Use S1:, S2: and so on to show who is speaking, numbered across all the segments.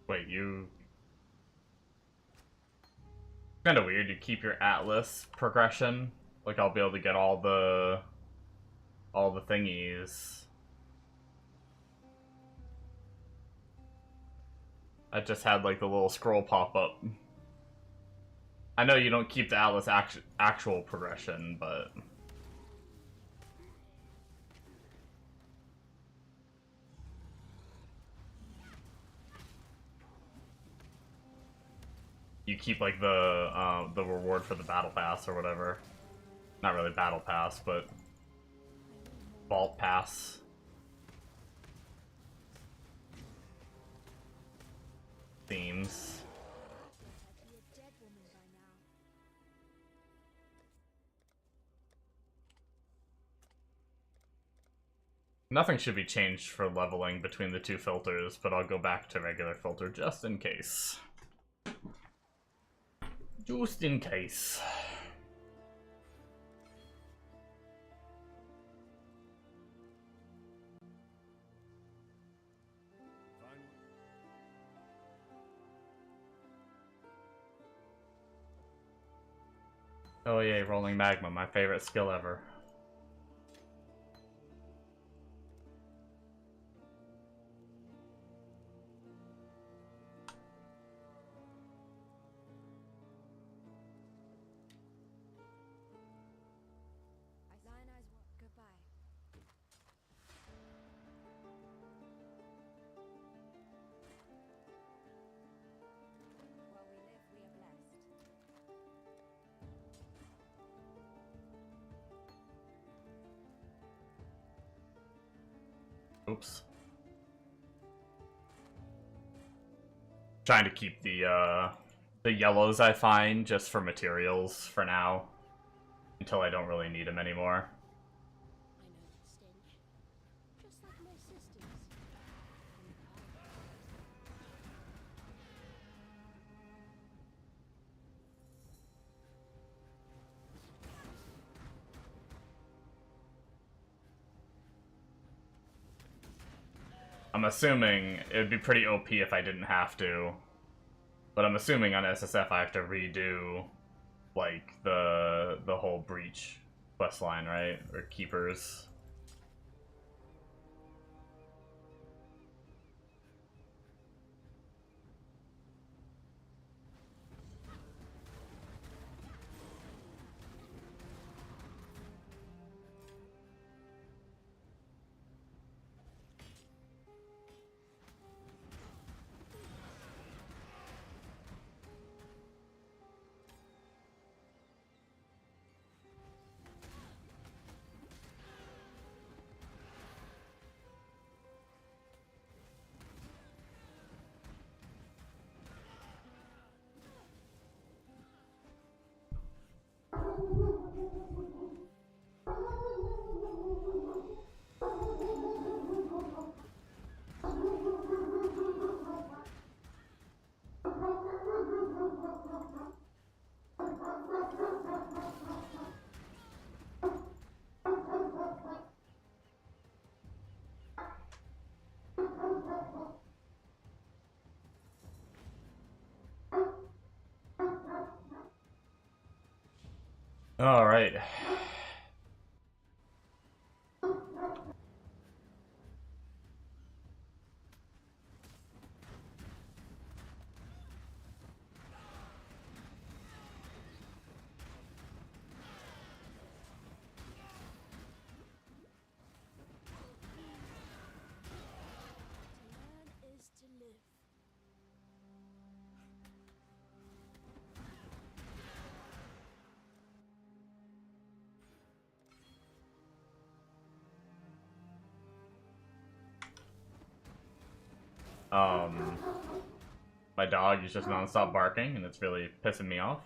S1: Wait, you... Kinda weird, you keep your Atlas progression. Like, I'll be able to get all the thingies. I just had, like, the little scroll pop up. I know you don't keep the Atlas actual progression, but... You keep, like, the reward for the Battle Pass or whatever. Not really Battle Pass, but... Vault Pass. Themes. Nothing should be changed for leveling between the two filters, but I'll go back to regular filter just in case. Just in case. Oh yay, rolling magma, my favorite skill ever. Oops. Trying to keep the yellows I find just for materials for now. Until I don't really need them anymore. I'm assuming it would be pretty OP if I didn't have to. But I'm assuming on SSF I have to redo, like, the whole Breach questline, right? Or Keepers. All right. My dog is just non-stop barking, and it's really pissing me off.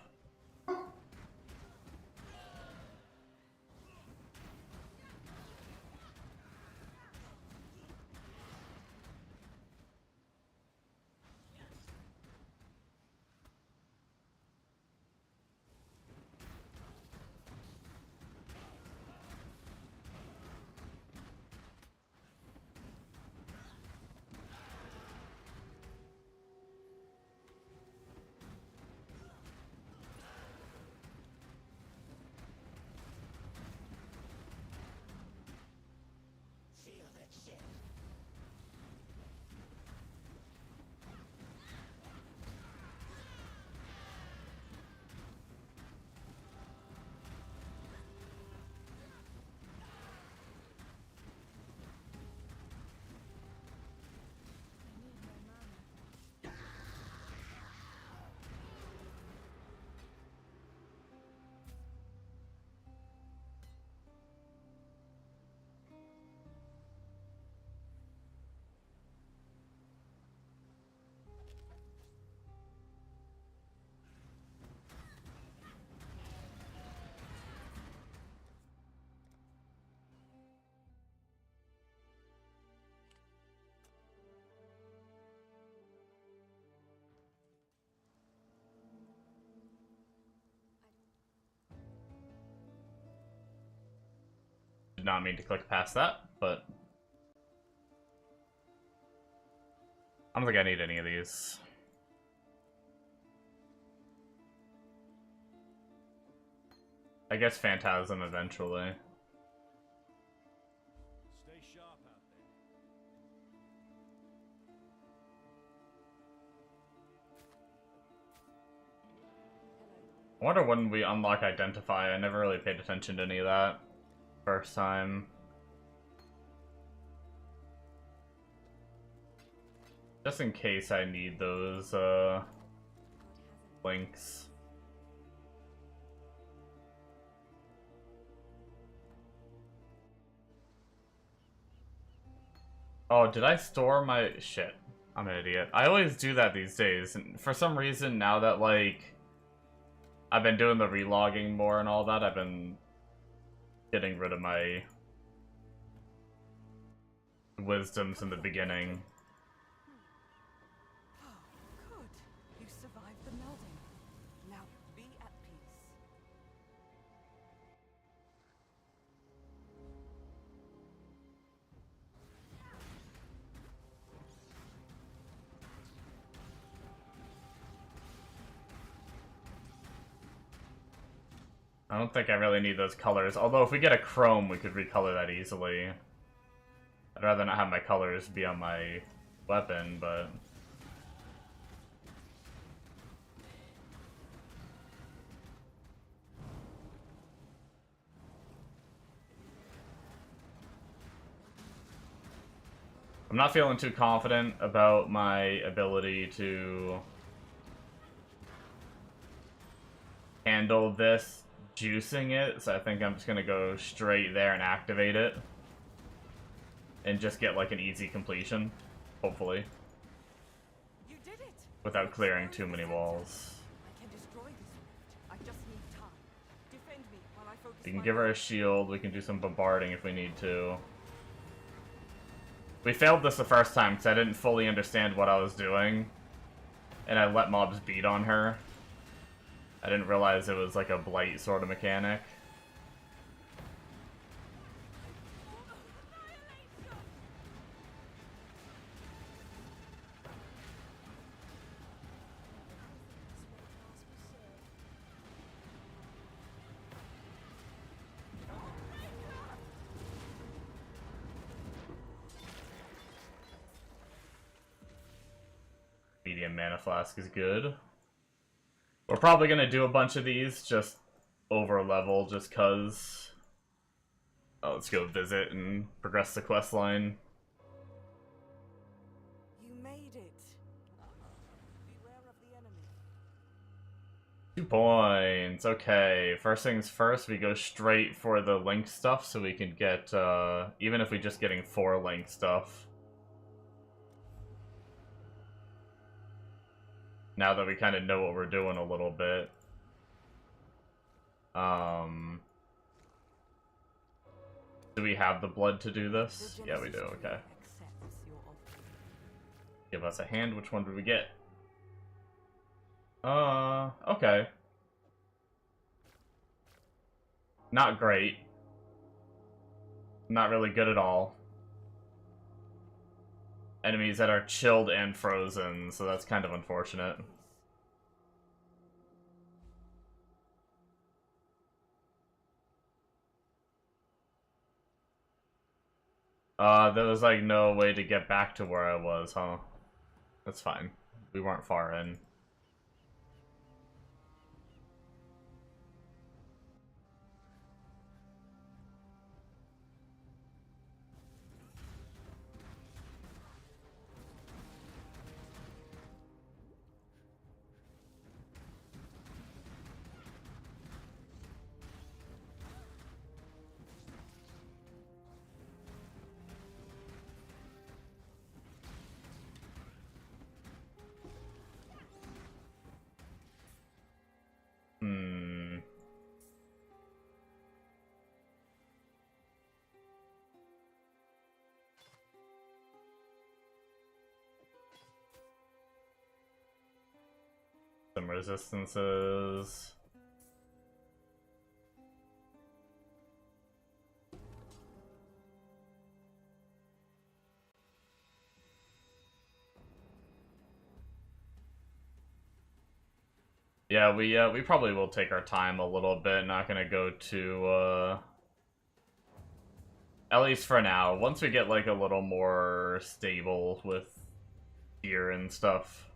S1: Did not mean to click past that, but I don't think I need any of these. I guess Phantasm eventually.
S2: Stay sharp out there.
S1: I wonder when we unlock Identify. I never really paid attention to any of that first time. Just in case I need those links. Oh, did I store my shit? I'm an idiot. I always do that these days, and for some reason now that like I've been doing the relogging more and all that, I've been getting rid of my wisdoms in the beginning.
S3: Oh, good. You survived the melding. Now be at peace.
S1: I don't think I really need those colors, although if we get a chrome, we could recolor that easily. I'd rather not have my colors be on my weapon, but... I'm not feeling too confident about my ability to handle this juicing it, so I think I'm just gonna go straight there and activate it. And just get like an easy completion, hopefully.
S3: You did it.
S1: Without clearing too many walls.
S3: I can destroy this rift. I just need time. Defend me while I focus.
S1: We can give her a shield, we can do some bombarding if we need to. We failed this the first time because I didn't fully understand what I was doing. And I let mobs beat on her. I didn't realize it was like a blight sort of mechanic. Medium mana flask is good. We're probably gonna do a bunch of these, just over level, just cause. Oh, let's go visit and progress the quest line.
S3: You made it. Beware of the enemy.
S1: 2 points. Okay, first things first, we go straight for the link stuff so we can get, even if we're just getting 4 link stuff. Now that we kind of know what we're doing a little bit. Do we have the blood to do this? Yeah, we do, okay. Give us a hand, which one did we get? Okay. Not great. Not really good at all. Enemies that are chilled and frozen, so that's kind of unfortunate. There was like no way to get back to where I was, huh? That's fine. We weren't far in. Some resistances. Yeah, we probably will take our time a little bit. Not gonna go to at least for now. Once we get like a little more stable with gear and stuff,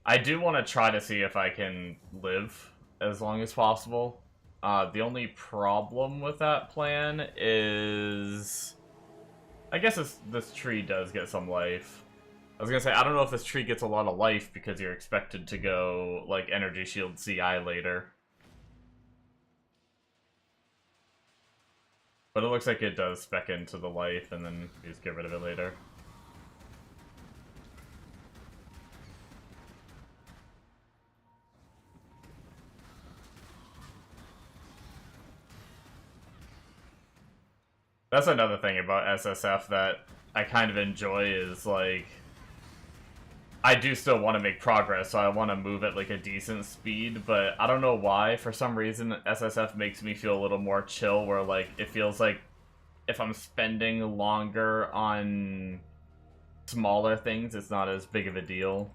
S1: I do want to try to see if I can live as long as possible. The only problem with that plan is, I guess this tree does get some life. I was gonna say, I don't know if this tree gets a lot of life because you're expected to go, like, Energy Shield CI later. But it looks like it does spec into the life and then you just get rid of it later. That's another thing about SSF that I kind of enjoy is, like, I do still want to make progress, so I want to move at, like, a decent speed, but I don't know why. For some reason, SSF makes me feel a little more chill, where, like, it feels like if I'm spending longer on smaller things, it's not as big of a deal.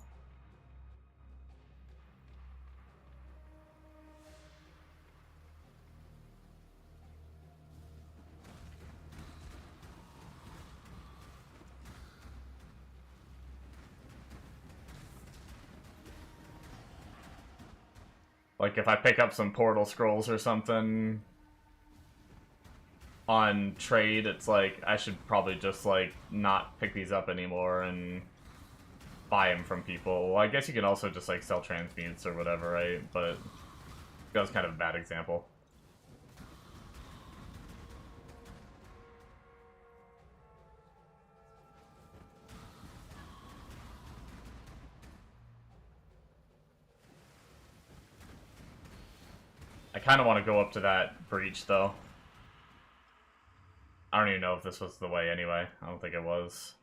S1: Like, if I pick up some portal scrolls or something on trade, it's like, I should probably just, like, not pick these up anymore and buy them from people. Well, I guess you can also just, like, sell transmutes or whatever, right? But that was kind of a bad example. I kind of want to go up to that breach, though. I don't even know if this was the way anyway. I don't think it was.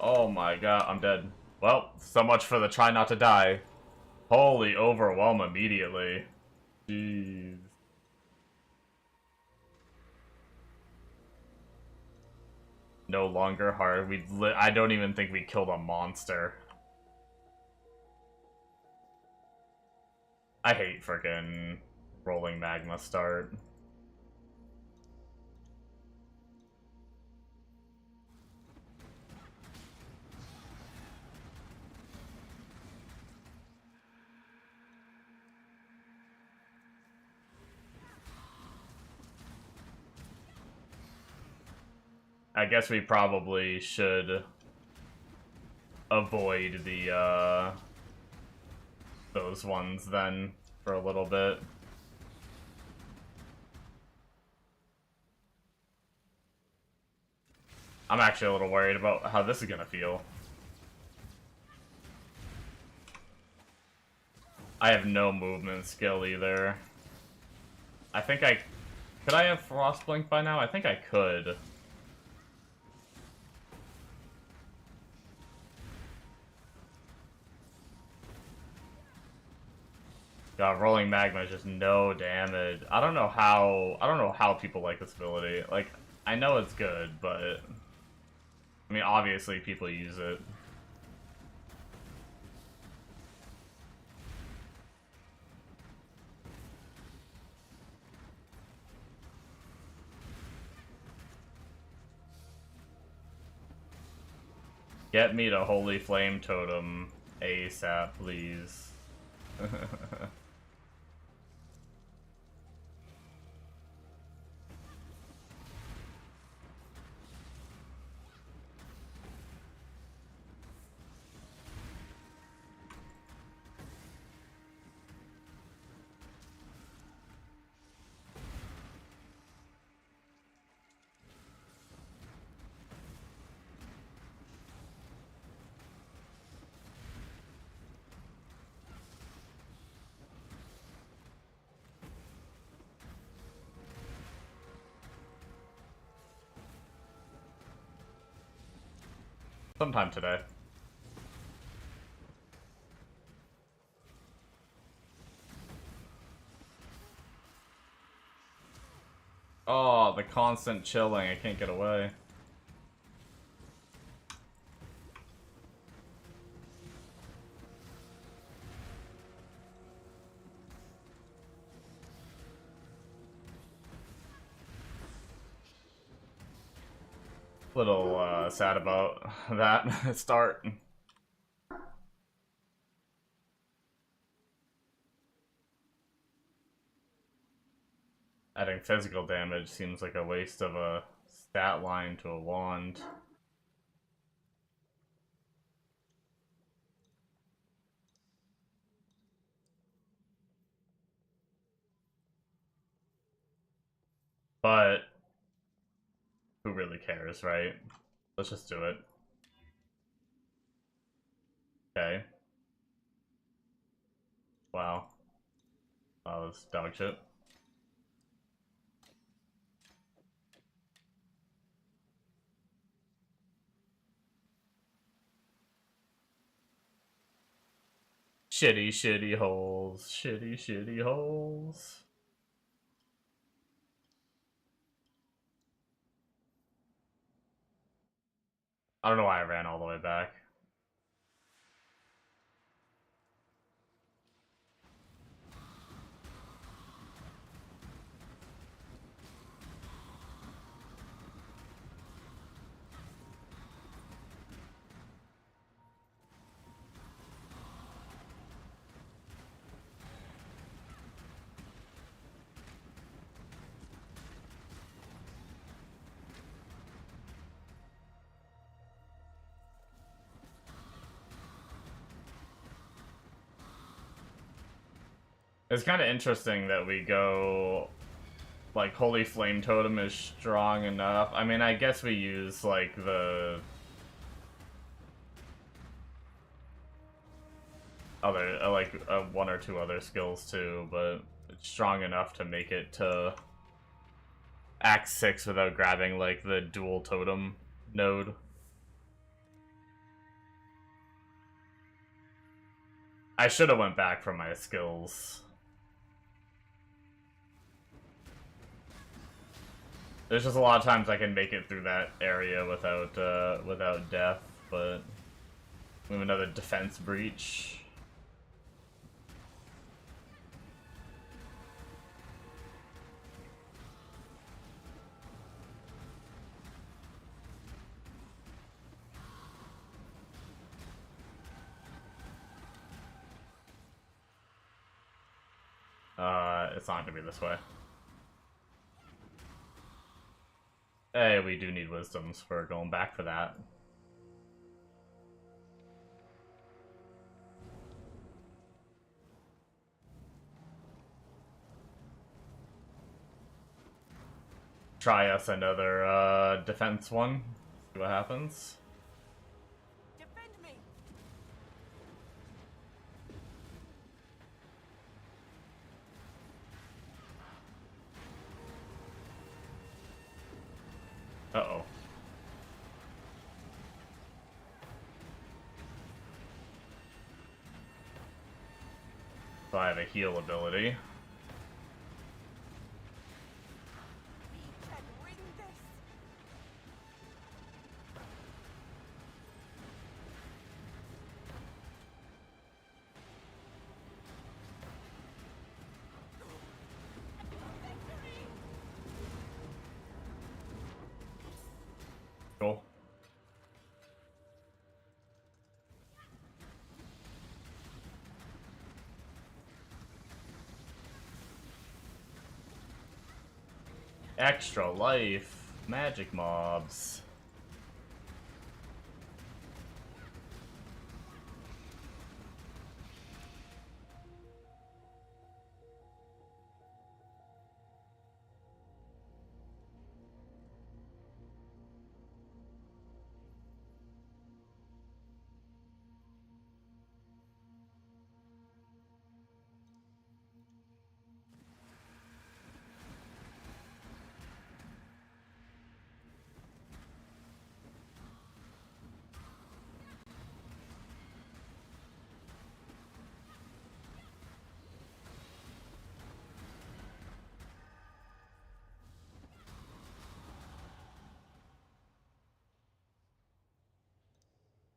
S1: Oh my god, I'm dead. Well, so much for the try not to die. Holy overwhelm immediately. Jeez. No longer hard. I don't even think we killed a monster. I hate frickin' rolling magma start. I guess we probably should avoid the, those ones then for a little bit. I'm actually a little worried about how this is gonna feel. I have no movement skill either. I think could I have Frostblink by now? I think I could. God, rolling magma is just no damage. I don't know how people like this ability. Like, I know it's good, but I mean, obviously people use it. Get me to Holy Flame Totem ASAP, please. Sometime today. constant chilling. I can't get away. Little sad about that start. Adding physical damage seems like a waste of a stat line to a wand. But who really cares, right? Let's just do it. Okay. Wow. That was dog shit. Shitty, shitty holes. Shitty, shitty holes. I don't know why I ran all the way back. It's kind of interesting that we go, like, Holy Flame Totem is strong enough. I mean, I guess we use, like, the other, one or two other skills too, but it's strong enough to make it to Act 6 without grabbing, like, the dual totem node. I should have went back for my skills. There's just a lot of times I can make it through that area without death, but we have another defense breach. It's not gonna be this way. Hey, we do need wisdoms for going back for that. Try us another defense one. See what happens.
S3: Defend me!
S1: Uh-oh. So I have a heal ability.
S3: We can win this!
S1: Cool. Extra life. Magic mobs.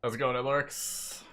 S1: How's it going, it lurks?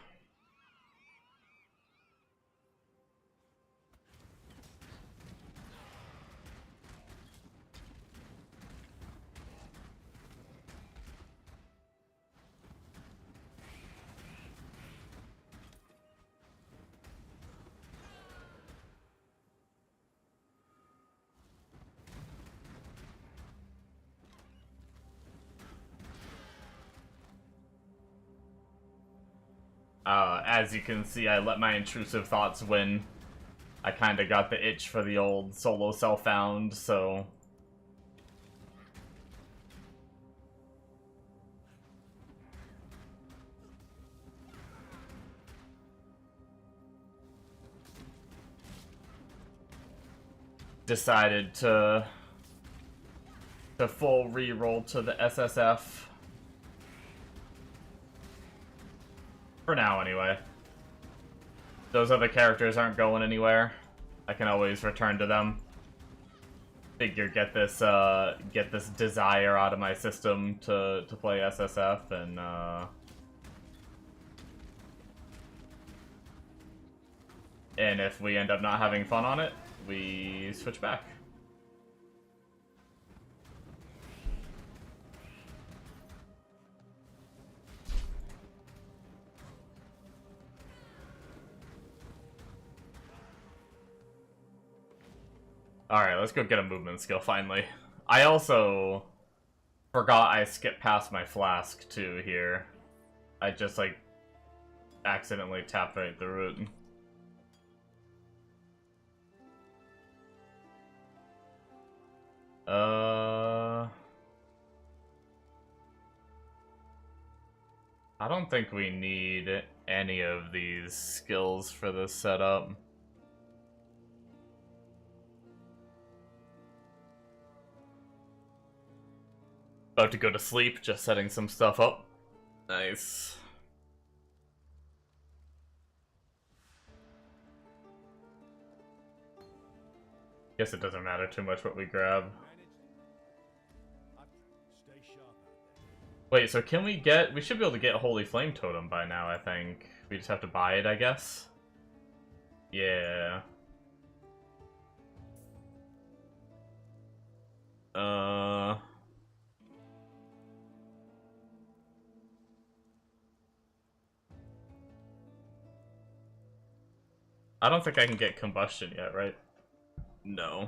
S1: As you can see, I let my intrusive thoughts win. I kinda got the itch for the old solo self-found, so... decided to full reroll to the SSF. For now, anyway. Those other characters aren't going anywhere. I can always return to them. Figure get this desire out of my system to play SSF, and if we end up not having fun on it, we switch back. Alright, let's go get a movement skill, finally. I also forgot I skipped past my flask, too, here. I just, like, accidentally tapped right through it. I don't think we need any of these skills for this setup. About to go to sleep, just setting some stuff up. Nice. Guess it doesn't matter too much what we grab.
S2: Stay sharp out there.
S1: Wait, so can we get... we should be able to get Holy Flame Totem by now, I think. We just have to buy it, I guess? Yeah. I don't think I can get Combustion yet, right? No.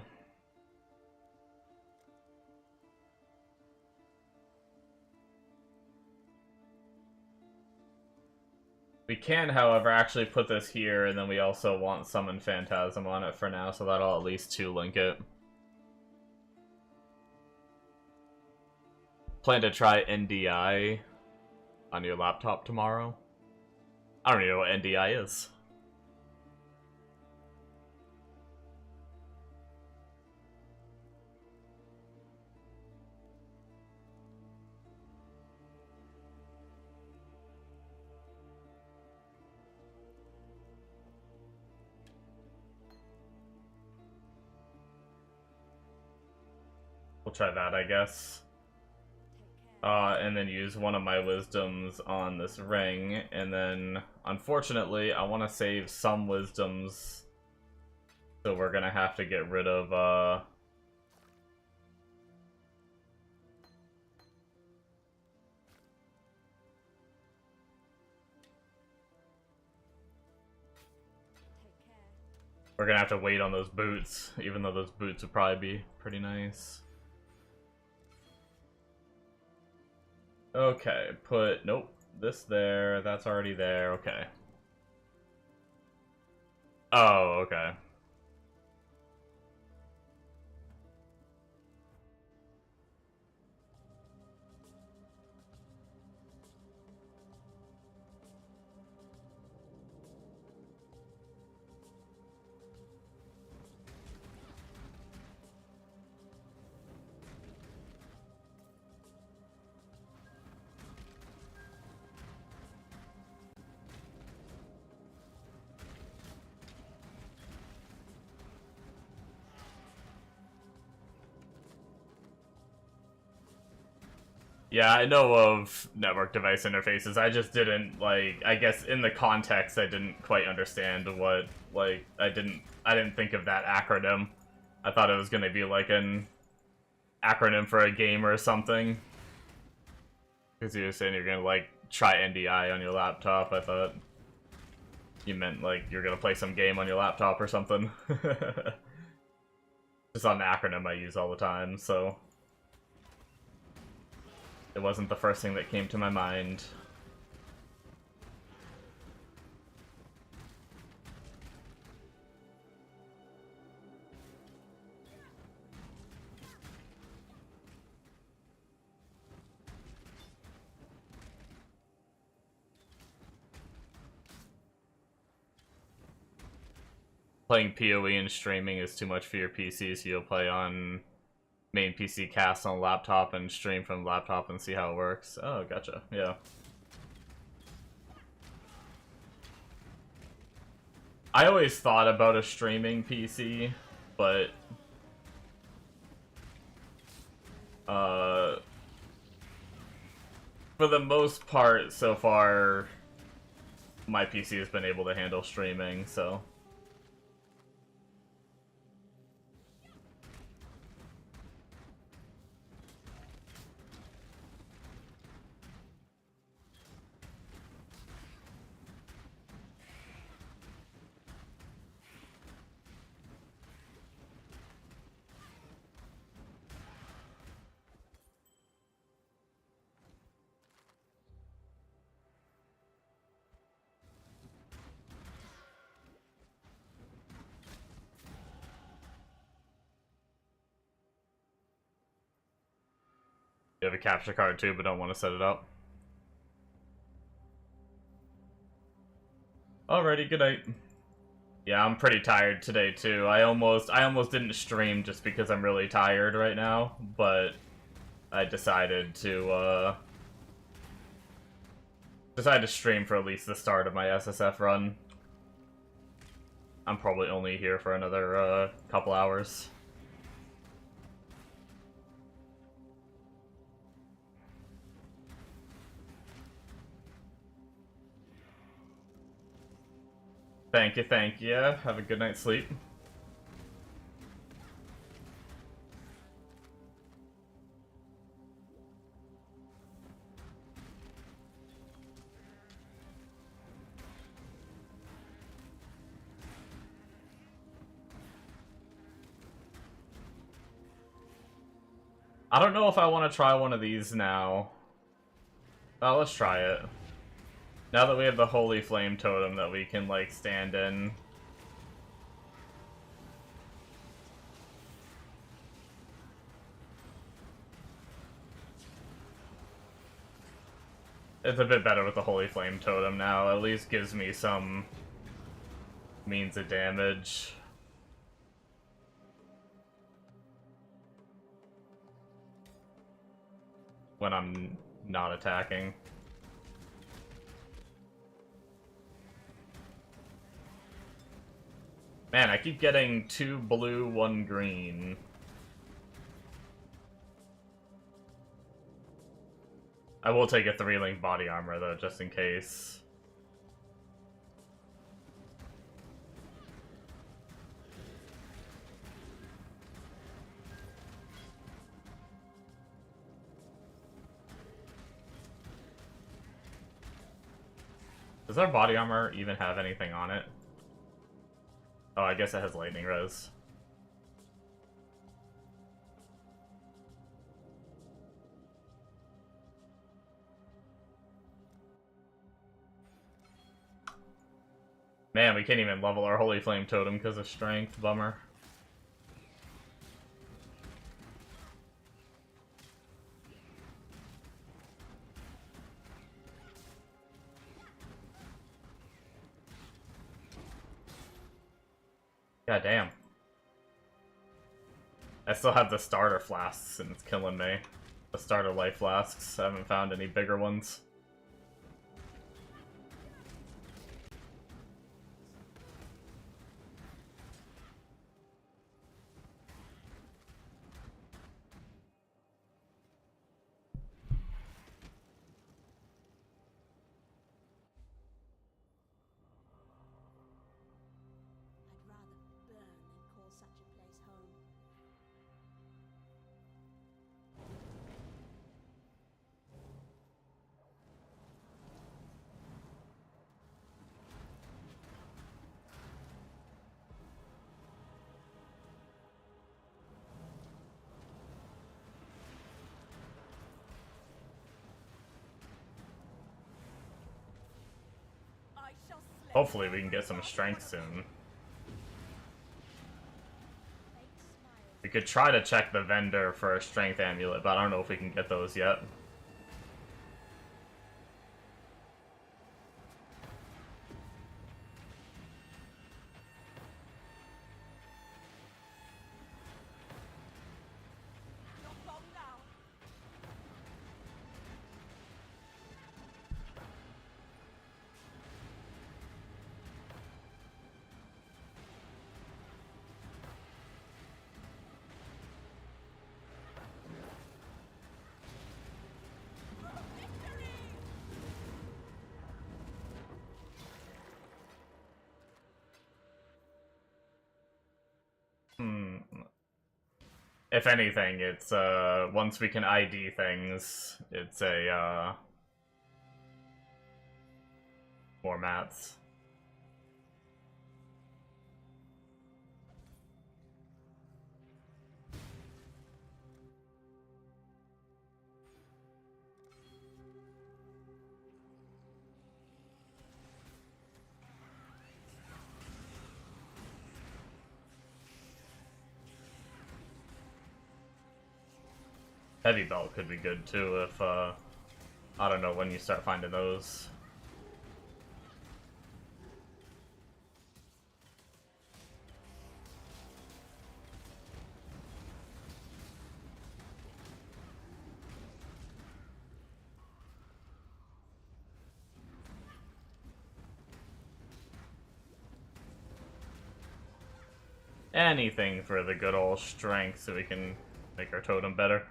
S1: We can, however, actually put this here, and then we also want Summon Phantasm on it for now, so that'll at least 2-link it. Plan to try NDI on your laptop tomorrow? I don't even know what NDI is. We'll try that, I guess. And then use one of my wisdoms on this ring, and then, unfortunately, I want to save some wisdoms, so we're gonna have to get rid of, we're gonna have to wait on those boots, even though those boots would probably be pretty nice. Okay, nope, this there, that's already there, okay. Oh, okay. Yeah, I know of network device interfaces. I just didn't, like, I guess in the context I didn't quite understand what, like, I didn't think of that acronym. I thought it was gonna be like an acronym for a game or something. Because you were saying you're gonna, like, try NDI on your laptop. I thought you meant, like, you're gonna play some game on your laptop or something. Just on an acronym I use all the time, so it wasn't the first thing that came to my mind. Playing PoE and streaming is too much for your PC, so you'll play on main PC cast on a laptop and stream from the laptop and see how it works. Oh, gotcha. Yeah. I always thought about a streaming PC, but for the most part so far my PC has been able to handle streaming, so you have a capture card too, but don't want to set it up. Alrighty, good night. Yeah, I'm pretty tired today too. I almost didn't stream just because I'm really tired right now, but I decided to stream for at least the start of my SSF run. I'm probably only here for another couple hours. Thank you, thank you. Have a good night's sleep. I don't know if I want to try one of these now. Oh, let's try it. Now that we have the Holy Flame Totem that we can, like, stand in. It's a bit better with the Holy Flame Totem now. At least gives me some means of damage. When I'm not attacking. Man, I keep getting 2 blue, 1 green. I will take a 3-link body armor, though, just in case. Does our body armor even have anything on it? Oh, I guess it has lightning res. Man, we can't even level our Holy Flame Totem because of strength. Bummer. God damn. I still have the starter flasks and it's killing me. The starter life flasks. I haven't found any bigger ones. Hopefully we can get some strength soon. We could try to check the vendor for a strength amulet, but I don't know if we can get those yet.
S3: Not long now.
S1: If anything, it's, once we can ID things, it's a, more mats. Heavy belt could be good too if, I don't know when you start finding those. Anything for the good old strength so we can make our totem better.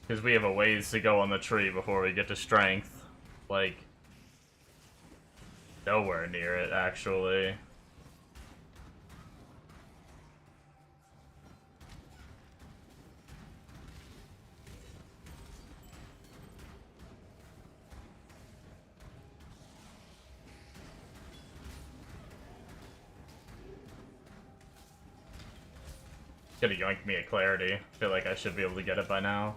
S1: Because we have a ways to go on the tree before we get to strength. Like, nowhere near it, actually. Gonna yoink me a clarity. Feel like I should be able to get it by now.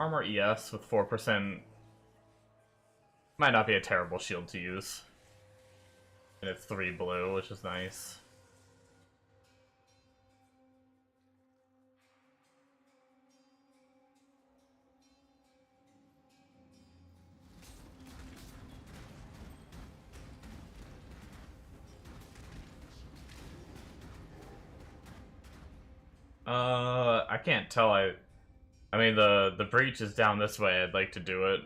S1: Armor ES with 4% might not be a terrible shield to use. And it's 3 blue, which is nice. I can't tell. I mean, the breach is down this way. I'd like to do it.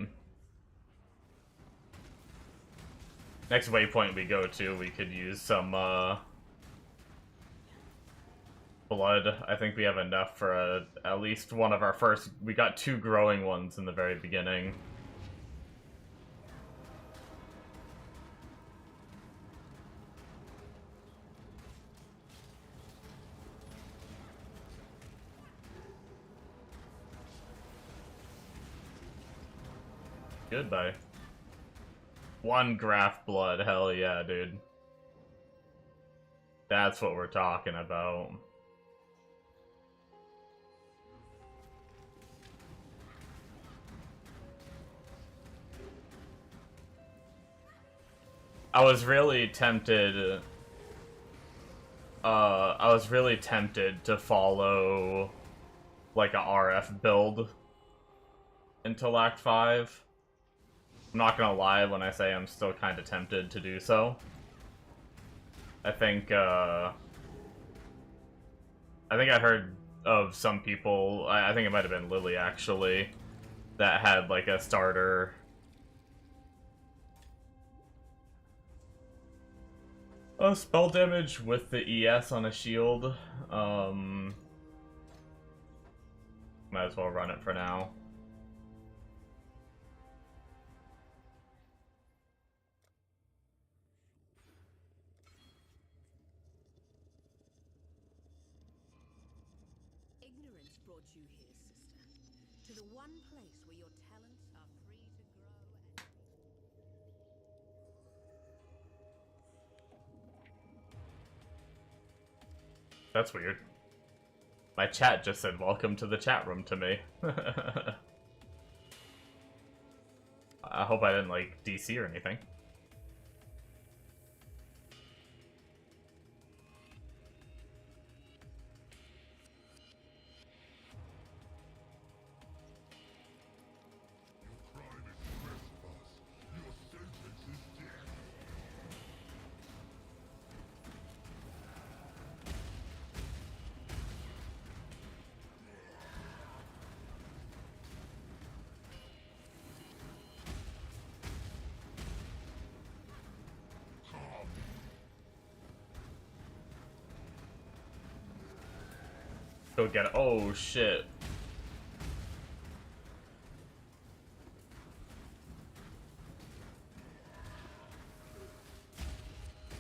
S1: Next waypoint we go to, we could use some, blood. I think we have enough for at least one of our first... We got 2 growing ones in the very beginning. Goodbye. 1 graph blood, hell yeah, dude. That's what we're talking about. I was really tempted to follow like a RF build until Act 5. I'm not gonna lie when I say I'm still kind of tempted to do so. I think I heard of some people, I think it might have been Lily actually, that had like a starter spell damage with the ES on a shield. Might as well run it for now.
S4: brought you here, sister? To the one place where your talents are free to grow and...
S1: That's weird. My chat just said welcome to the chat room to me. I hope I didn't, like, DC or anything. Go get it. Oh shit.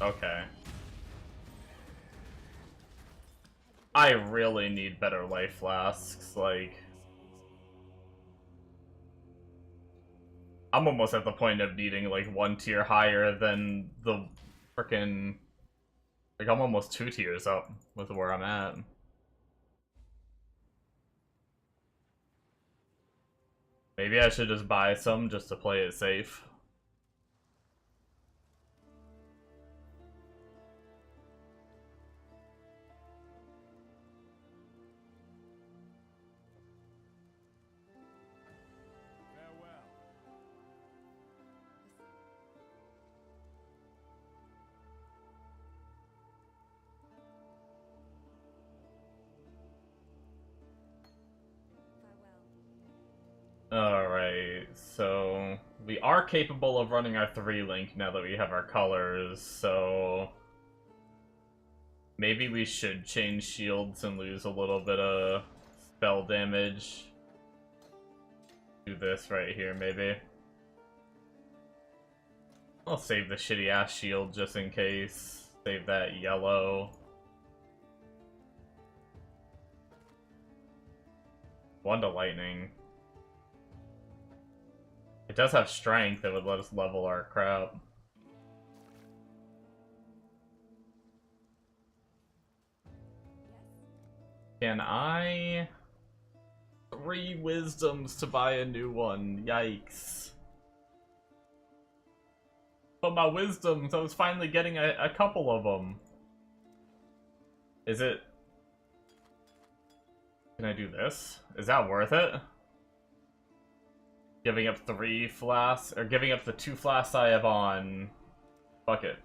S1: Okay. I really need better life flasks, like... I'm almost at the point of needing, like, 1 tier higher than the frickin'... Like, I'm almost 2 tiers up with where I'm at. Maybe I should just buy some just to play it safe.
S2: Farewell.
S1: Alright, so we are capable of running our 3-link now that we have our colors, so maybe we should change shields and lose a little bit of spell damage. Do this right here, maybe. I'll save the shitty ass shield just in case. Save that yellow. One to lightning. It does have strength that would let us level our crap. Can I... 3 wisdoms to buy a new one. Yikes. But my wisdoms, I was finally getting a couple of them. Is it... Can I do this? Is that worth it? Giving up 3 flasks, or giving up the 2 flasks I have on... Fuck it.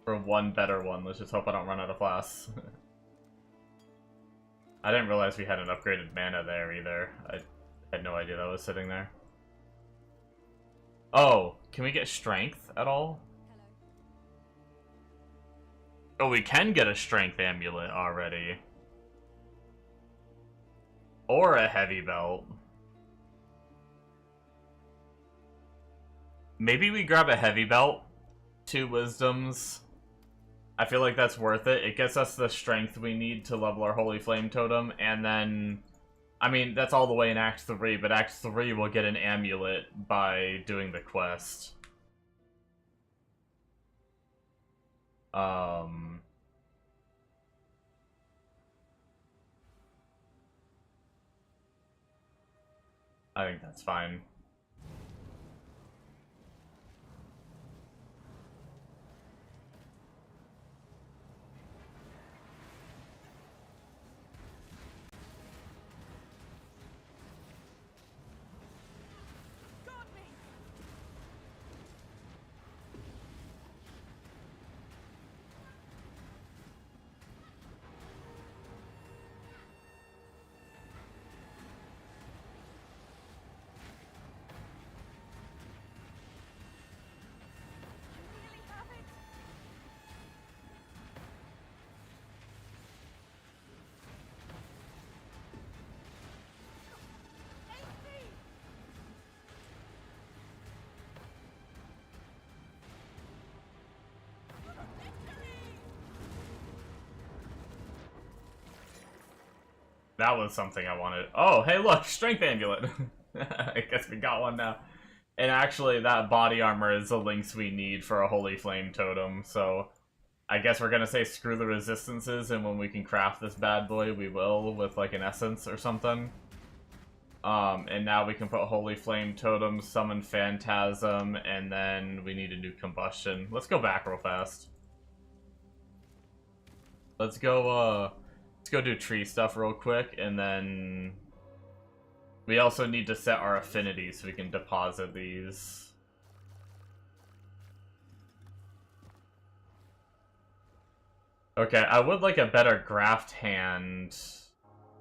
S1: For 1 better one, let's just hope I don't run out of flasks. I didn't realize we had an upgraded mana there either. I had no idea that was sitting there. Oh, can we get strength at all? Oh, we can get a strength amulet already. Or a heavy belt. Maybe we grab a heavy belt, 2 wisdoms. I feel like that's worth it. It gets us the strength we need to level our Holy Flame Totem, and then... I mean, that's all the way in Act 3, but Act 3 will get an amulet by doing the quest. I think that's fine.
S3: Got me!
S1: That was something I wanted. Oh, hey, look, strength amulet. I guess we got one now. And actually, that body armor is the links we need for a holy flame totem. So, I guess we're gonna say screw the resistances, and when we can craft this bad boy, we will with like an essence or something. And now we can put holy flame totem, summon phantasm, and then we need a new combustion. Let's go back real fast. Let's go do tree stuff real quick, and then we also need to set our affinities so we can deposit these. Okay, I would like a better graft hand.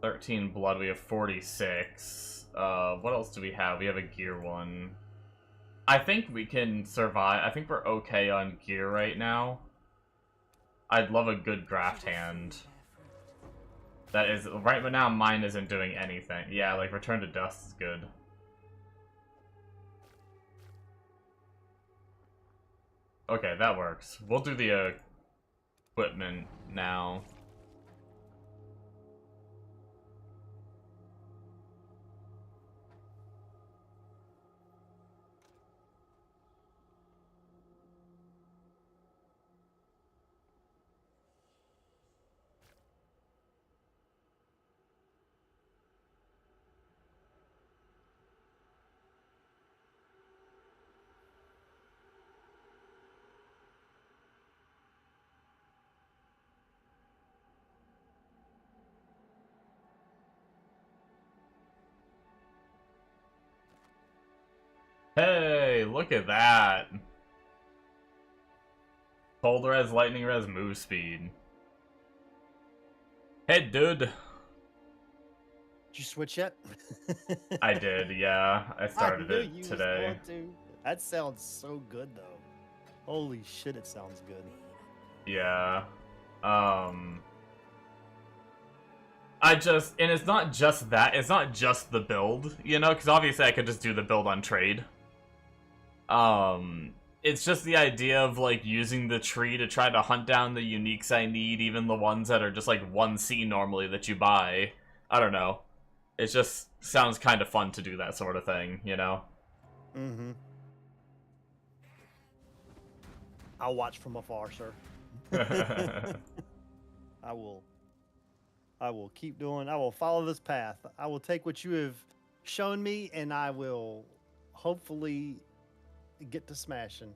S1: 13 blood, we have 46. What else do we have? We have a gear one. I think we can survive. I think we're okay on gear right now. I'd love a good graft hand. That is, right now mine isn't doing anything. Yeah, like Return to Dust is good. Okay, that works. We'll do the equipment now. Hey, look at that. Cold res, lightning res, move speed. Hey, dude.
S5: Did you switch yet?
S1: I did, yeah. I started
S5: knew
S1: it
S5: you was
S1: today.
S5: going to. That sounds so good, though. Holy shit, it sounds good.
S1: Yeah. And it's not just that, it's not just the build, you know, because obviously I could just do the build on trade. It's just the idea of, like, using the tree to try to hunt down the uniques I need, even the ones that are just, like, 1C normally that you buy. I don't know. It just sounds kind of fun to do that sort of thing, you know?
S5: Mm-hmm. I'll watch from afar, sir. I will keep doing. I will follow this path. I will take what you have shown me, and I will hopefully get to smashing.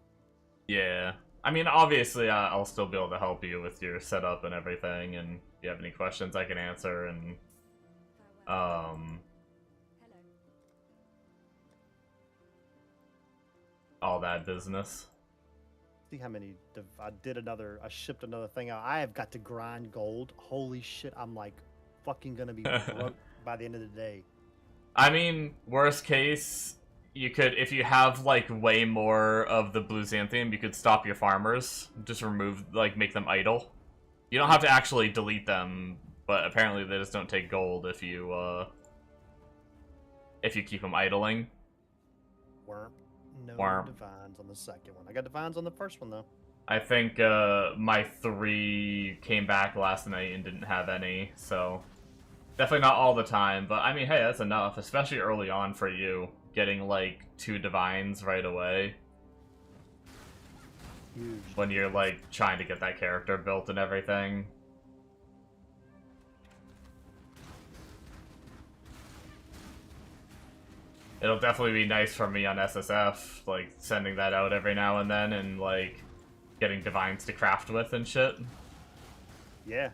S1: Yeah. I mean, obviously, I'll still be able to help you with your setup and everything, and if you have any questions, I can answer, and,
S4: Hello.
S1: all that business.
S5: See how many. I shipped another thing out. I have got to grind gold. Holy shit! I'm like fucking gonna be broke by the end of the day.
S1: I mean, worst case, you could, if you have, like, way more of the blue xanthium, you could stop your farmers. Just remove, like, make them idle. You don't have to actually delete them, but apparently they just don't take gold if you keep them idling.
S5: Worm. No
S1: Worm.
S5: divines on the second one. I got divines on the first one, though.
S1: I think, my 3 came back last night and didn't have any, so... Definitely not all the time, but I mean, hey, that's enough, especially early on for you, getting, like, 2 divines right away.
S5: Huge.
S1: When you're, like, trying to get that character built and everything. It'll definitely be nice for me on SSF, like, sending that out every now and then, and, like, getting divines to craft with and shit.
S5: Yeah,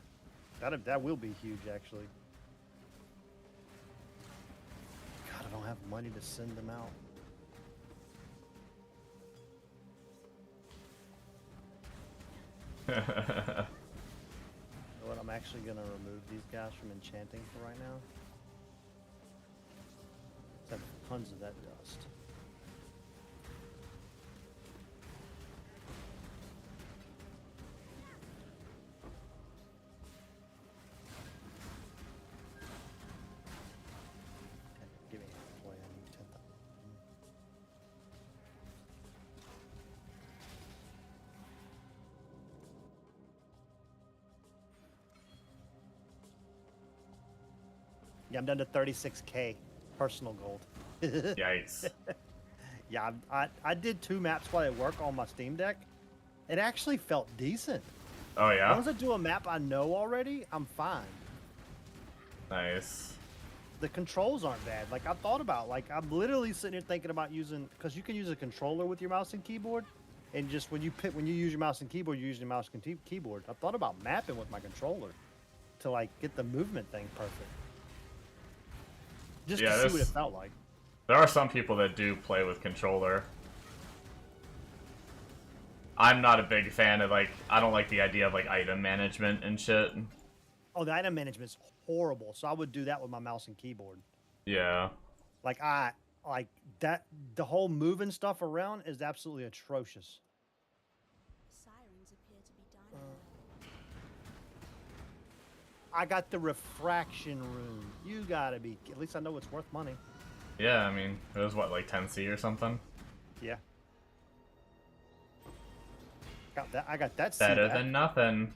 S5: that will be huge, actually. God, I don't have money to send them out. You know what? I'm actually gonna remove these guys from enchanting for right now. I have tons of that dust. Okay, give me a play. I need 10,000. Yeah, I'm down to 36K personal gold.
S1: Yikes.
S5: Yeah, I did 2 maps while at work on my Steam Deck. It actually felt decent.
S1: Oh
S5: As long
S1: yeah?
S5: as I do a map I know already, I'm fine.
S1: Nice.
S5: The controls aren't bad. Like I thought about, like I'm literally sitting here thinking about using, because you can use a controller with your mouse and keyboard, and just when you use your mouse and keyboard, you use your mouse and keyboard. I thought about mapping with my controller to like get the movement thing perfect, just
S1: Yeah,
S5: to see what it
S1: this-
S5: felt like.
S1: There are some people that do play with controller. I'm not a big fan of, like, I don't like the idea of, like, item management and shit.
S5: Oh, the item management's horrible, so I would do that with my mouse and keyboard.
S1: Yeah.
S5: Like that, the whole moving stuff around is absolutely atrocious.
S4: Sirens appear to be dying.
S5: I got the refraction rune. You gotta be. At least I know it's worth money.
S1: Yeah, I mean, it was what, like 10C or something?
S5: Yeah. Got that. I got that.
S1: Better
S5: back.
S1: than nothing.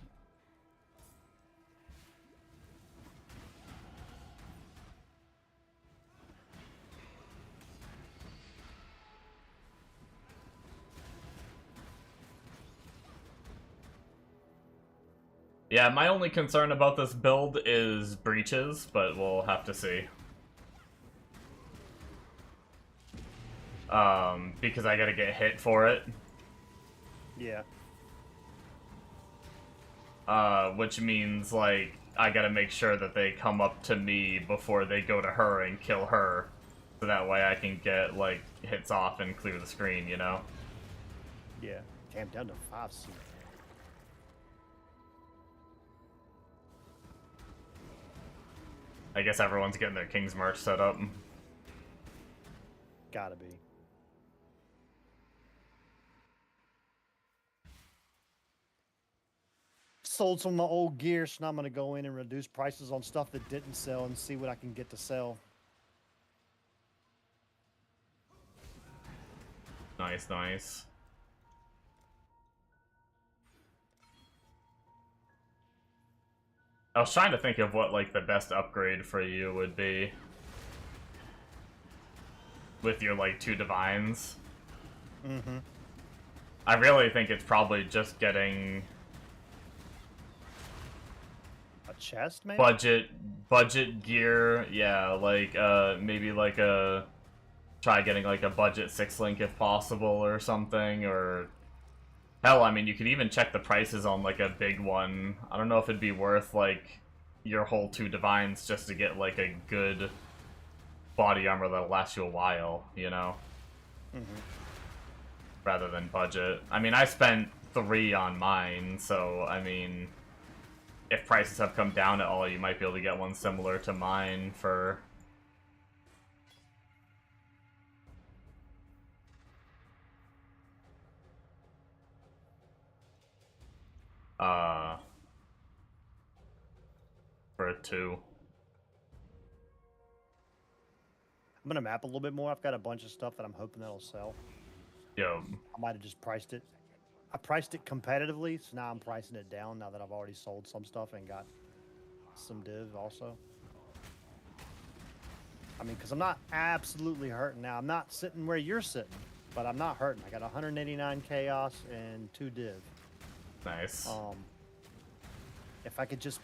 S1: Yeah, my only concern about this build is breaches, but we'll have to see. Because I gotta get hit for it.
S5: Yeah.
S1: Which means, like, I gotta make sure that they come up to me before they go to her and kill her. So that way I can get, like, hits off and clear the screen, you know?
S5: Yeah. Damn, down to 5C.
S1: I guess everyone's getting their King's March set up.
S5: Gotta be. Sold some of my old gear, so now I'm gonna go in and reduce prices on stuff that didn't sell and see what I can get to sell.
S1: Nice, nice. I was trying to think of what, like, the best upgrade for you would be. With your, like, 2 divines.
S5: Mm-hmm.
S1: I really think it's probably just getting
S5: A chest, maybe?
S1: budget gear. Yeah, like, maybe like try getting like a budget 6-link if possible or something, or hell, I mean, you could even check the prices on like a big one. I don't know if it'd be worth like your whole 2 divines just to get like a good body armor that'll last you a while, you know?
S5: Mm-hmm.
S1: Rather than budget. I mean, I spent 3 on mine, so I mean, if prices have come down at all, you might be able to get one similar to mine for for 2.
S5: I'm gonna map a little bit more. I've got a bunch of stuff that I'm hoping that'll sell.
S1: Yo,
S5: I might have just priced it. I priced it competitively, so now I'm pricing it down now that I've already sold some stuff and got some div also. I mean, because I'm not absolutely hurting now. I'm not sitting where you're sitting, but I'm not hurting. I got 189 chaos and 2 div.
S1: nice.
S5: If I could just,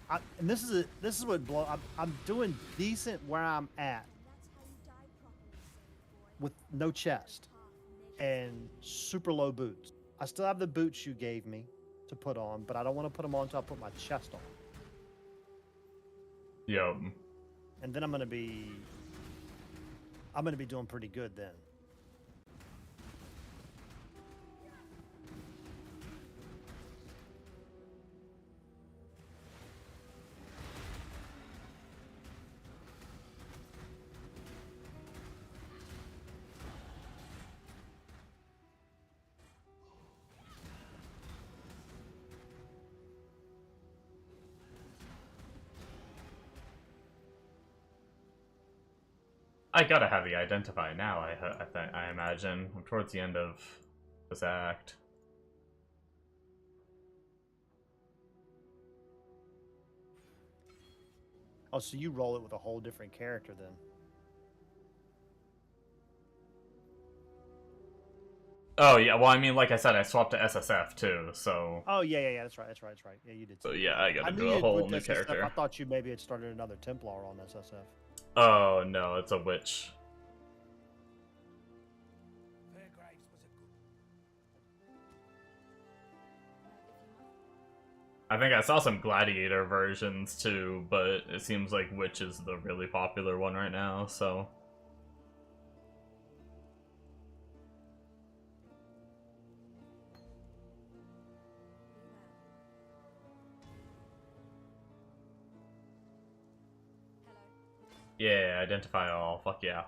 S5: and this is what blow. I'm doing decent where I'm at with no chest and super low boots. I still have the boots you gave me to put on, but I don't want to put them on until I put my chest on.
S1: Yo,
S5: And then I'm gonna be doing pretty good then.
S1: I gotta have the identify now. I imagine I'm towards the end of this act.
S5: Oh, so you roll it with a whole different character then?
S1: Oh yeah, well I mean, like I said, I swapped to SSF too, so
S5: Oh yeah. That's right. Yeah, you did.
S1: so
S5: Say
S1: yeah,
S5: that.
S1: I
S5: I
S1: gotta
S5: knew
S1: do a
S5: you
S1: whole
S5: with
S1: new
S5: SSF. I
S1: character.
S5: thought you maybe had started another Templar on SSF.
S1: Oh no, it's a witch.
S2: Fairgraves was a good
S1: I think I saw some gladiator versions too, but it seems like witch is the really popular one right now, so. Yeah, identify all. Fuck yeah.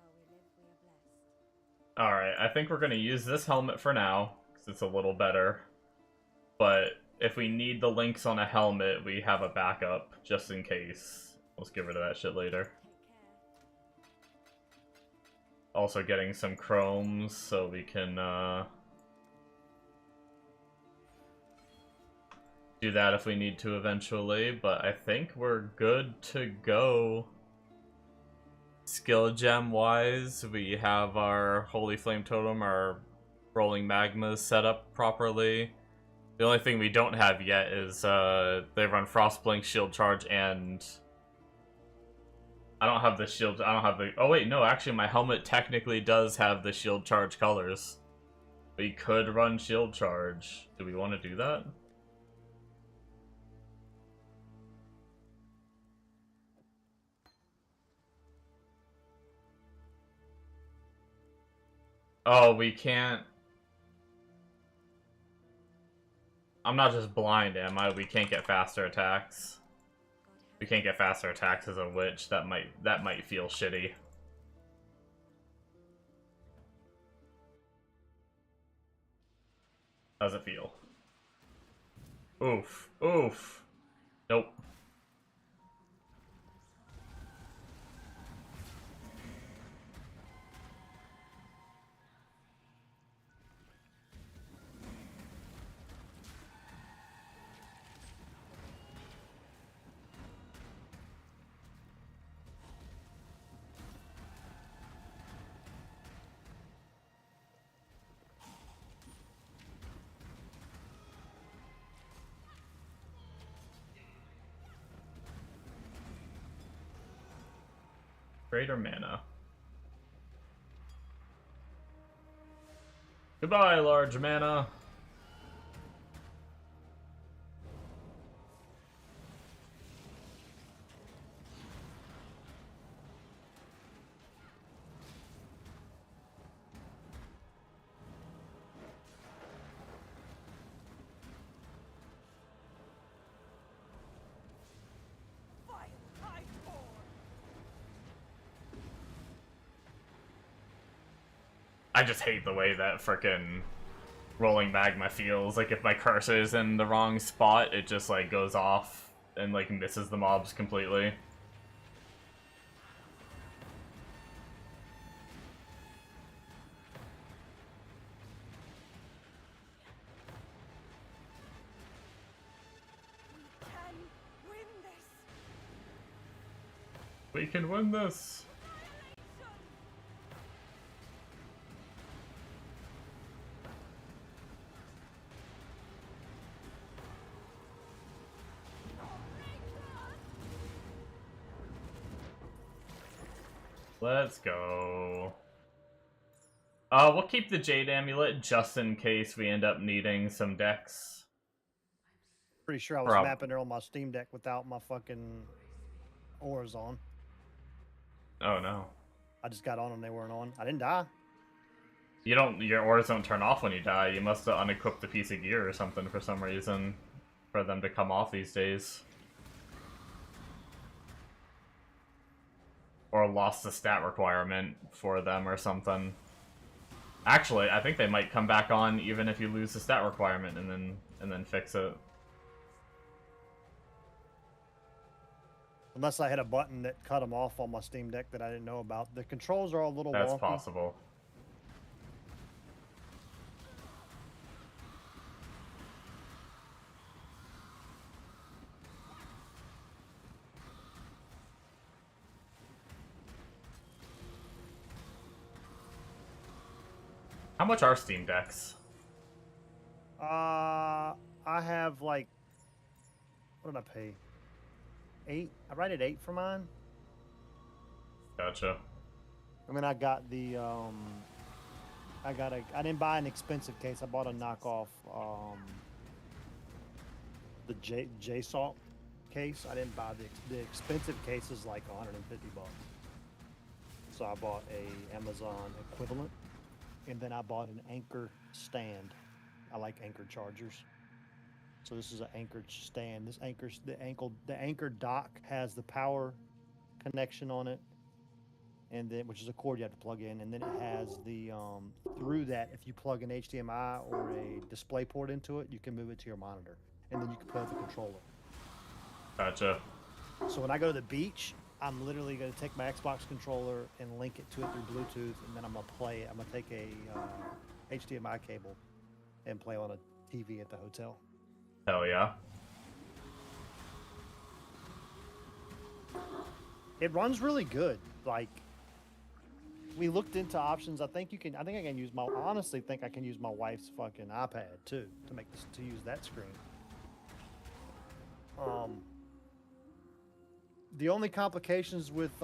S4: While we live, we are blessed.
S1: Alright, I think we're gonna use this helmet for now, because it's a little better. But if we need the links on a helmet, we have a backup, just in case. Let's get rid of that shit later.
S4: Take care.
S1: Also getting some chromes, so we can, do that if we need to eventually, but I think we're good to go. Skill gem wise, we have our Holy Flame Totem, our Rolling Magmas set up properly. The only thing we don't have yet is they run Frostblink, Shield Charge, and I don't have the shield. I don't have the. Oh wait, no, actually my helmet technically does have the Shield Charge colors. We could run Shield Charge. Do we want to do that? Oh, we can't. I'm not just blind, am I? We can't get faster attacks. We can't get faster attacks as a witch. That might feel shitty. How's it feel? Oof. Oof. Nope. Greater mana. Goodbye, large mana.
S3: Fight, fight for!
S1: I just hate the way that frickin' rolling magma feels. Like, if my cursor is in the wrong spot, it just, like, goes off and, like, misses the mobs completely.
S3: We can win this!
S1: We can win this! Let's go. We'll keep the Jade Amulet just in case we end up needing some decks.
S5: Pretty sure I was
S1: Prob-
S5: mapping there on my Steam Deck without my fucking ores on.
S1: Oh no.
S5: I just got on and they weren't on. I didn't die.
S1: Your ores don't turn off when you die. You must have unequipped a piece of gear or something for some reason. for them to come off these days. Or lost the stat requirement for them or something. Actually, I think they might come back on even if you lose the stat requirement and then fix it.
S5: Unless I hit a button that cut them off on my Steam Deck that I didn't know about. The controls are a little
S1: That's
S5: wonky.
S1: possible. How much are Steam Decks?
S5: I have like, what did I pay? 8. I rated 8 for mine.
S1: Gotcha.
S5: I mean, I got the I didn't buy an expensive case. I bought a knockoff the JSalt case. I didn't buy the expensive case is like 150 bucks. So I bought a Amazon equivalent, and then I bought an Anchor stand. I like Anchor chargers. So this is an Anchor stand. This the Anchor dock has the power connection on it, and then which is a cord you have to plug in, and then it has the through that, if you plug an HDMI or a display port into it, you can move it to your monitor, and then you can play with the controller.
S1: Gotcha.
S5: So when I go to the beach, I'm literally going to take my Xbox controller and link it to it through Bluetooth, and then I'm going to play it. I'm going to take a HDMI cable and play on a TV at the hotel.
S1: Hell yeah.
S5: It runs really good. Like, we looked into options. I think I can use I honestly think I can use my wife's fucking iPad too to use that screen. The only complications with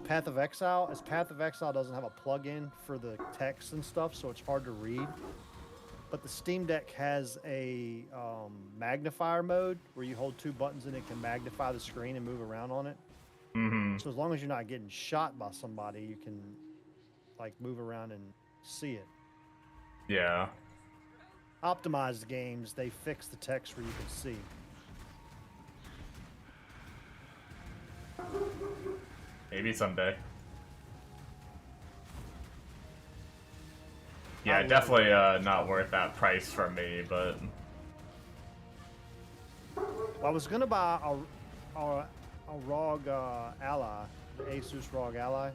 S5: Path of Exile is Path of Exile doesn't have a plug-in for the text and stuff, so it's hard to read. But the Steam Deck has a magnifier mode where you hold 2 buttons and it can magnify the screen and move around on it.
S1: Mm-hmm.
S5: So as long as you're not getting shot by somebody, you can like move around and see it.
S1: Yeah.
S5: Optimized games, they fix the text where you can see.
S1: Maybe someday. Yeah,
S5: I love
S1: definitely not worth that price for me, but...
S5: Well, I was gonna buy a ROG Ally, the Asus ROG Ally,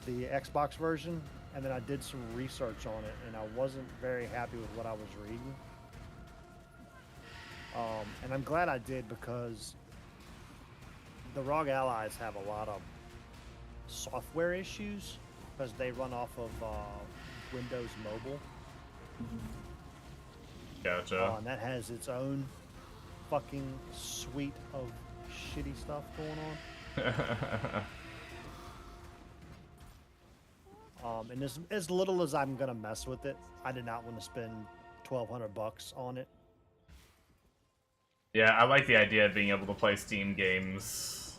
S5: the Xbox version, and then I did some research on it, and I wasn't very happy with what I was reading. And I'm glad I did, because the ROG Allies have a lot of software issues because they run off of Windows Mobile.
S1: Gotcha.
S5: And that has its own fucking suite of shitty stuff going on. And as little as I'm gonna mess with it, I did not want to spend $1,200 on it.
S1: Yeah, I like the idea of being able to play Steam games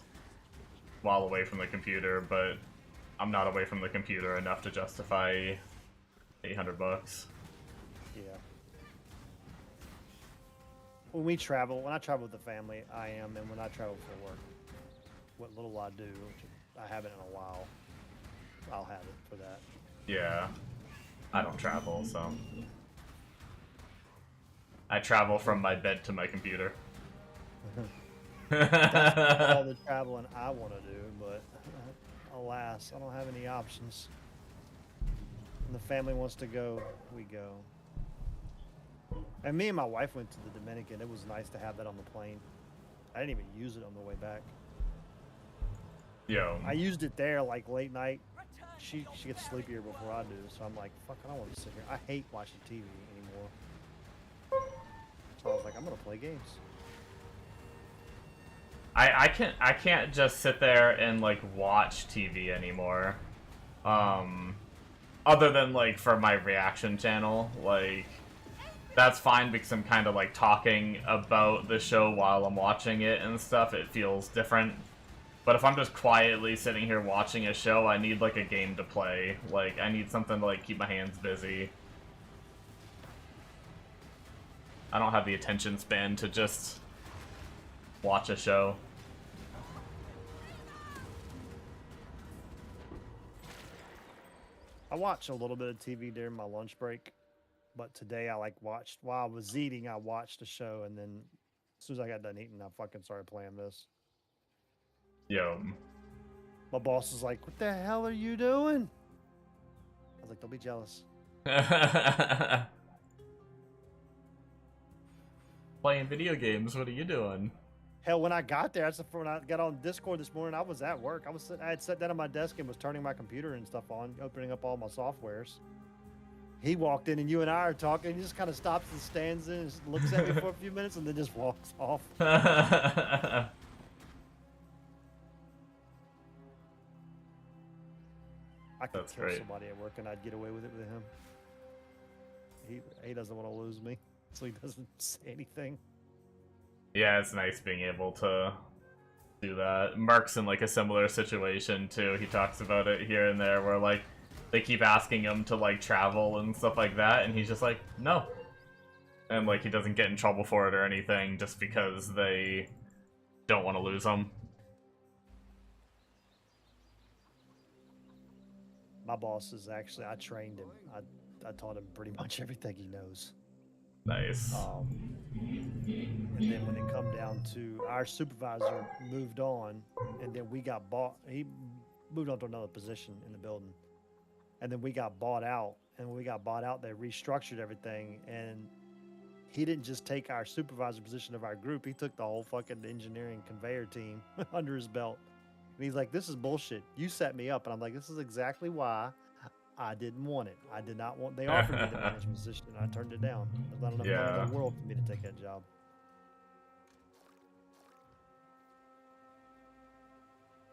S1: while away from the computer, but I'm not away from the computer enough to justify $800.
S5: Yeah. When I travel with the family, I am, and when I travel for work, what little I do, which I haven't in a while, I'll have it for that.
S1: Yeah. I don't travel, so... I travel from my bed to my computer.
S5: That's all the traveling I want to do, but alas, I don't have any options. When the family wants to go, we go. And me and my wife went to the Dominican. It was nice to have that on the plane. I didn't even use it on the way back.
S1: Yo.
S5: I used it there like late night. She gets sleepier before I do, so I'm like, fuck, I don't want to sit here. I hate watching TV anymore. So I was like, I'm gonna play games.
S1: I can't just sit there and like watch TV anymore. Other than like for my reaction channel, like that's fine because I'm kind of like talking about the show while I'm watching it and stuff. It feels different. But if I'm just quietly sitting here watching a show, I need like a game to play. Like I need something to like keep my hands busy. I don't have the attention span to just watch a show.
S5: I watch a little bit of TV during my lunch break, but today I watched while I was eating. I watched a show, and then as soon as I got done eating, I fucking started playing this.
S1: Yo.
S5: My boss was like, "What the hell are you doing?" I was like, "Don't be jealous."
S1: Playing video games, what are you doing?
S5: Hell, when I got there, when I got on Discord this morning, I was at work. I had sat down at my desk and was turning my computer and stuff on, opening up all my softwares. He walked in and you and I are talking. He just kind of stops and stands in and just looks at me for a few minutes and then just walks off. I could
S1: That's
S5: kill
S1: great.
S5: somebody at work and I'd get away with it with him. He doesn't want to lose me, so he doesn't say anything.
S1: Yeah, it's nice being able to do that. Mark's in like a similar situation too. He talks about it here and there where like they keep asking him to like travel and stuff like that, and he's just like, no. And like he doesn't get in trouble for it or anything just because they don't want to lose him.
S5: My boss is actually, I trained him. I taught him pretty much everything he knows.
S1: Nice.
S5: And then when it come down to our supervisor moved on, and then we got bought. He moved on to another position in the building, and then we got bought out. And when we got bought out, they restructured everything. And he didn't just take our supervisor position of our group; he took the whole fucking engineering conveyor team under his belt. And he's like, "This is bullshit. You set me up." And I'm like, "This is exactly why I didn't want it. I did not want." They offered me the management position, and I turned it down. There's not enough money in the world for me to take that job.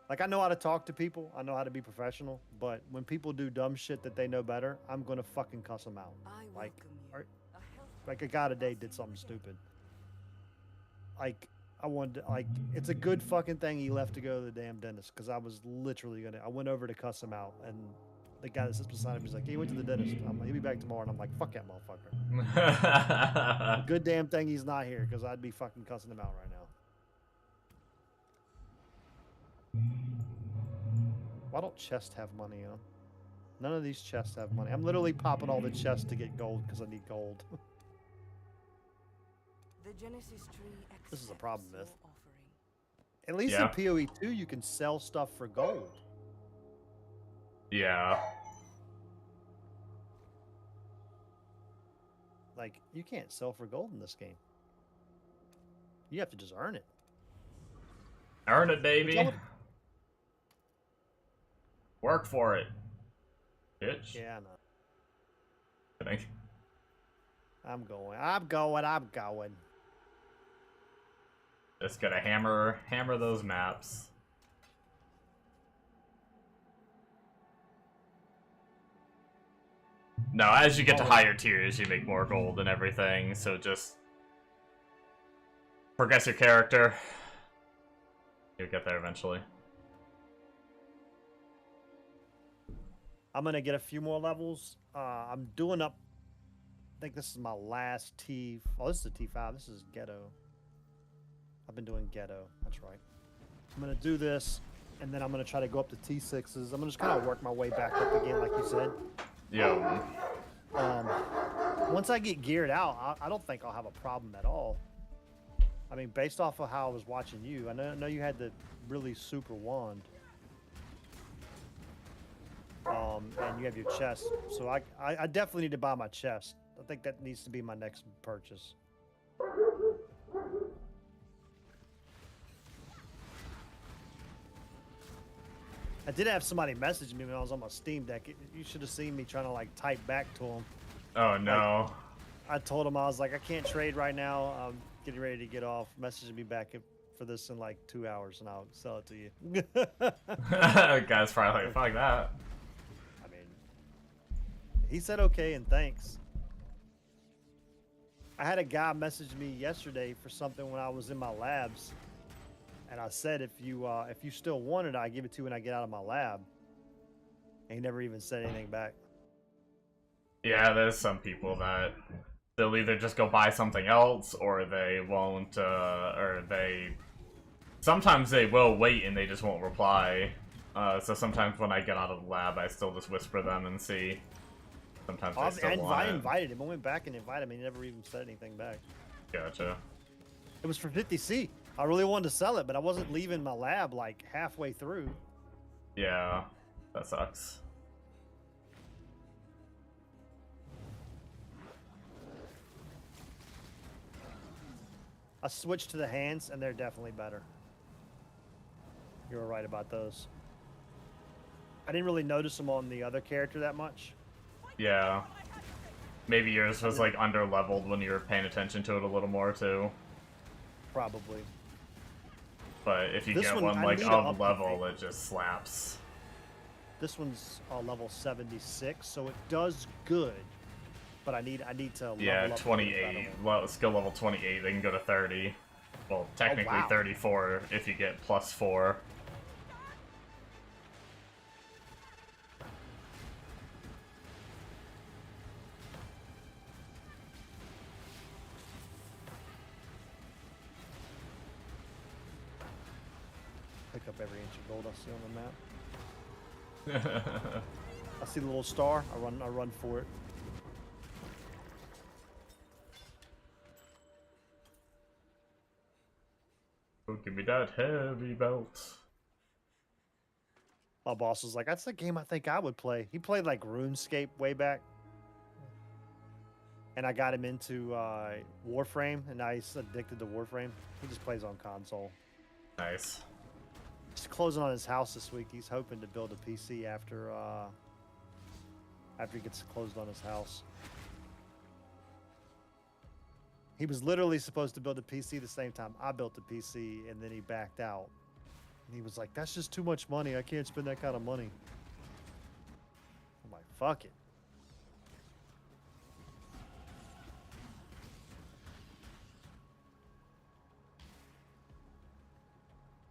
S5: Like, I know how to talk to people. I know how to be professional. But when people do dumb shit that they know better, I'm gonna fucking cuss them out. Like, like a guy today did something stupid. Like, I wanted to, like, it's a good fucking thing he left to go to the damn dentist, because I was literally I went over to cuss him out, and the guy that sits beside him is like, "He went to the dentist. He'll be back tomorrow." And I'm like, "Fuck that motherfucker." Good damn thing he's not here, because I'd be fucking cussing him out right now. Why don't chests have money in them? None of these chests have money. I'm literally popping all the chests to get gold because I need gold.
S3: The Genesis tree
S5: This is a problem,
S3: accepts
S5: Myth.
S3: your offering.
S5: At least in PoE 2, you can sell stuff for gold.
S1: Yeah.
S5: Like, you can't sell for gold in this game. You have to just earn it.
S1: Earn it, baby. Work for it, bitch.
S5: Yeah, I know.
S1: Kidding.
S5: I'm going.
S1: Just gotta hammer those maps. No, as you get to higher tiers, you make more gold and everything, so just progress your character. You'll get there eventually.
S5: I'm going to get a few more levels. I'm doing up, I think this is my last T. Oh, this is a T5. This is Ghetto. I've been doing Ghetto. That's right. I'm going to do this, and then I'm going to try to go up to T6s. I'm going to just kind of work my way back up again, like you said.
S1: Yo.
S5: Once I get geared out, I don't think I'll have a problem at all. I mean, based off of how I was watching you, I know you had the really super wand. And you have your chest. So I definitely need to buy my chest. I think that needs to be my next purchase. I did have somebody message me when I was on my Steam Deck. You should have seen me trying to like type back to them.
S1: Oh no.
S5: I told him, I was like, "I can't trade right now. I'm getting ready to get off. Message me back for this in like 2 hours and I'll sell it to you."
S1: Guy's probably like, fuck that.
S5: I mean, he said okay and thanks. I had a guy message me yesterday for something when I was in my labs, and I said, if you still want it, I give it to you when I get out of my lab. And he never even said anything back.
S1: Yeah, there's some people that they'll either just go buy something else, or they won't, sometimes they will wait and they just won't reply. So sometimes when I get out of the lab, I still just whisper them and see. Sometimes they still want
S5: I
S1: it.
S5: invited him. I went back and invited him. He never even said anything back.
S1: Gotcha.
S5: It was for 50C. I really wanted to sell it, but I wasn't leaving my lab like halfway through.
S1: Yeah, that sucks.
S5: I switched to the hands, and they're definitely better. You were right about those. I didn't really notice them on the other character that much.
S1: Yeah. Maybe yours was like under-leveled when you were paying attention to it a little more too.
S5: Probably.
S1: But if you
S5: This
S1: get
S5: one,
S1: one
S5: I
S1: like
S5: need to
S1: of
S5: up the
S1: level,
S5: rate.
S1: it just slaps.
S5: This one's level 76, so it does good. But I need to level
S1: Yeah,
S5: up to get a
S1: 28.
S5: better one.
S1: Skill level 28, they can go to 30. Well, technically
S5: wow.
S1: 34 if you get +4.
S5: Pick up every inch of gold I see on the map. I see the little star. I run for it.
S1: Oh, give me that heavy belt.
S5: My boss was like, "That's the game I think I would play." He played like RuneScape way back, and I got him into Warframe, and now he's addicted to Warframe. He just plays on console.
S1: Nice.
S5: He's closing on his house this week. He's hoping to build a PC after he gets closed on his house. He was literally supposed to build a PC the same time I built a PC, and then he backed out. And he was like, "That's just too much money. I can't spend that kind of money." I'm like, "Fuck it."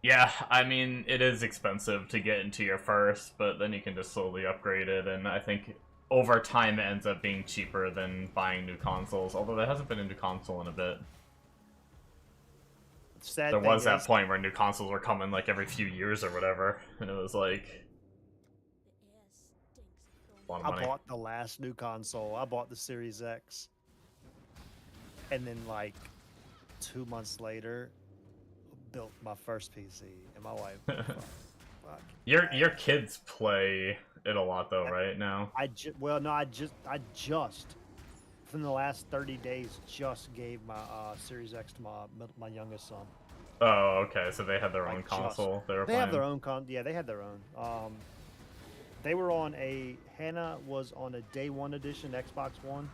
S1: Yeah, I mean, it is expensive to get into your first, but then you can just slowly upgrade it, and I think over time it ends up being cheaper than buying new consoles, although there hasn't been a new console in a bit.
S5: Sad
S1: There
S5: thing
S1: was that
S5: is,
S1: point where new consoles were coming like every few years or whatever, and it was like
S4: The air stinks of
S1: a lot of
S5: I
S1: money.
S5: bought the last new console. I bought the Series X. And then, like, 2 months later, built my first PC. And my wife, fuck.
S1: Your kids play it a lot though, right now?
S5: I just, from the last 30 days, just gave my Series X to my youngest son.
S1: Oh, okay. So they had their own
S5: Like,
S1: console. They were
S5: They
S1: playing.
S5: have their own yeah, they had their own. They were on Hannah was on a day one edition Xbox One,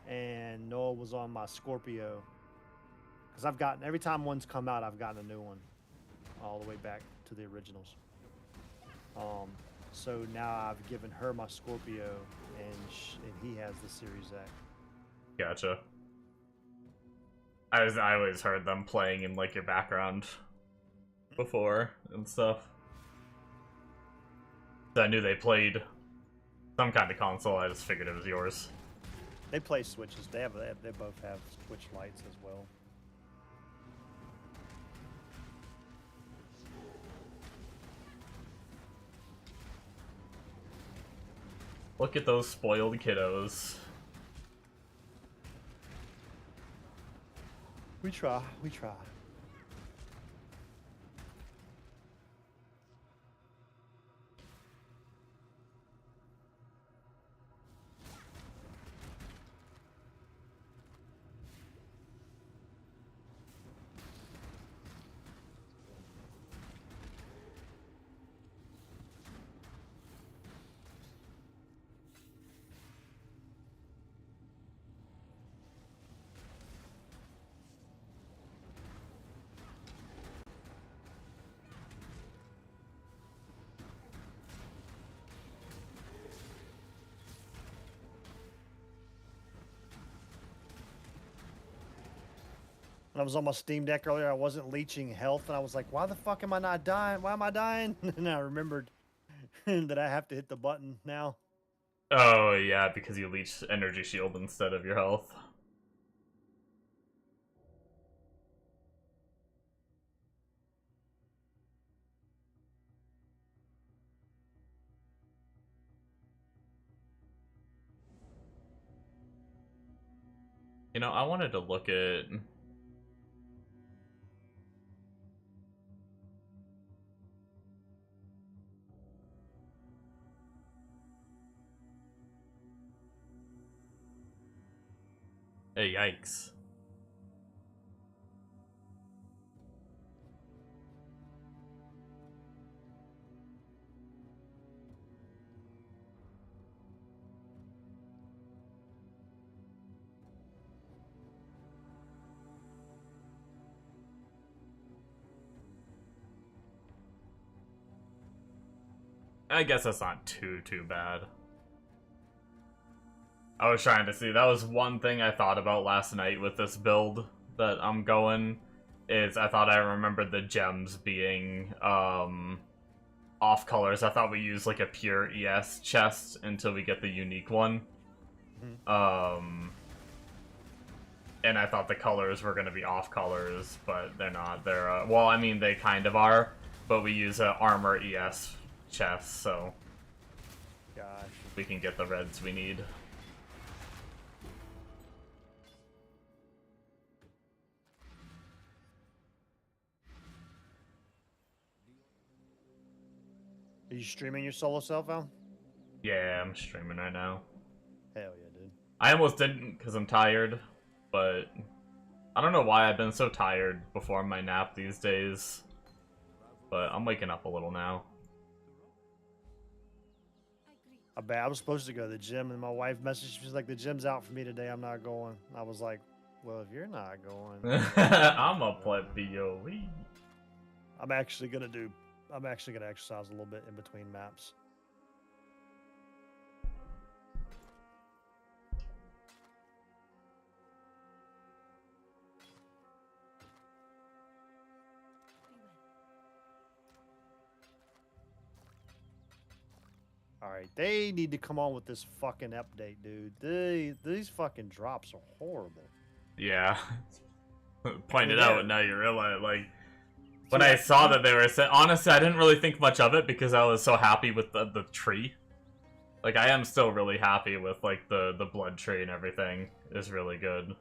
S5: and Noah was on my Scorpio. Because I've gotten, every time one's come out, I've gotten a new one, all the way back to the originals. So now I've given her my Scorpio, and he has the Series X.
S1: Gotcha. I always heard them playing in like your background before and stuff. So I knew they played some kind of console. I just figured it was yours.
S5: They play Switches. They both have Switch lights as well.
S1: Look at those spoiled kiddos.
S5: We try. We try. When I was on my Steam Deck earlier, I wasn't leeching health, and I was like, "Why the fuck am I not dying? Why am I dying?" And I remembered that I have to hit the button now.
S1: Oh, yeah, because you leech energy shield instead of your health. You know, I wanted to look at... Hey, yikes. I guess that's not too bad. I was trying to see, that was one thing I thought about last night with this build that I'm going, is I thought I remembered the gems being, off colors. I thought we used, like, a pure ES chest until we get the unique one. And I thought the colors were going to be off colors, but they're not. They're, well, I mean, they kind of are, but we use a armor ES chest, so
S5: Gosh.
S1: we can get the reds we need.
S5: Are you streaming your solo self, Al?
S1: Yeah, I'm streaming right now.
S5: Hell yeah, dude.
S1: I almost didn't because I'm tired, but I don't know why I've been so tired before my nap these days. But I'm waking up a little now.
S5: I was supposed to go to the gym, and my wife messaged me, she's like, the gym's out for me today, I'm not going. I was like, well, if you're not going...
S1: I'm a plebeo.
S5: I'm actually gonna exercise a little bit in between maps. Alright, they need to come on with this fucking update, dude. These fucking drops are horrible.
S1: Yeah. Pointed out, and now you realize, like, when
S5: Yeah.
S1: I saw that they were honestly, I didn't really think much of it because I was so happy with the tree. Like, I am still really happy with, like, the blood tree and everything is really good.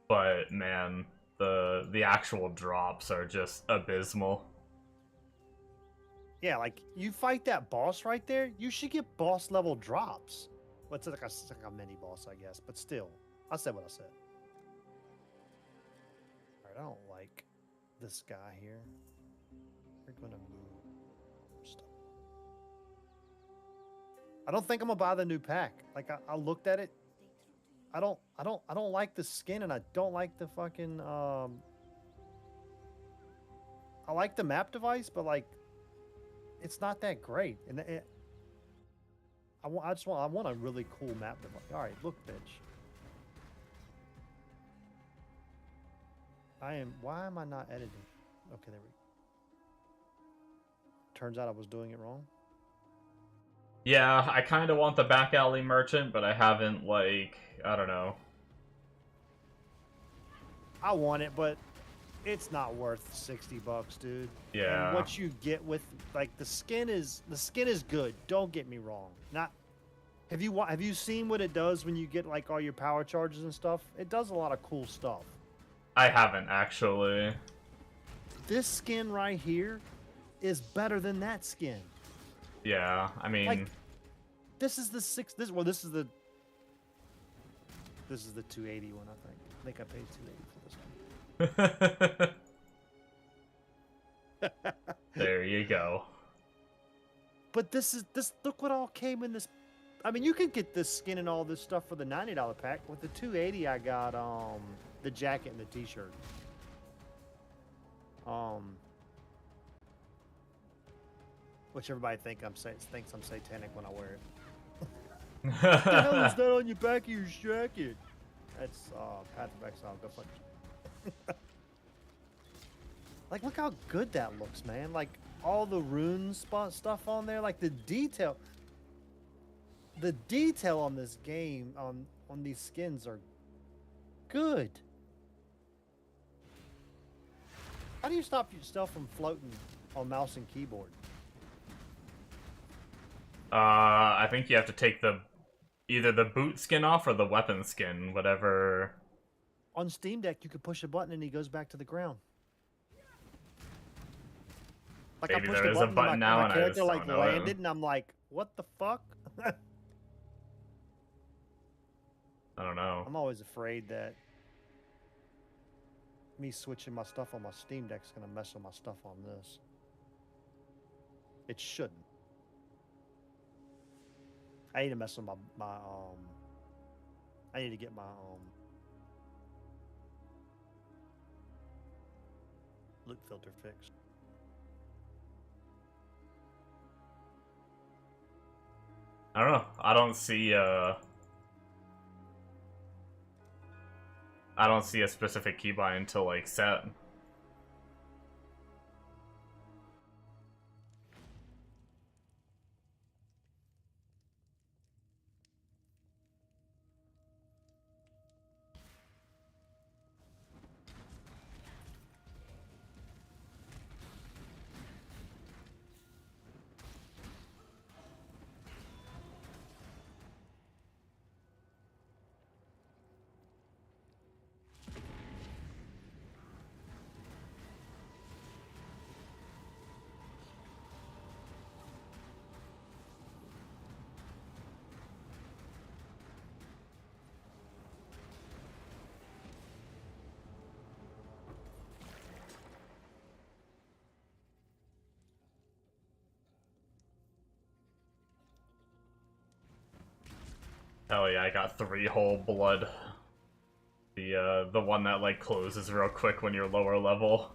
S1: But, man, the actual drops are just abysmal.
S5: Yeah, like, you fight that boss right there, you should get boss level drops. Well, it's like a mini boss, I guess, but still. I said what I said. Alright, I don't like this guy here. We're gonna move stuff. I don't think I'm gonna buy the new pack. Like, I looked at it. I don't like the skin, and I don't like the fucking I like the map device, but like, it's not that great. And I want a really cool map device. All right, look, bitch. Why am I not editing? Okay, there we go. Turns out I was doing it wrong.
S1: Yeah, I kind of want the back alley merchant, but I haven't, like, I don't know.
S5: I want it, but it's not worth $60, dude.
S1: Yeah.
S5: And what you get with, like, the skin is good. Don't get me wrong. Have you seen what it does when you get, like, all your power charges and stuff? It does a lot of cool stuff.
S1: I haven't, actually.
S5: This skin right here is better than that skin.
S1: Yeah, I mean...
S5: Like, this is the 280 one, I think. I think I paid 280 for this one.
S1: There you go.
S5: But this look what all came in this. I mean, you can get this skin and all this stuff for the $90 pack. With the 280, I got the jacket and the t-shirt. Which everybody thinks I'm satanic when I wear it. What the hell is that on your back of your jacket? That's Patrick Exile. Go fuck yourself. Like, look how good that looks, man. Like, all the rune stuff on there, like the detail. the detail on this game on these skins are good. How do you stop yourself from floating on mouse and keyboard?
S1: I think you have to take either the boot skin off or the weapon skin, whatever.
S5: On Steam Deck, you could push a button and he goes back to the ground. Like
S1: Maybe
S5: I pushed
S1: there
S5: a
S1: is a
S5: button,
S1: button
S5: and
S1: now
S5: my
S1: and I
S5: character
S1: just
S5: like
S1: don't know it.
S5: landed, and I'm like, what the fuck?
S1: I don't know.
S5: I'm always afraid that me switching my stuff on my Steam Deck is gonna mess with my stuff on this. It shouldn't. I need to mess with my I need to get my loop filter fixed.
S1: I don't know. I don't see a specific keybind to like set. Hell yeah, I got 3 whole blood. The one that like closes real quick when you're lower level.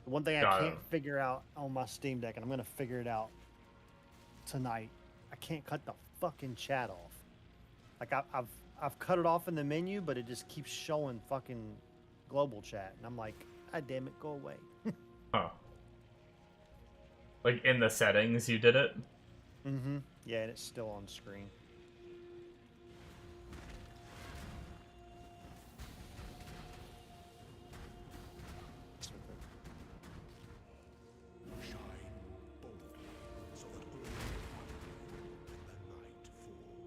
S5: One thing I
S1: Got
S5: can't
S1: it.
S5: figure out on my Steam Deck, and I'm gonna figure it out tonight. I can't cut the fucking chat off. Like I've cut it off in the menu, but it just keeps showing fucking global chat, and I'm like, God damn it, go away.
S1: Huh. Like in the settings you did it?
S5: Mm-hmm. Yeah, and it's still on screen.
S2: Shine boldly, so that glory when the night falls.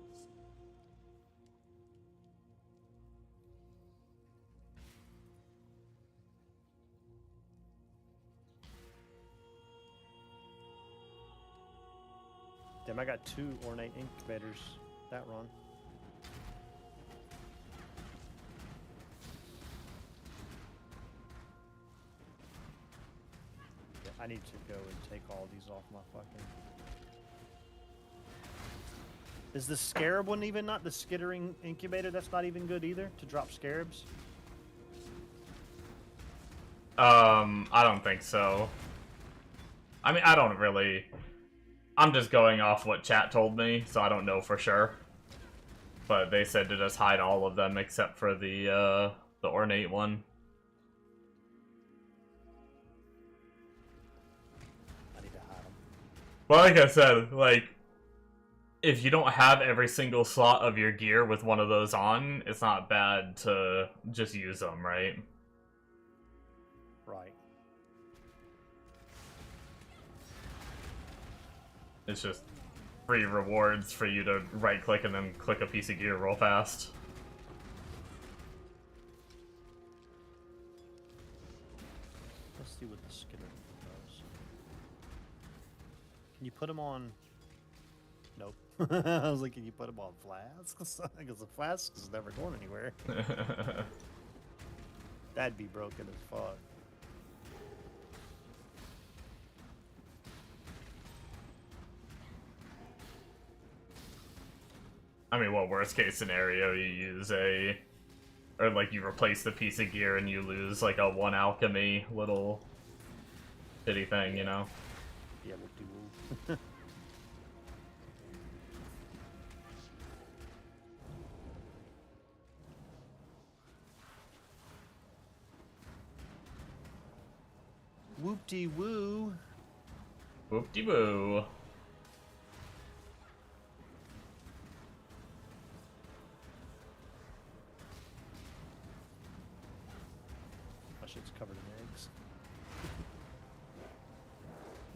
S5: Damn, I got 2 ornate incubators that run. Yeah, I need to go and take all these off my fucking... Is the scarab one even not the skittering incubator? That's not even good either to drop scarabs?
S1: I don't think so. I mean, I don't really... I'm just going off what chat told me, so I don't know for sure. But they said to just hide all of them except for the ornate one.
S5: I need to hide them.
S1: Well, like I said, like, if you don't have every single slot of your gear with one of those on, it's not bad to just use them, right?
S5: Right.
S1: It's just free rewards for you to right-click and then click a piece of gear real fast.
S5: Let's see what the skitter does. Can you put them on... Nope. I was like, can you put them on flasks? Because the flasks is never going anywhere. That'd be broken as fuck.
S1: I mean, well, worst case scenario, you use a, or like you replace the piece of gear and you lose like a 1 alchemy little shitty thing, you know?
S5: Yeah, whoop-de-woo. Whoop-de-woo.
S1: Whoop-de-woo.
S5: My shit's covered in eggs.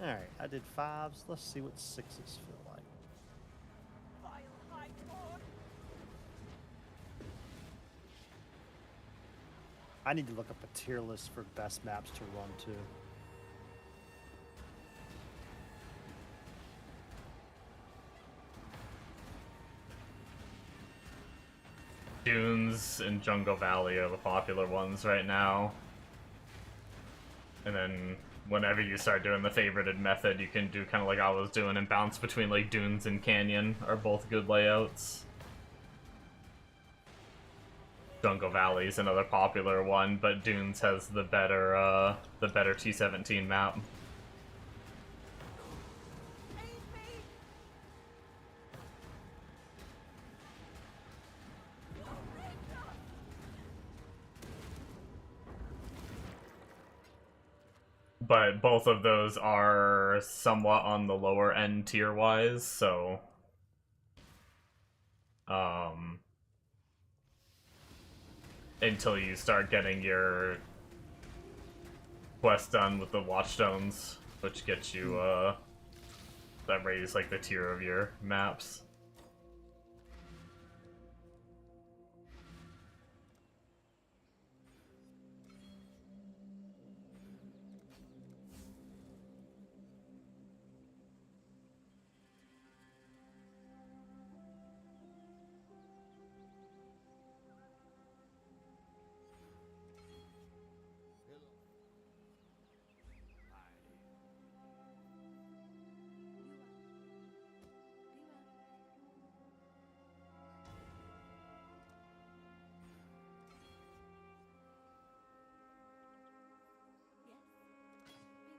S5: Alright, I did 5s. Let's see what 6s feel like.
S3: Vile High Lord!
S5: I need to look up a tier list for best maps to run too.
S1: Dunes and Jungle Valley are the popular ones right now. And then whenever you start doing the favorited method, you can do kind of like I was doing and bounce between like Dunes and Canyon are both good layouts. Jungle Valley is another popular one, but Dunes has the better T17 map.
S3: Aid me!
S1: But both of those are somewhat on the lower end tier-wise, so... until you start getting your quest done with the Watchstones, which gets you, that raise, like, the tier of your maps.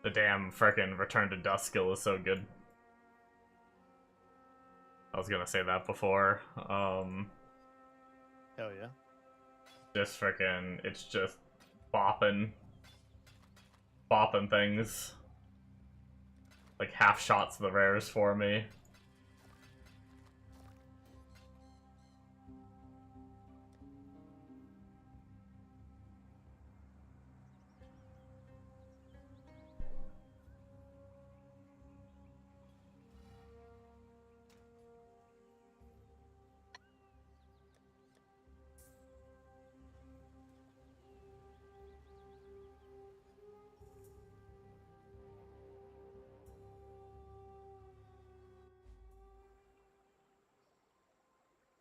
S1: The damn frickin' Return to Dust skill is so good. I was gonna say that before.
S5: Hell yeah.
S1: Just frickin', it's just bopping things. Like half shots the rares for me.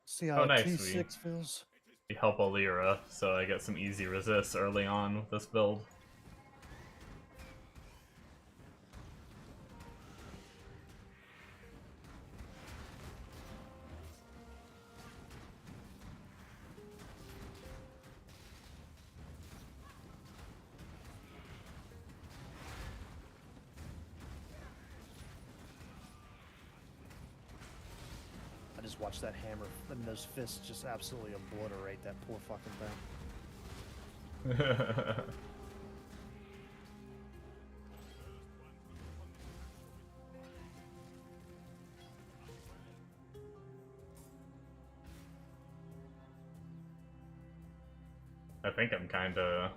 S5: See how
S1: Oh, nice,
S5: T6 feels.
S1: We help Alira, so I get some easy resists early on with this build.
S5: I just watched that hammer and those fists just absolutely obliterate that poor fucking thing.
S1: I think I'm kinda...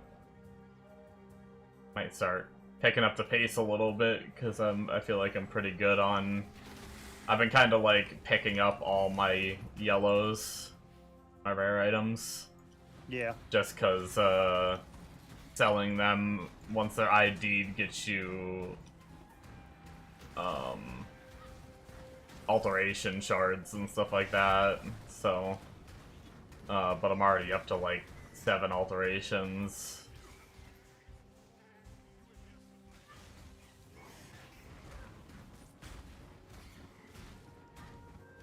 S1: might start picking up the pace a little bit, because I feel like I'm pretty good on... I've been kinda like picking up all my yellows, my rare items.
S5: Yeah.
S1: Just because selling them once they're ID'd gets you alteration shards and stuff like that. So, but I'm already up to like 7 alterations.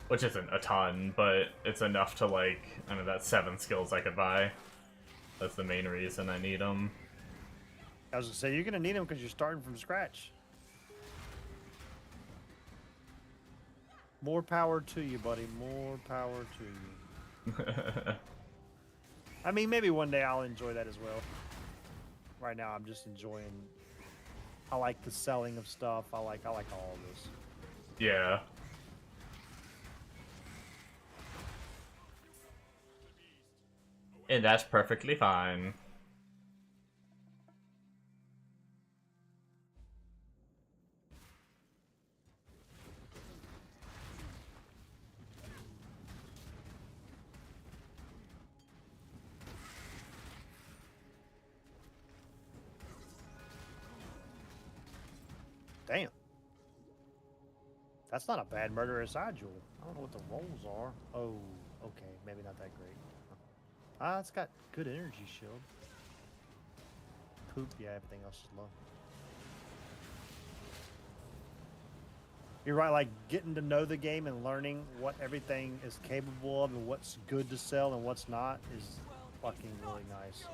S1: Which isn't a ton, but it's enough to, like, I mean, that's 7 skills I could buy. That's the main reason I need them.
S5: I was gonna say, you're gonna need them because you're starting from scratch. More power to you, buddy. More power to you. I mean, maybe one day I'll enjoy that as well. Right now, I'm just enjoying. I like the selling of stuff. I like all of this.
S1: Yeah. And that's perfectly fine.
S5: Damn. That's not a bad murderous eye jewel. I don't know what the rolls are. Oh, okay. Maybe not that great. Ah, it's got good energy shield. Poop, yeah, everything else is low. You're right, like getting to know the game and learning what everything is capable of and what's good to sell and what's not is fucking really nice.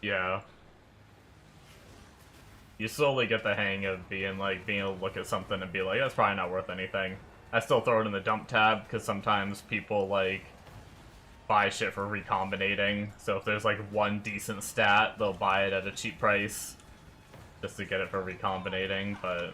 S1: Yeah. You slowly get the hang of being able to look at something and be like, that's probably not worth anything. I still throw it in the dump tab, because sometimes people, like, buy shit for recombinating. So if there's, like, one decent stat, they'll buy it at a cheap price just to get it for recombinating, but...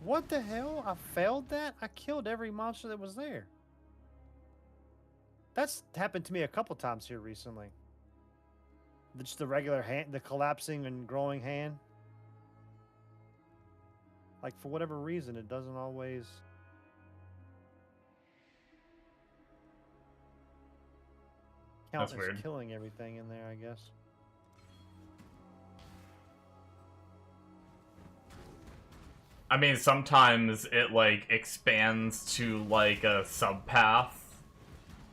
S5: What the hell? I failed that? I killed every monster that was there. That's happened to me a couple times here recently. Just the regular hand, the collapsing and growing hand. Like, for whatever reason, it doesn't always... count
S1: That's
S5: as
S1: weird.
S5: killing everything in there, I guess.
S1: I mean, sometimes it, like, expands to, like, a subpath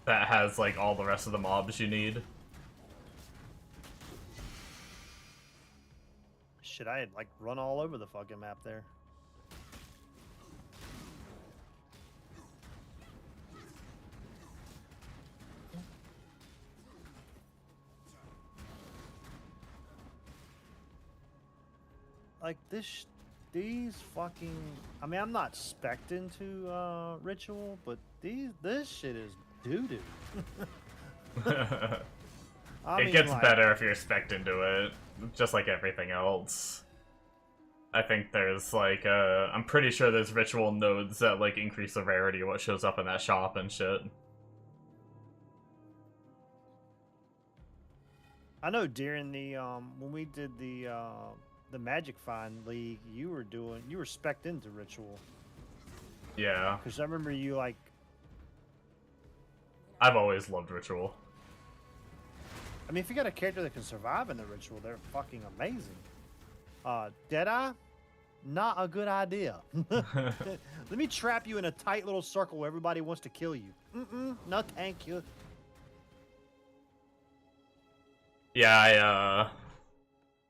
S1: that has, like, all the rest of the mobs you need.
S5: Shit, I had, like, run all over the fucking map there. Like, these fucking... I mean, I'm not spec'd into Ritual, but this shit is doo-doo.
S1: It gets better if you're spec'd into it, just like everything else. I think there's, like, I'm pretty sure there's ritual nodes that, like, increase the rarity of what shows up in that shop and shit.
S5: I know during the, when we did the Magic Find League, you were spec'd into Ritual.
S1: Yeah.
S5: Because I remember you, like...
S1: I've always loved ritual.
S5: I mean, if you got a character that can survive in the Ritual, they're fucking amazing. Deadeye? Not a good idea. Let me trap you in a tight little circle where everybody wants to kill you. No thank you.
S1: Yeah,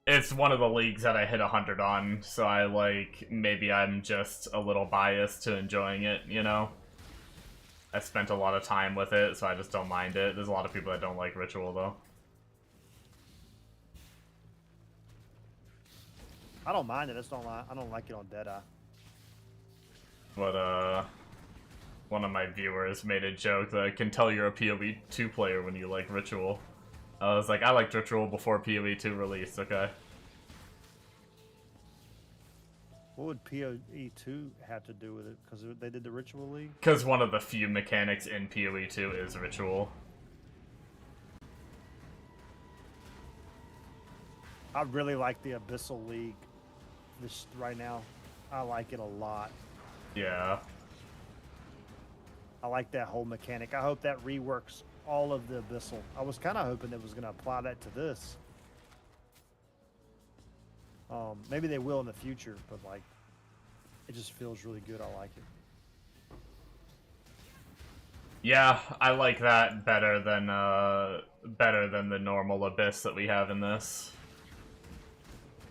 S1: it's one of the leagues that I hit 100 on, so I, like, maybe I'm just a little biased to enjoying it, you know? I spent a lot of time with it, so I just don't mind it. There's a lot of people that don't like Ritual, though.
S5: I don't mind it. I don't like it on Deadeye.
S1: But, one of my viewers made a joke that I can tell you're a PoE 2 player when you like Ritual. I was like, I liked Ritual before PoE 2 released, okay?
S5: What would PoE 2 have to do with it? Because they did the Ritual League?
S1: Because one of the few mechanics in PoE 2 is Ritual.
S5: I really like the Abyssal League this right now. I like it a lot.
S1: Yeah.
S5: I like that whole mechanic. I hope that reworks all of the Abyssal. I was kind of hoping it was going to apply that to this. Maybe they will in the future, but like, it just feels really good. I like it.
S1: Yeah, I like that better than the normal Abyss that we have in this.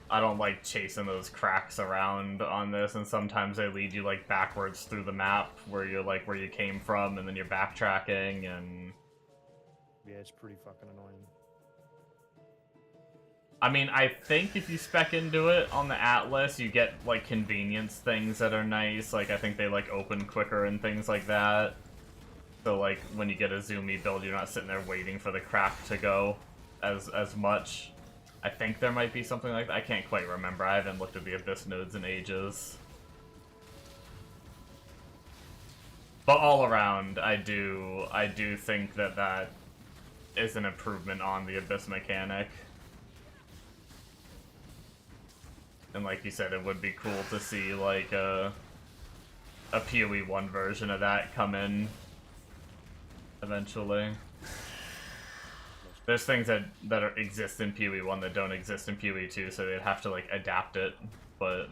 S1: I don't like chasing those cracks around on this, and sometimes they lead you like backwards through the map where you're like where you came from, and then you're backtracking, and
S5: Yeah, it's pretty fucking annoying.
S1: I mean, I think if you spec into it on the Atlas, you get like convenience things that are nice. Like I think they like open quicker and things like that. So like when you get a zoomy build, you're not sitting there waiting for the crack to go as much. I think there might be something like that. I can't quite remember. I haven't looked at the Abyss nodes in ages. But all around, I do think that that is an improvement on the Abyss mechanic. And like you said, it would be cool to see like a PoE 1 version of that come in eventually. There's things that exist in PoE 1 that don't exist in PoE 2, so they'd have to like adapt it, but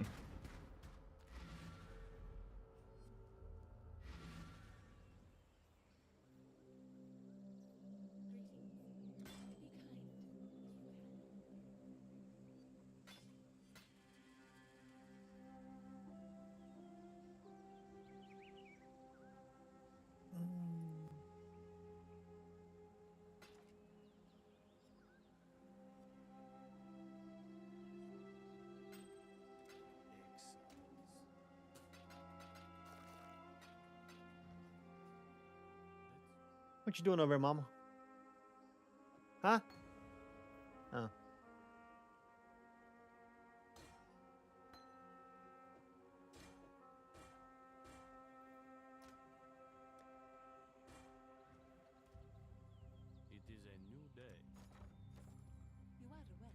S5: What you doing over here, Mama? Huh? Oh.
S2: It is a new day.
S4: You are aware.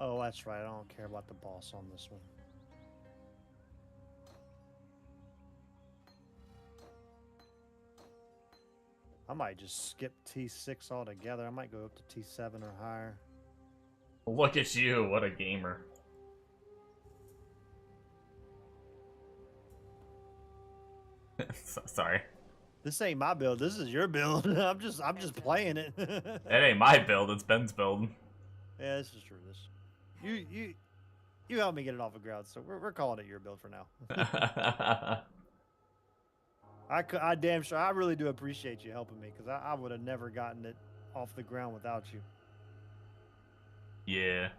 S5: Oh, that's right. I don't care about the boss on this one. I might just skip T6 altogether. I might go up to T7 or higher.
S1: look at you, what a gamer. Sorry.
S5: This ain't my build. This is your build. I'm just playing it.
S1: It ain't my build, it's Ben's build.
S5: Yeah, this is true. You helped me get it off the ground, so we're calling it your build for now. I damn sure I really do appreciate you helping me, because I would have never gotten it off the ground without you.
S1: Yeah.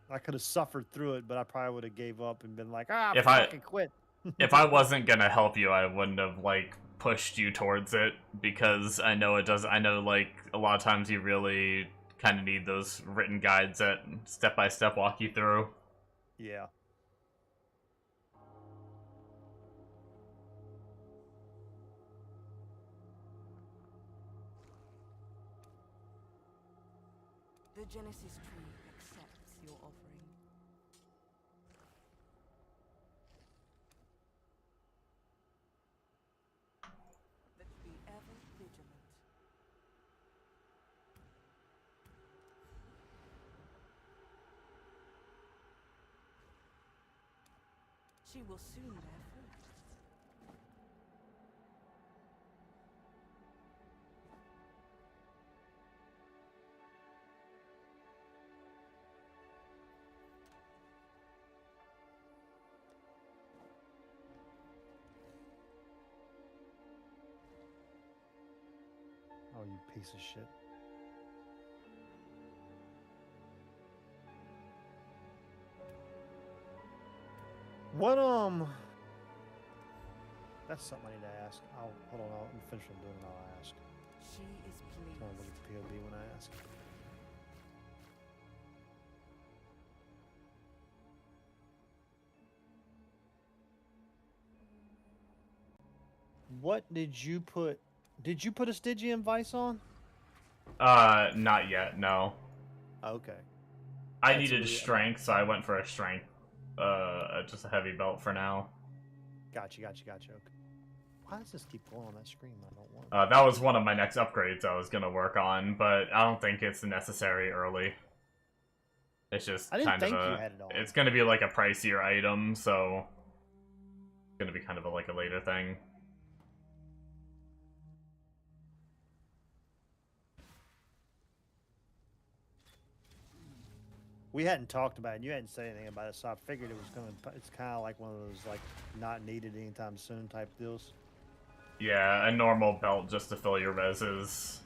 S5: I could have suffered through it, but I probably would have gave up and been like,
S1: If I-
S5: fucking quit.
S1: If I wasn't gonna help you, I wouldn't have like pushed you towards it, because I know it does. I know like a lot of times you really kind of need those written guides that step by step walk you through.
S5: Yeah.
S3: The Genesis tree accepts your offering. But be ever vigilant. She will soon bear fruit.
S5: Oh, you piece of shit. What, that's something I need to ask. Hold on, I'll finish what I'm doing and I'll ask.
S3: She is pleased.
S5: I'll look at the POB when I ask. What did you put? Did you put a Stygian Vice on?
S1: Not yet, no.
S5: Okay.
S1: I
S5: That's
S1: needed
S5: weird.
S1: strength, so I went for a strength, just a heavy belt for now.
S5: Gotcha. Okay. Why does this keep going on that screen? I don't want.
S1: That was one of my next upgrades I was gonna work on, but I don't think it's necessary early. It's just
S5: I didn't
S1: kind of
S5: think
S1: a.
S5: you had it on.
S1: It's gonna be like a pricier item, so it's gonna be kind of like a later thing.
S5: We hadn't talked about it. You hadn't said anything about it, so I figured it was gonna. It's kind of like one of those like not needed anytime soon type deals.
S1: Yeah, a normal belt just to fill your reses.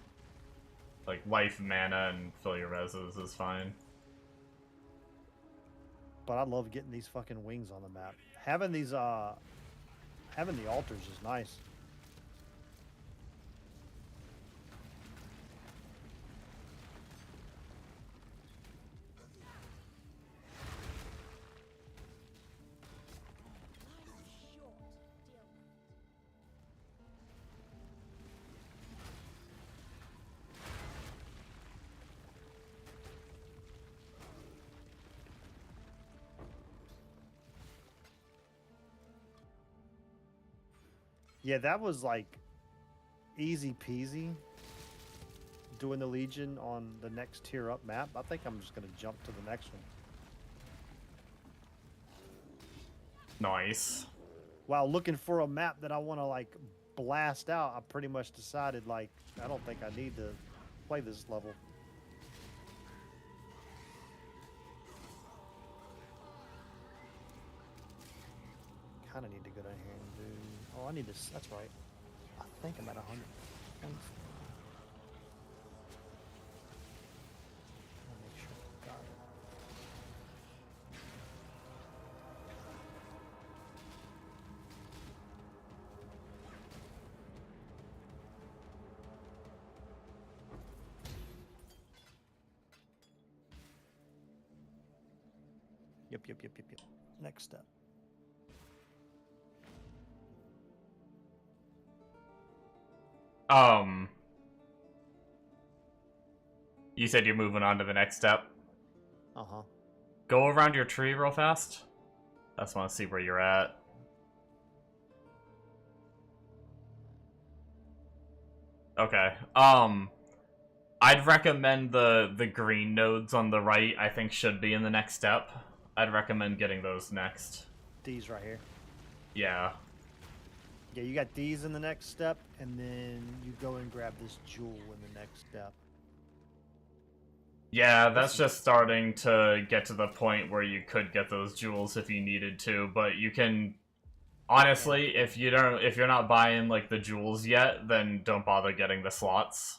S1: Like life, mana, and fill your reses is fine.
S5: But I love getting these fucking wings on the map. Having these having the altars is nice. Yeah, that was like easy peasy doing the Legion on the next tier up map. I think I'm just gonna jump to the next one.
S1: Nice.
S5: While looking for a map that I want to like blast out, I pretty much decided like I don't think I need to play this level. Kind of need to go down here and do. Oh, I need to. That's right. I think I'm at 100 points. I'll make sure I got it. Yep. Next step.
S1: You said you're moving on to the next step.
S5: Uh-huh.
S1: Go around your tree real fast. I just want to see where you're at. Okay. I'd recommend the green nodes on the right, I think should be in the next step. I'd recommend getting those next.
S5: These right here.
S1: Yeah.
S5: Yeah, you got these in the next step, and then you go and grab this jewel in the next step.
S1: Yeah, that's just starting to get to the point where you could get those jewels if you needed to, but you can honestly, if you're not buying like the jewels yet, then don't bother getting the slots.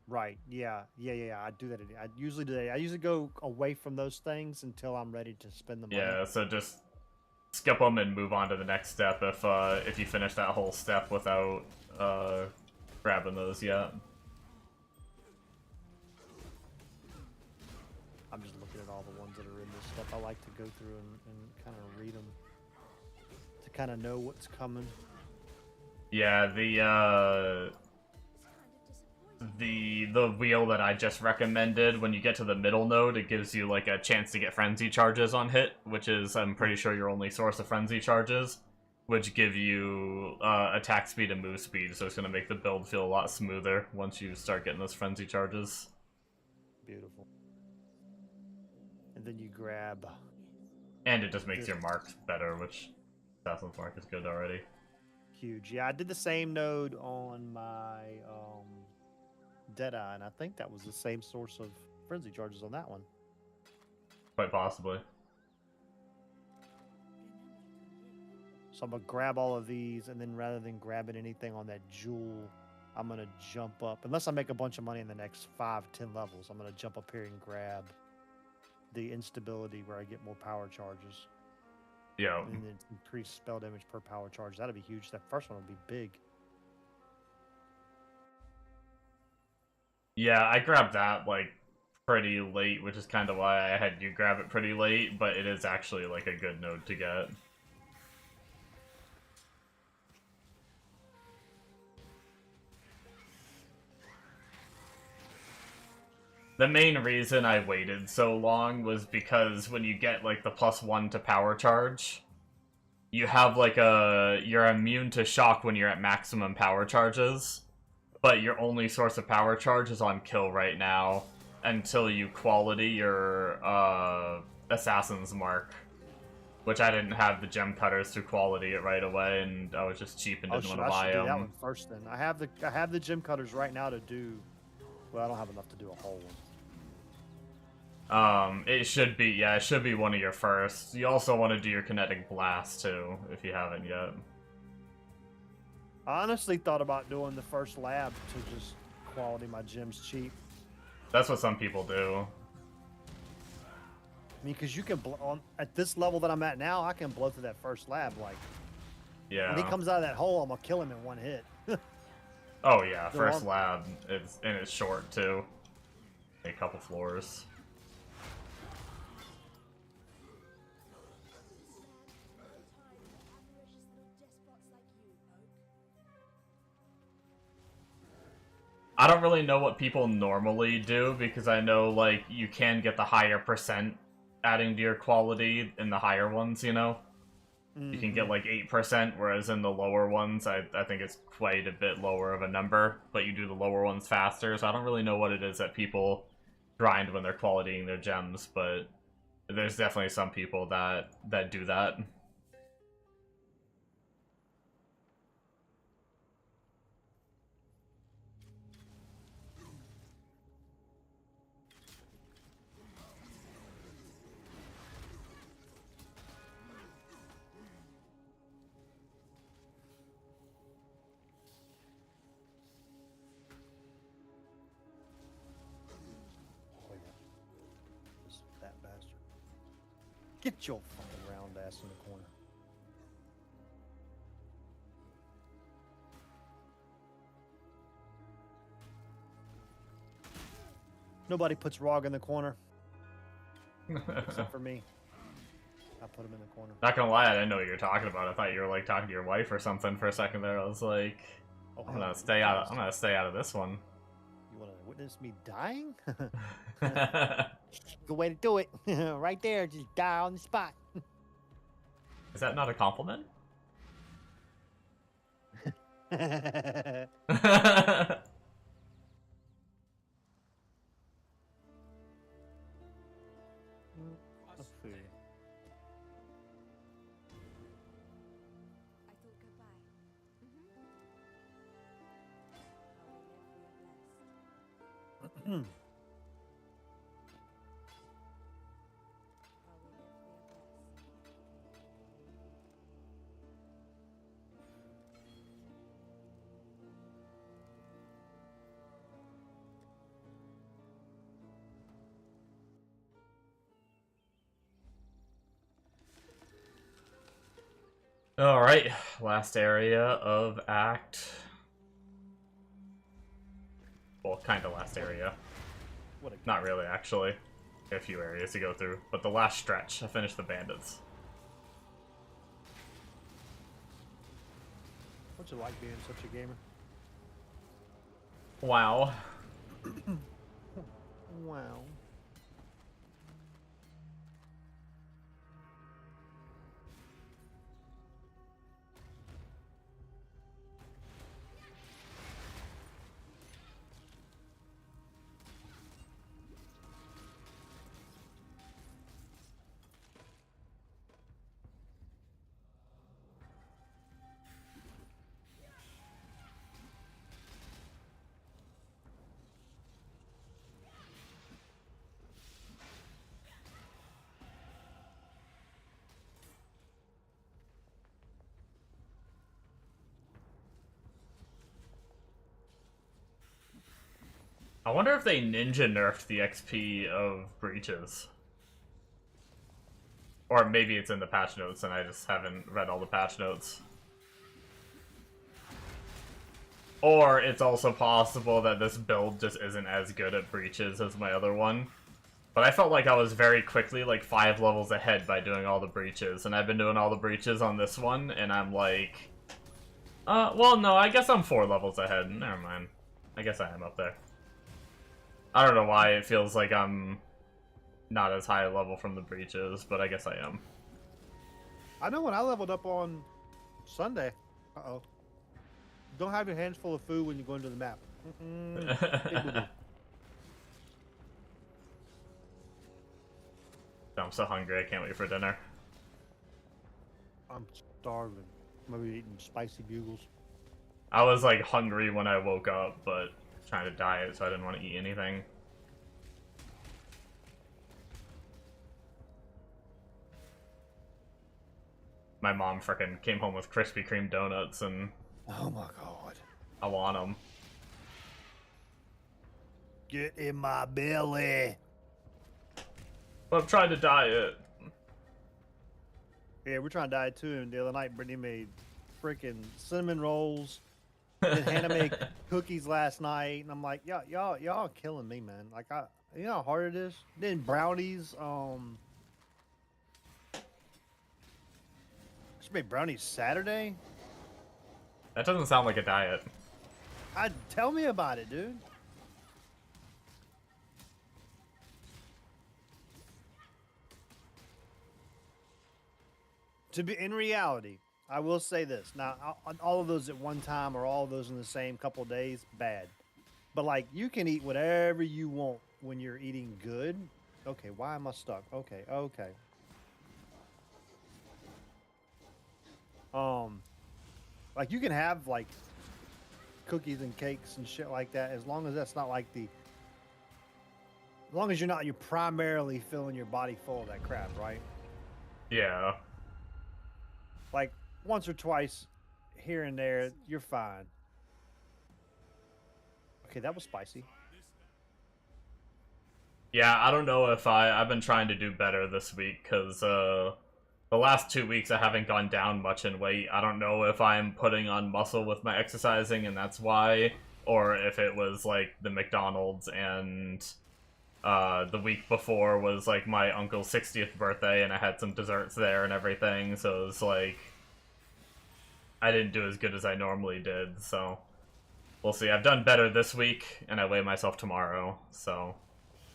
S5: Right. Yeah. I do that. I usually do that. I usually go away from those things until I'm ready to spend the money.
S1: Yeah, so just skip them and move on to the next step if you finish that whole step without grabbing those yet.
S5: I'm just looking at all the ones that are in this stuff. I like to go through and kind of read them to kind of know what's coming.
S1: Yeah, the wheel that I just recommended, when you get to the middle node, it gives you like a chance to get frenzy charges on hit, which is, I'm pretty sure, your only source of frenzy charges, which give you attack speed and move speed, so it's going to make the build feel a lot smoother once you start getting those frenzy charges.
S5: Beautiful. And then you grab...
S1: And it just makes your mark better, which Assassin's Mark is good already.
S5: Huge. Yeah, I did the same node on my Deadeye, and I think that was the same source of frenzy charges on that one.
S1: Quite possibly.
S5: So I'm going to grab all of these, and then rather than grabbing anything on that jewel, I'm going to jump up. Unless I make a bunch of money in the next 5-10 levels, I'm going to jump up here and grab the instability where I get more power charges.
S1: Yeah.
S5: And then increase spell damage per power charge. That'll be huge. That first one will be big.
S1: Yeah, I grabbed that, like, pretty late, which is kind of why I had you grab it pretty late, but it is actually, like, a good node to get. The main reason I waited so long was because when you get, like, the +1 to power charge, you have, like, you're immune to shock when you're at maximum power charges, but your only source of power charge is on kill right now until you quality your, Assassin's Mark. Which I didn't have the gem cutters to quality it right away, and I was just cheap and didn't want to buy
S5: I should do that
S1: them.
S5: one first then. I have the gem cutters right now to do. Well, I don't have enough to do a whole one.
S1: It should be one of your first. You also want to do your kinetic blast too, if you haven't yet.
S5: I honestly thought about doing the first lab to just quality my gems cheap.
S1: That's what some people do.
S5: I mean, because you can at this level that I'm at now, I can blow through that first lab. Like,
S1: Yeah.
S5: when he comes out of that hole, I'm gonna kill him in one hit.
S1: Oh yeah,
S5: Go
S1: first
S5: on.
S1: lab, it's short too. A couple floors. I don't really know what people normally do, because I know, like, you can get the higher percent adding to your quality in the higher ones, you know? You can get, like, 8%, whereas in the lower ones, I think it's quite a bit lower of a number, but you do the lower ones faster, so I don't really know what it is that people grind when they're qualitying their gems, but there's definitely some people that do that.
S5: Oh yeah, this that bastard. Get your fucking round ass in the corner. Nobody puts Rog in the corner except for me. I put him in the corner.
S1: Not gonna lie, I didn't know what you were talking about. I thought you were, like, talking to your wife or something for a second there. I was like,
S5: Oh,
S1: I'm
S5: hell,
S1: gonna stay out of this one.
S5: You want to witness me dying? Good way to do it. Right there, just die on the spot.
S1: Is that not a compliment?
S5: Let's see.
S4: I thought goodbye. How we live, we are blessed. How we live, we are blessed.
S1: Alright, last area of Act. Well, kind of last area.
S5: What a
S1: Not really, actually. A few areas to go through. But the last stretch, I finished the bandits.
S5: What's it like being such a gamer?
S1: Wow.
S5: Wow.
S1: I wonder if they ninja nerfed the XP of breaches. Or maybe it's in the patch notes and I just haven't read all the patch notes. Or it's also possible that this build just isn't as good at breaches as my other one. But I felt like I was very quickly, like, 5 levels ahead by doing all the breaches. And I've been doing all the breaches on this one, and I'm like... well, no, I guess I'm 4 levels ahead. Never mind. I guess I am up there. I don't know why it feels like I'm not as high a level from the breaches, but I guess I am.
S5: I know when I leveled up on Sunday. Uh-oh. Don't have your hands full of food when you go into the map. Big boo-boo.
S1: I'm so hungry, I can't wait for dinner.
S5: I'm starving. Maybe eating spicy bugles.
S1: I was like hungry when I woke up, but trying to diet, so I didn't want to eat anything. My mom frickin' came home with Krispy Kreme donuts, and
S5: Oh my god.
S1: I want them.
S5: Get in my belly.
S1: But I'm trying to diet.
S5: Yeah, we're trying to diet too. And the other night, Brittany made freaking cinnamon rolls. And Hannah made cookies last night, and I'm like, y'all killing me, man. Like, you know how hard it is. Then brownies. She made brownies Saturday.
S1: That doesn't sound like a diet.
S5: Tell me about it, dude. To be in reality, I will say this. Now, all of those at one time or all of those in the same couple of days, bad. But like, you can eat whatever you want when you're eating good. Okay, why am I stuck? Okay. Like you can have like cookies and cakes and shit like that, as long as that's not like as long as you're primarily filling your body full of that crap, right?
S1: Yeah.
S5: Like once or twice here and there, you're fine. Okay, that was spicy.
S1: Yeah, I don't know if I've been trying to do better this week, because the last 2 weeks I haven't gone down much in weight. I don't know if I'm putting on muscle with my exercising and that's why, or if it was like the McDonald's, and the week before was like my uncle's 60th birthday and I had some desserts there and everything, so it was like I didn't do as good as I normally did, so we'll see. I've done better this week and I weigh myself tomorrow, so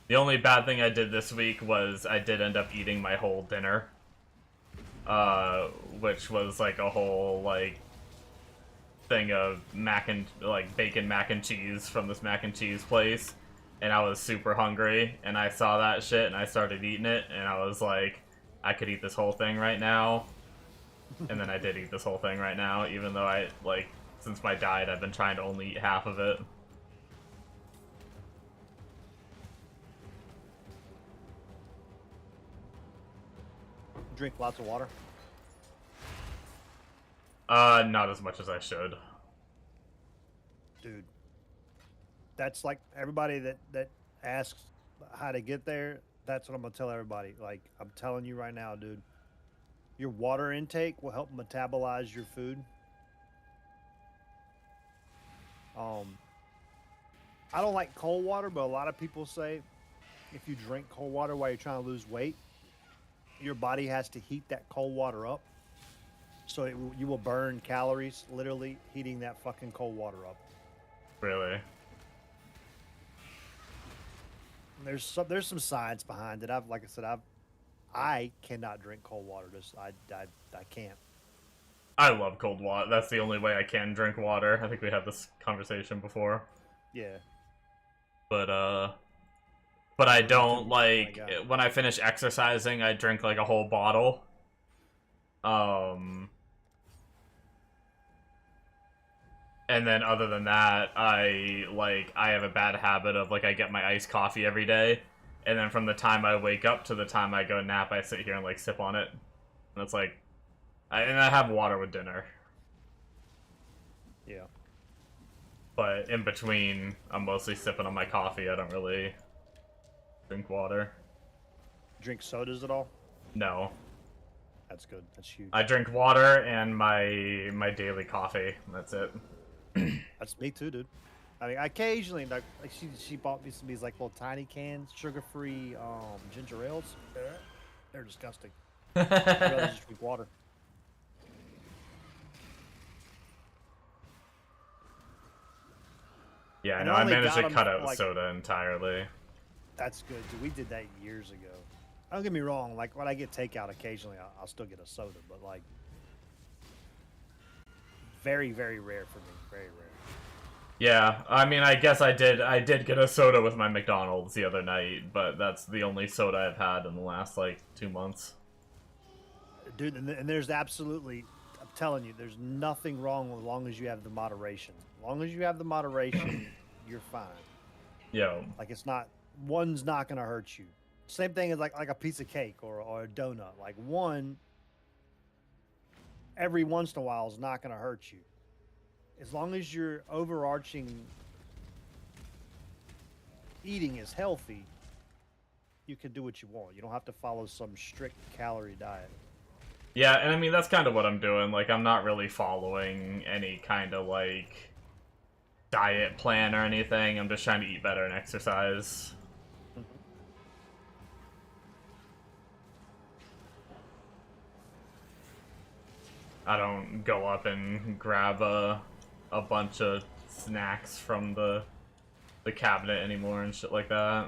S1: the only bad thing I did this week was I did end up eating my whole dinner. Which was like a whole like thing of bacon mac and cheese from this mac and cheese place, and I was super hungry and I saw that shit and I started eating it and I was like, I could eat this whole thing right now. And then I did eat this whole thing right now, even though I like, since my diet I've been trying to only eat half of it.
S5: Drink lots of water.
S1: Not as much as I should.
S5: Dude, that's like everybody that asks how to get there, that's what I'm gonna tell everybody. Like, I'm telling you right now, dude, your water intake will help metabolize your food. I don't like cold water, but a lot of people say if you drink cold water while you're trying to lose weight, your body has to heat that cold water up, so you will burn calories literally heating that fucking cold water up.
S1: Really?
S5: There's some science behind it. I cannot drink cold water. I can't.
S1: I love cold water. That's the only way I can drink water. I think we had this conversation before.
S5: Yeah.
S1: But I don't like,
S5: Oh my God.
S1: when I finish exercising, I drink like a whole bottle. And then other than that, I have a bad habit of like, I get my iced coffee every day, and then from the time I wake up to the time I go nap, I sit here and like sip on it. And it's like, and I have water with dinner.
S5: Yeah.
S1: But in between, I'm mostly sipping on my coffee. I don't really drink water.
S5: Drink sodas at all?
S1: No.
S5: That's good. That's huge.
S1: I drink water and my daily coffee. That's it.
S5: That's me too, dude. I mean, occasionally, like she bought me some of these like little tiny cans, sugar-free ginger ales. They're disgusting. I'd rather just drink water.
S1: Yeah,
S5: And
S1: no,
S5: I
S1: I
S5: only
S1: managed
S5: got
S1: to
S5: 'em
S1: cut
S5: for,
S1: out
S5: like-
S1: soda entirely.
S5: That's good, dude. We did that years ago. Don't get me wrong. Like when I get takeout, occasionally I'll still get a soda, but like very, very rare for me. Very rare.
S1: Yeah, I mean, I guess I did get a soda with my McDonald's the other night, but that's the only soda I've had in the last, like, 2 months.
S5: Dude, and there's absolutely, I'm telling you, there's nothing wrong as long as you have the moderation. As long as you have the moderation, you're fine.
S1: Yo,
S5: Like it's not, one's not gonna hurt you. Same thing as like a piece of cake or a donut. Like one, every once in a while is not gonna hurt you. As long as your overarching eating is healthy, you can do what you want. You don't have to follow some strict calorie diet.
S1: yeah, and I mean, that's kind of what I'm doing. Like, I'm not really following any kind of, like, diet plan or anything. I'm just trying to eat better and exercise. I don't go up and grab a bunch of snacks from the cabinet anymore and shit like that.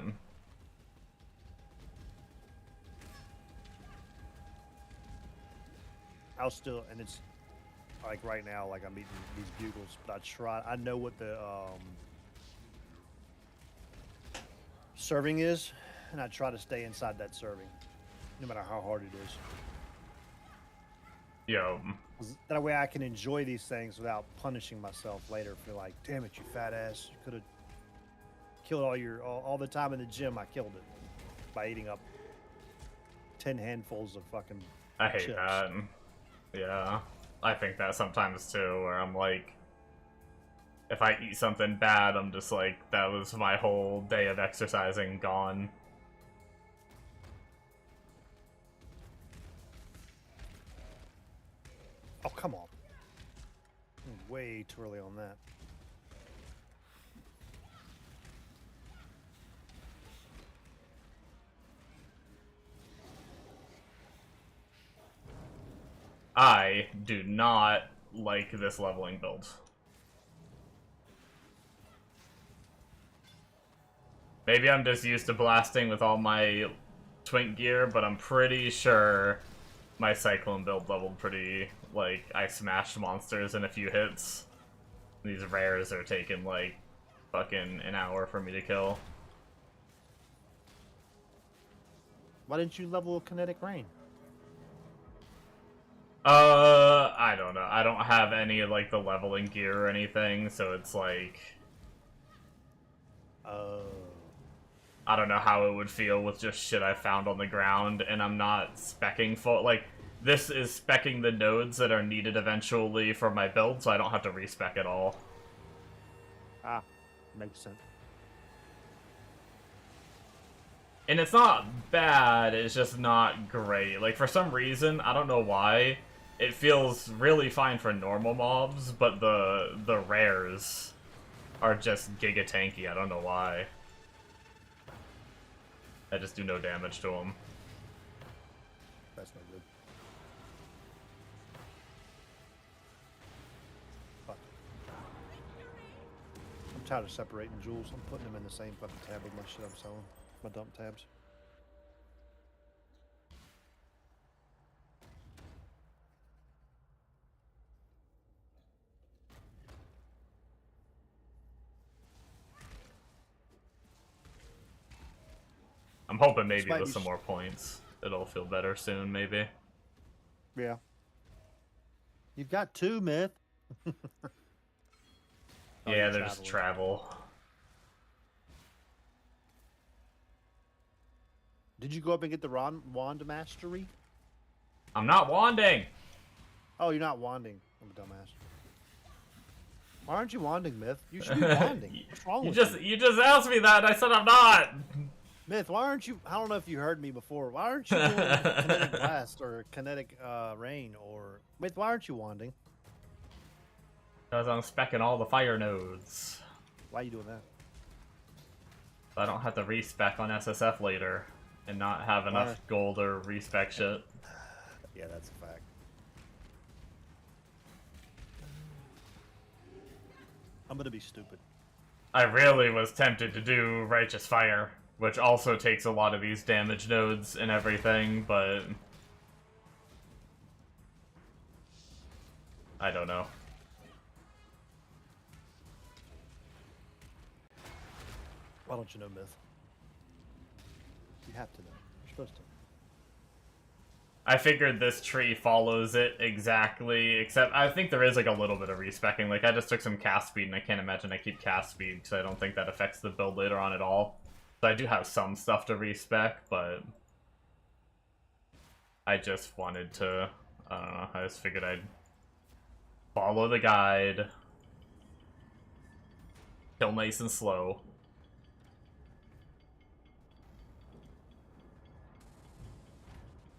S5: I'll still, and it's like right now, like I'm eating these bugles, but I know what the serving is, and I try to stay inside that serving, no matter how hard it is.
S1: Yo,
S5: 'Cause that way I can enjoy these things without punishing myself later for like, damn it, you fat ass, you could have killed all the time in the gym. I killed it by eating up 10 handfuls of fucking
S1: I hate
S5: chips.
S1: that. Yeah, I think that sometimes too, where I'm like, if I eat something bad, I'm just like, that was my whole day of exercising gone.
S5: Oh, come on. Way too early on that.
S1: I do not like this leveling build. Maybe I'm just used to blasting with all my twink gear, but I'm pretty sure my Cyclone build leveled pretty, like, I smashed monsters in a few hits. These rares are taking, like, fucking an hour for me to kill.
S5: Why didn't you level Kinetic Rain?
S1: I don't know. I don't have any, like, the leveling gear or anything, so it's like, I don't know how it would feel with just shit I found on the ground, and I'm not speccing full, like, this is speccing the nodes that are needed eventually for my build, so I don't have to respec at all.
S5: Ah, makes sense.
S1: And it's not bad, it's just not great. Like, for some reason, I don't know why, it feels really fine for normal mobs, but the rares are just giga tanky. I don't know why. I just do no damage to them.
S5: That's no good. Fuck. I'm tired of separating jewels. I'm putting them in the same fucking tab with my shit I'm selling. My dump tabs.
S1: I'm hoping maybe
S5: might
S1: with
S5: be
S1: some more points, it'll feel better soon, maybe.
S5: Yeah. You've got 2, Myth. Oh,
S1: Yeah,
S5: you're
S1: there's
S5: traveling.
S1: travel.
S5: Did you go up and get the wand mastery?
S1: I'm not wanding!
S5: Oh, you're not wanding. I'm a dumbass. Why aren't you wanding, Myth? You should be wanding. What's wrong
S1: You
S5: with
S1: just you just asked me that and I said I'm not!
S5: Myth, why aren't you? I don't know if you heard me before. Why aren't you doing kinetic blast or kinetic rain or Myth? Why aren't you wanding?
S1: Because I'm specking all the fire nodes.
S5: Why are you doing that?
S1: So I don't have to respec on SSF later and not have enough
S5: Why?
S1: gold or respec shit.
S5: Yeah, that's a fact. I'm gonna be stupid.
S1: I really was tempted to do Righteous Fire, which also takes a lot of these damage nodes and everything, but I don't know.
S5: Why don't you know, Myth? You have to know. You're supposed to.
S1: I figured this tree follows it exactly, except I think there is like a little bit of respeccing. Like I just took some cast speed and I can't imagine I keep cast speed because I don't think that affects the build later on at all. So I do have some stuff to respec, but I just wanted to, I don't know, I just figured I'd follow the guide, kill nice and slow.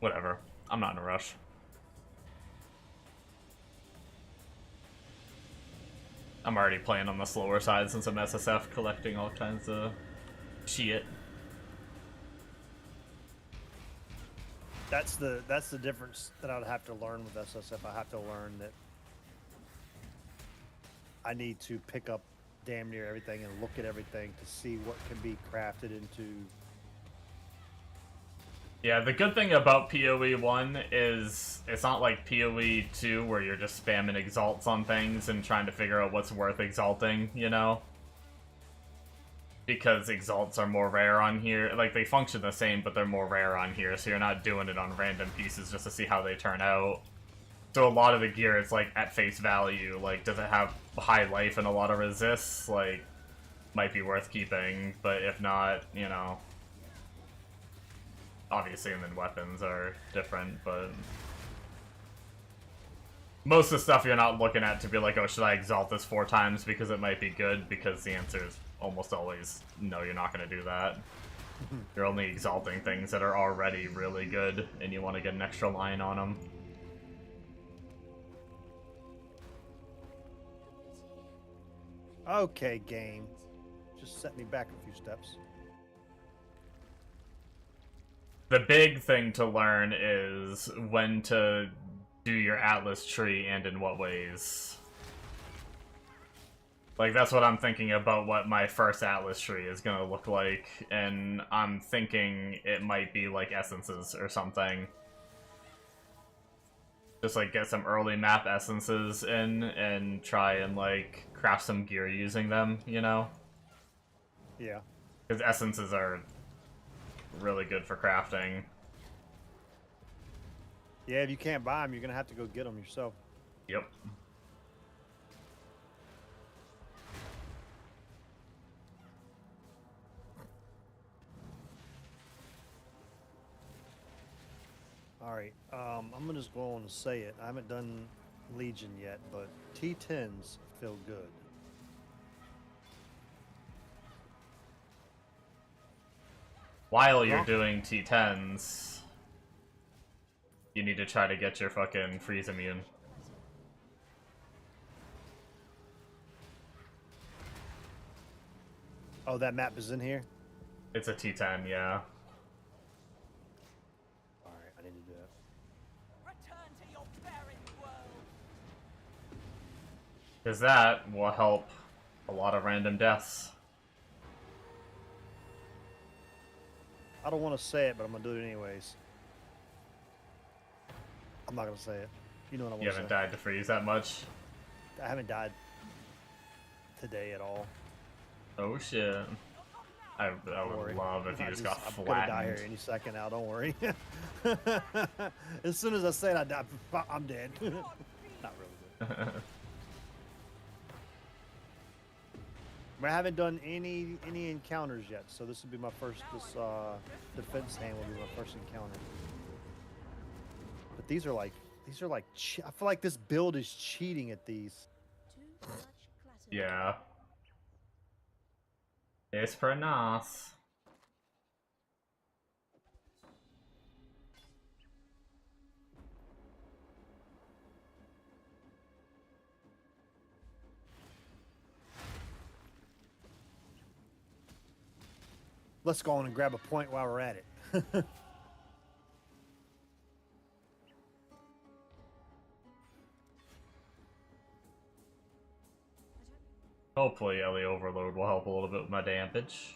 S1: Whatever. I'm not in a rush. I'm already playing on the slower side since I'm SSF, collecting all kinds of shit.
S5: That's the difference that I'd have to learn with SSF. I have to learn that I need to pick up damn near everything and look at everything to see what can be crafted into.
S1: Yeah, the good thing about PoE 1 is it's not like PoE 2 where you're just spamming exalts on things and trying to figure out what's worth exalting, you know? Because exalts are more rare on here. Like, they function the same, but they're more rare on here, so you're not doing it on random pieces just to see how they turn out. So a lot of the gear is, like, at face value. Like, does it have high life and a lot of resists? Like, might be worth keeping, but if not, you know... Obviously, and then weapons are different, but... Most of the stuff you're not looking at to be like, oh, should I exalt this 4 times because it might be good? Because the answer is almost always, no, you're not going to do that. You're only exalting things that are already really good, and you want to get an extra line on them.
S5: Okay, game. Just set me back a few steps.
S1: The big thing to learn is when to do your Atlas tree and in what ways. Like, that's what I'm thinking about what my first Atlas tree is gonna look like, and I'm thinking it might be like essences or something. Just like get some early map essences in and try and like craft some gear using them, you know?
S5: Yeah.
S1: Because essences are really good for crafting.
S5: Yeah, if you can't buy them, you're gonna have to go get them yourself.
S1: Yep.
S5: All right. I'm gonna just go on and say it. I haven't done Legion yet, but T10s feel good.
S1: While you're doing T10s, you need to try to get your fucking freeze immune.
S5: Oh, that map is in here?
S1: It's a T10, yeah.
S5: Alright, I need to do that.
S3: Return to your barren world.
S1: Because that will help a lot of random deaths.
S5: I don't want to say it, but I'm gonna do it anyways. I'm not gonna say it. You know what I want
S1: You
S5: to say.
S1: haven't died to freeze that much?
S5: I haven't died today at all.
S1: Oh shit. I
S5: Don't worry.
S1: would love if you just got
S5: I'm gonna die here
S1: flattened.
S5: any second now. Don't worry. As soon as I say it, I'm dead. Not really good. I haven't done any encounters yet, so this will be my first. This defense hand will be my first encounter. But these are like I feel like this build is cheating at these.
S4: Too much clutter.
S1: Yeah. It's pretty nice.
S5: Let's go on and grab a point while we're at it.
S1: Hopefully Ellie Overload will help a little bit with my damage.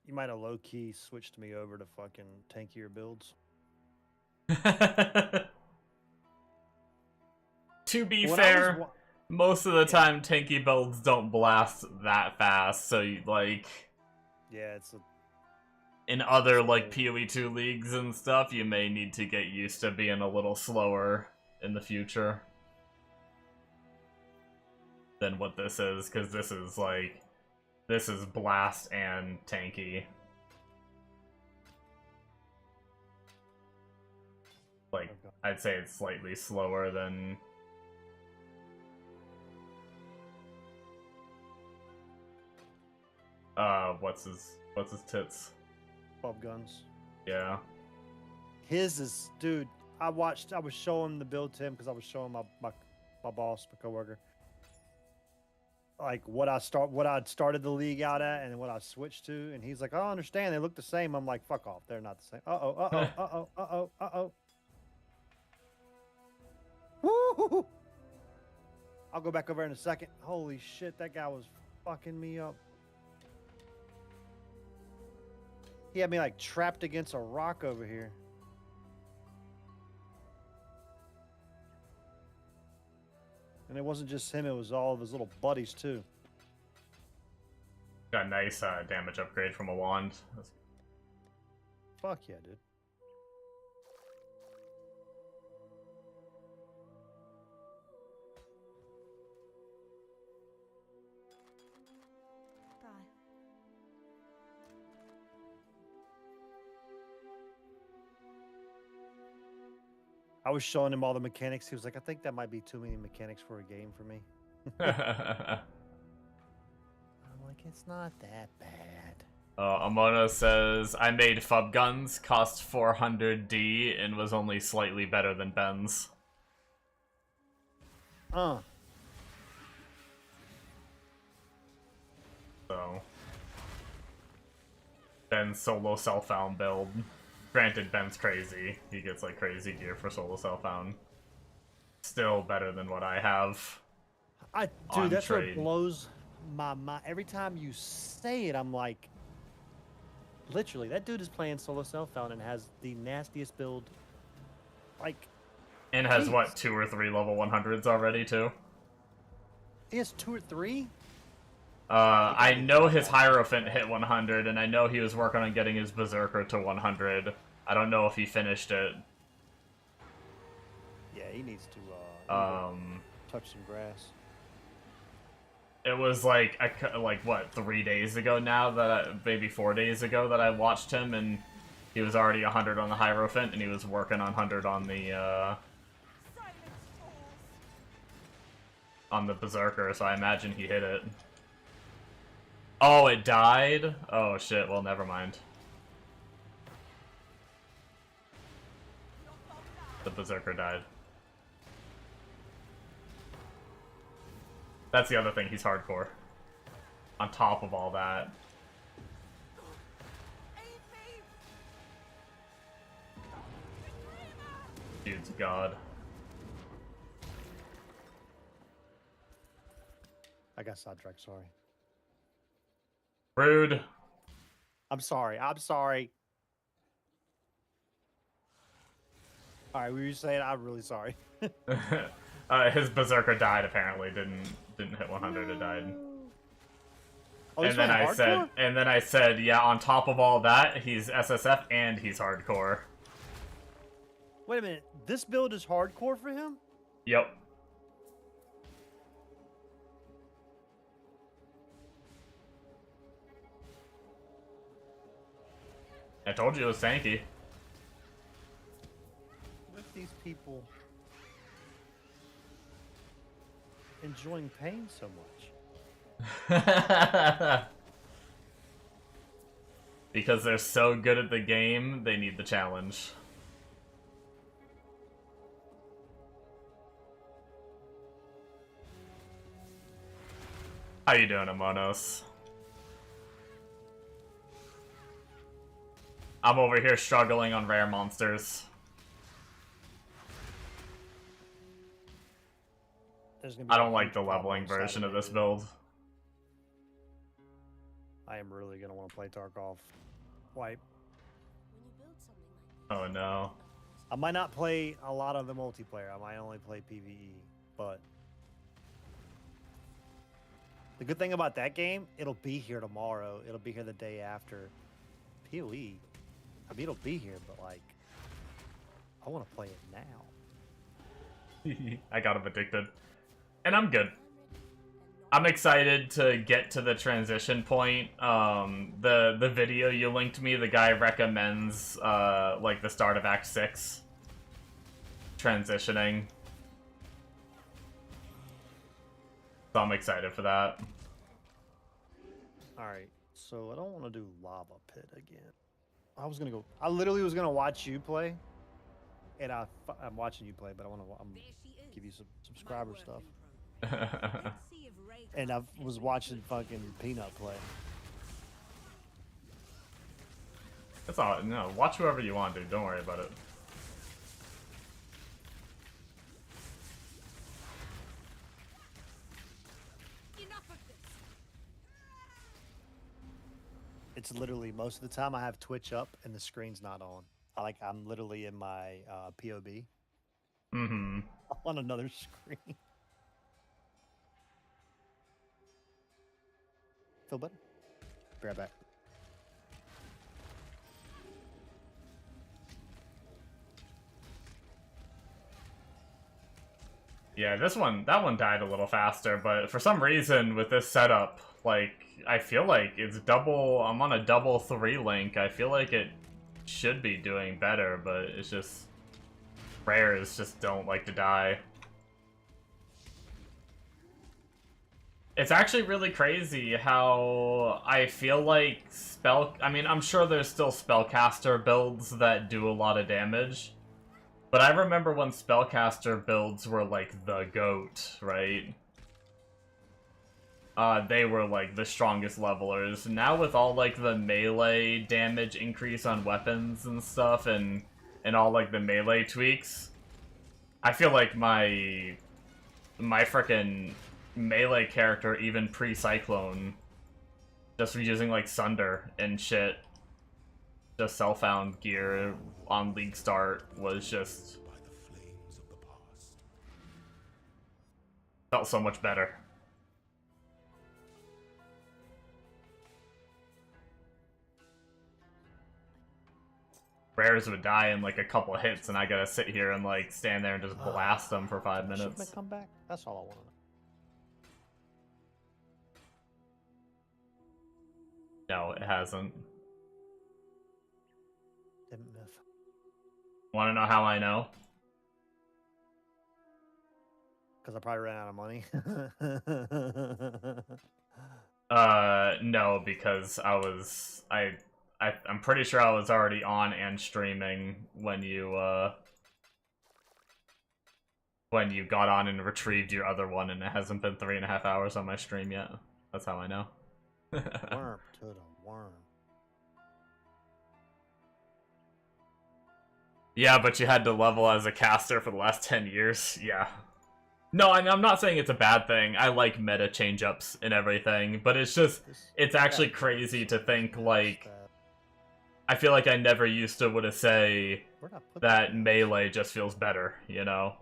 S5: You might have low-key switched me over to fucking tankier builds.
S1: To be
S5: When I was
S1: fair,
S5: wa-
S1: most of the time tanky builds don't blast that fast, so you, like,
S5: Yeah, it's a
S1: in other like
S5: So-
S1: PoE 2 leagues and stuff, you may need to get used to being a little slower in the future than what this is, because this is like, this is blast and tanky. Like,
S5: Okay.
S1: I'd say it's slightly slower than... what's his tits?
S5: Bob Guns.
S1: Yeah.
S5: His is, dude. I was showing the build to him because I was showing my boss, my coworker, like what I'd started the league out at and what I switched to, and he's like, "I understand. They look the same." I'm like, "Fuck off. They're not the same." Uh-oh. Woo! I'll go back over in a second. Holy shit, that guy was fucking me up. He had me like trapped against a rock over here. And it wasn't just him, it was all of his little buddies too.
S1: Got a nice damage upgrade from a wand.
S5: Fuck yeah, dude.
S4: Bye.
S5: I was showing him all the mechanics. He was like, I think that might be too many mechanics for a game for me. I'm like, it's not that bad.
S1: Amona says, I made Fub Guns, cost 400D, and was only slightly better than Ben's. So. Ben's solo self-found build. Granted, Ben's crazy. He gets like crazy gear for solo self-found. Still better than what I have.
S5: Dude, that's
S1: trade.
S5: what blows my mind. Every time you say it, I'm like, literally, that dude is playing solo self-found and has the nastiest build. Like,
S1: And has,
S5: Jeez.
S1: what, 2 or 3 level 100s already, too?
S5: he has 2 or 3?
S1: I know his Hierophant hit 100, and I know he was working on getting his Berserker to 100. I don't know if he finished it.
S5: Yeah, he needs to touch some grass.
S1: It was like, what, 3 days ago now, maybe 4 days ago that I watched him, and he was already 100 on the Hierophant, and he was working on 100 on the, Berserker, so I imagine he hit it. Oh, it died? Oh shit, well never mind. The Berserker died. That's the other thing, he's hardcore. On top of all that. Dude's god.
S5: I got sidetracked, sorry.
S1: Rude.
S5: I'm sorry. Alright, were you saying? I'm really sorry.
S1: His Berserker died apparently, didn't hit 100, it died.
S5: Oh, he's
S1: And then
S5: playing
S1: I
S5: hardcore?
S1: said, yeah, on top of all that, he's SSF and he's hardcore.
S5: Wait a minute. This build is hardcore for him?
S1: Yep. I told you it was tanky.
S5: Look at these people enjoying pain so much.
S1: Because they're so good at the game, they need the challenge. How you doing, Amonos? I'm over here struggling on rare monsters.
S5: There's gonna be
S1: I
S5: a
S1: don't like
S5: huge
S1: the
S5: problem
S1: leveling
S5: on
S1: version of
S5: Saturday,
S1: this
S5: dude.
S1: build.
S5: I am really gonna want to play Tarkov. Wipe.
S4: When you build something like this,
S1: Oh no.
S5: I might not play a lot of the multiplayer. I might only play PvE, but the good thing about that game, it'll be here tomorrow. It'll be here the day after. PoE, I mean, it'll be here, but like, I want to play it now.
S1: I got him addicted. And I'm good. I'm excited to get to the transition point. The video you linked me, the guy recommends like the start of Act 6 transitioning. So I'm excited for that.
S5: All right, so I don't want to do Lava Pit again. I literally was gonna watch you play, and I'm watching you play, but I'm
S4: there she is.
S5: give you some
S4: My
S5: subscriber
S4: work
S5: stuff.
S4: in progress. Let's see if Ray
S5: And I
S4: can't
S5: was
S4: fit
S5: watching
S4: with
S5: fucking Peanut play.
S1: That's all. No, watch whoever you want, dude. Don't worry about it.
S4: enough of this.
S5: It's literally most of the time I have Twitch up and the screen's not on. I'm literally in my POB
S1: Mm-hmm.
S5: on another screen. Feel better? Be right back.
S1: Yeah, that one died a little faster, but for some reason with this setup, like, I feel like it's double, I'm on a double 3 link. I feel like it should be doing better, but it's just, rares just don't like to die. It's actually really crazy how I feel like I mean, I'm sure there's still spellcaster builds that do a lot of damage. But I remember when spellcaster builds were like the GOAT, right? They were like the strongest levelers. Now with all like the melee damage increase on weapons and stuff and all like the melee tweaks, I feel like my frickin' melee character, even pre-Cyclone, just using like Sunder and shit, just self-found gear on League Start was just
S2: by the flames of the past.
S1: felt so much better. Rares would die in like a couple hits, and I gotta sit here and like stand there and just blast them for 5
S5: Shouldn't
S1: minutes.
S5: it come back? That's all I want to know.
S1: No, it hasn't.
S5: Didn't miss.
S1: Want to know how I know?
S5: Because I probably ran out of money.
S1: No, because I'm pretty sure I was already on and streaming when you got on and retrieved your other one, and it hasn't been 3.5 hours on my stream yet. That's how I know.
S5: Worm to the worm.
S1: Yeah, but you had to level as a caster for the last 10 years. Yeah. No, I'm not saying it's a bad thing. I like meta change-ups and everything, but it's just, it's actually crazy to think, like, I feel like I never used to would have say that melee just feels better, you know?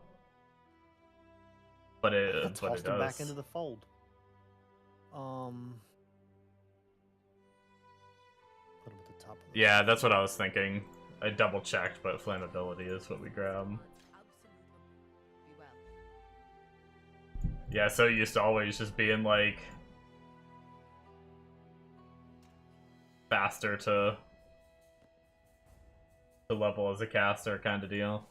S1: But it
S5: Tossed him
S1: does.
S5: back into the fold. Put him at the top of the
S1: Yeah, that's what I was thinking. I double checked, but flammability is what we grab. Yeah, so used to always just being like faster to level as a caster kind of deal.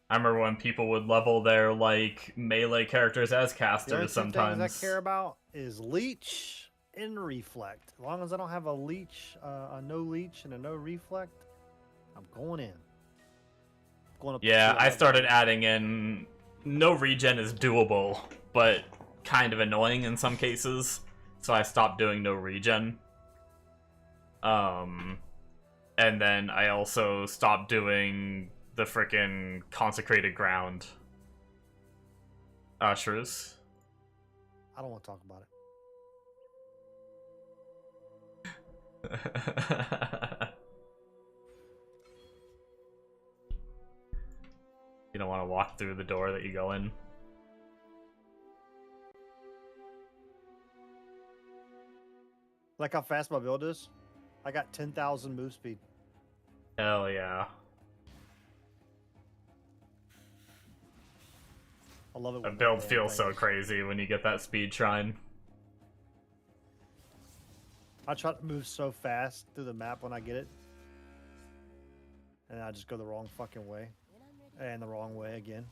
S1: I remember when people would level their like melee characters as
S5: The only
S1: casters
S5: two
S1: sometimes.
S5: things I care about is leech and reflect. As long as I don't have a leech, a no leech and a no reflect, I'm going in. Going up to
S1: Yeah,
S5: two
S1: I
S5: levels.
S1: started adding in no regen is doable, but kind of annoying in some cases. so I stopped doing no regen. And then I also stopped doing the frickin' consecrated ground. Shrews.
S5: I don't want to talk about it.
S1: You don't want to walk through the door that you go in.
S5: Like how fast my build is? I got 10,000 move speed.
S1: Hell yeah.
S5: I love it.
S1: A
S5: when
S1: build
S5: that damn
S1: feels
S5: thing
S1: so
S5: is-
S1: crazy when you get that speed shrine.
S5: I try to move so fast through the map when I get it. And I just go the wrong fucking way. And the wrong way again.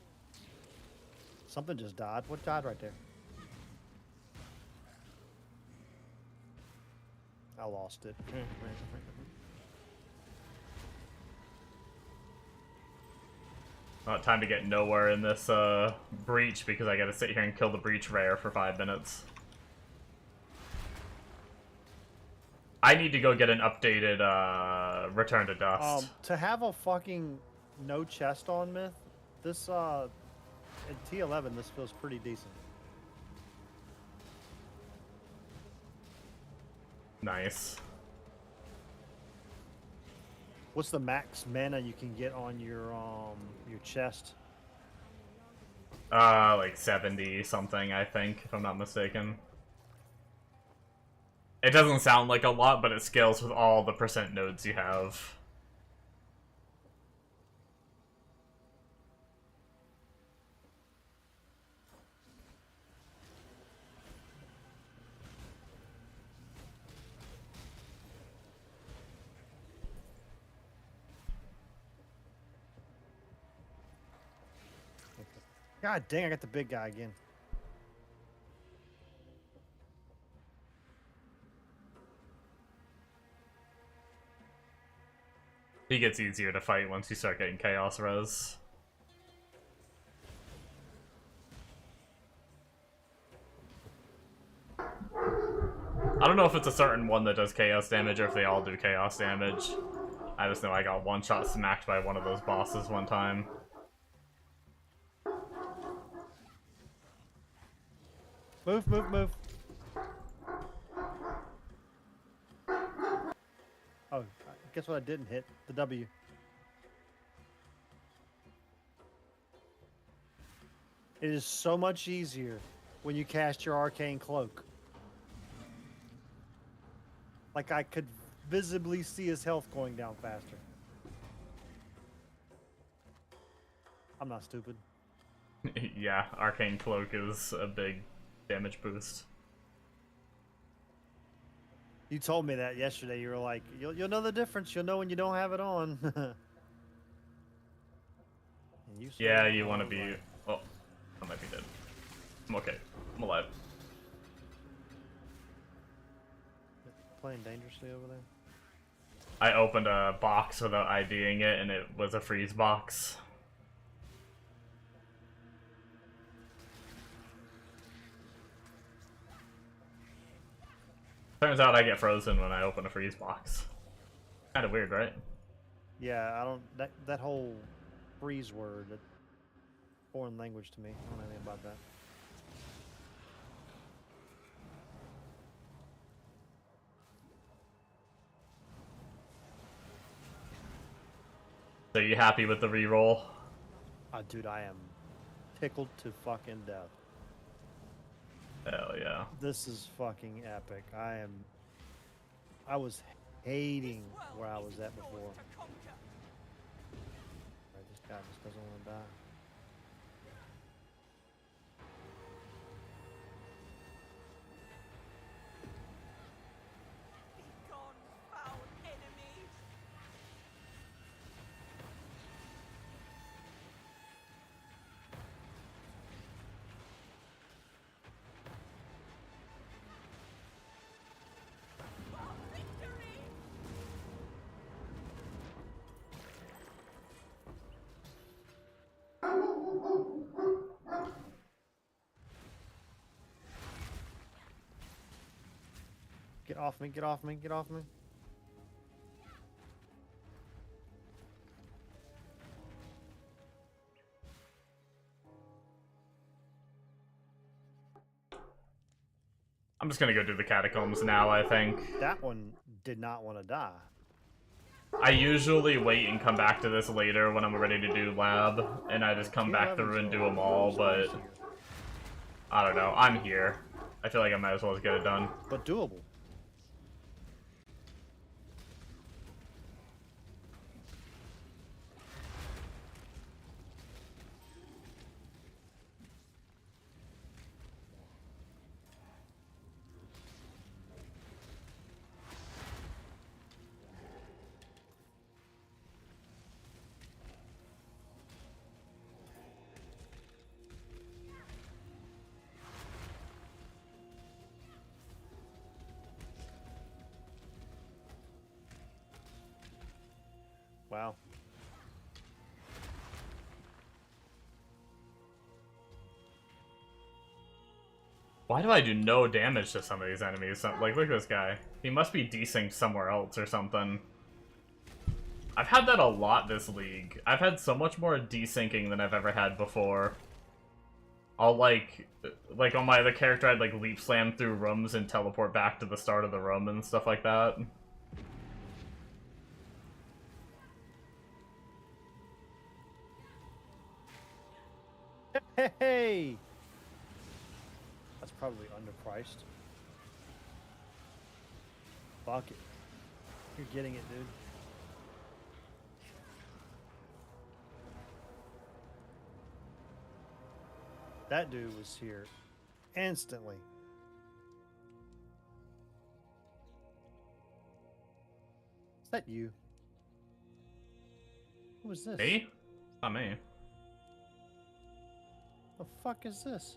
S5: Something just died. What died right there? I lost it.
S1: Time to get nowhere in this breach because I gotta sit here and kill the breach rare for 5 minutes. I need to go get an updated Return to Dust.
S5: To have a fucking no chest on myth, this in T11 this feels pretty decent.
S1: Nice.
S5: What's the max mana you can get on your chest?
S1: Like 70 something, I think, if I'm not mistaken. It doesn't sound like a lot, but it scales with all the percent nodes you have.
S5: God dang, I got the big guy again.
S1: He gets easier to fight once you start getting Chaos Res. I don't know if it's a certain one that does Chaos damage or if they all do Chaos damage. I just know I got one shot smacked by one of those bosses one time.
S5: Move, move, move. Oh, guess what I didn't hit? The W. It is so much easier when you cast your arcane cloak. Like I could visibly see his health going down faster. I'm not stupid.
S1: Yeah, Arcane Cloak is a big damage boost.
S5: You told me that yesterday. You were like, you'll know the difference. You'll know when you don't have it on. And you said,
S1: Yeah, you
S5: "Oh,
S1: want to be...
S5: right."
S1: Oh, I might be dead. I'm okay. I'm alive.
S5: Playing dangerously over there.
S1: I opened a box without IDing it, and it was a freeze box. Turns out I get frozen when I open a freeze box. Kind of weird, right?
S5: Yeah, I don't. That whole freeze word, that foreign language to me. I don't know anything about that.
S1: So you happy with the reroll?
S5: Dude, I am tickled to fucking death.
S1: Hell yeah.
S5: This is fucking epic. I was hating where I was at before. Right, this guy just doesn't want to die.
S3: Begone, foul enemies! For victory!
S5: Get off me, get off me, get off me.
S1: I'm just gonna go do the catacombs now, I think.
S5: That one did not want to die.
S1: I usually wait and come back to this later when I'm ready to do lab, and I just come back through and do them all, but I don't know. I'm here. I feel like I might as well just get it done.
S5: But doable. Wow.
S1: Why do I do no damage to some of these enemies? Like, look at this guy. He must be desynced somewhere else or something. I've had that a lot this league. I've had so much more desyncing than I've ever had before. I'll like on my other character, I'd like leap slam through rooms and teleport back to the start of the room and stuff like that.
S5: Hey! That's probably underpriced. Fuck it. You're getting it, dude. That dude was here instantly. Is that you? Who is this?
S1: Me? It's not me.
S5: The fuck is this?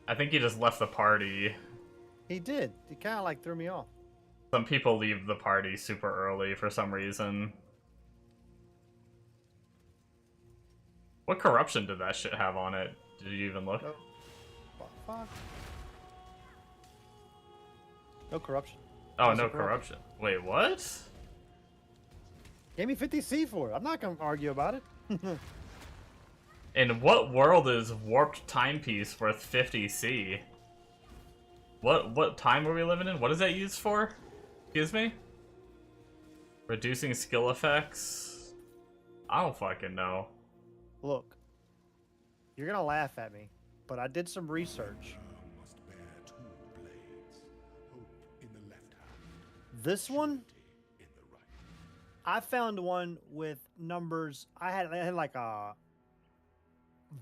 S1: I think he just left the party.
S5: He did. He kind of like threw me off.
S1: Some people leave the party super early for some reason. What corruption did that shit have on it? Did you even look?
S5: Oh, fuck. No corruption.
S1: Oh,
S5: How's
S1: no
S5: it corrupt?
S1: corruption. Wait, what?
S5: Gave me 50C for it. I'm not gonna argue about it.
S1: In what world is warped timepiece worth 50C? What time are we living in? What is that used for? Excuse me? Reducing skill effects? I don't fucking know.
S5: Look, you're gonna laugh at me, but I did some research.
S2: Must bear two blades. Hope in the left hand,
S5: This one,
S2: in the right.
S5: I found one with numbers. I had like a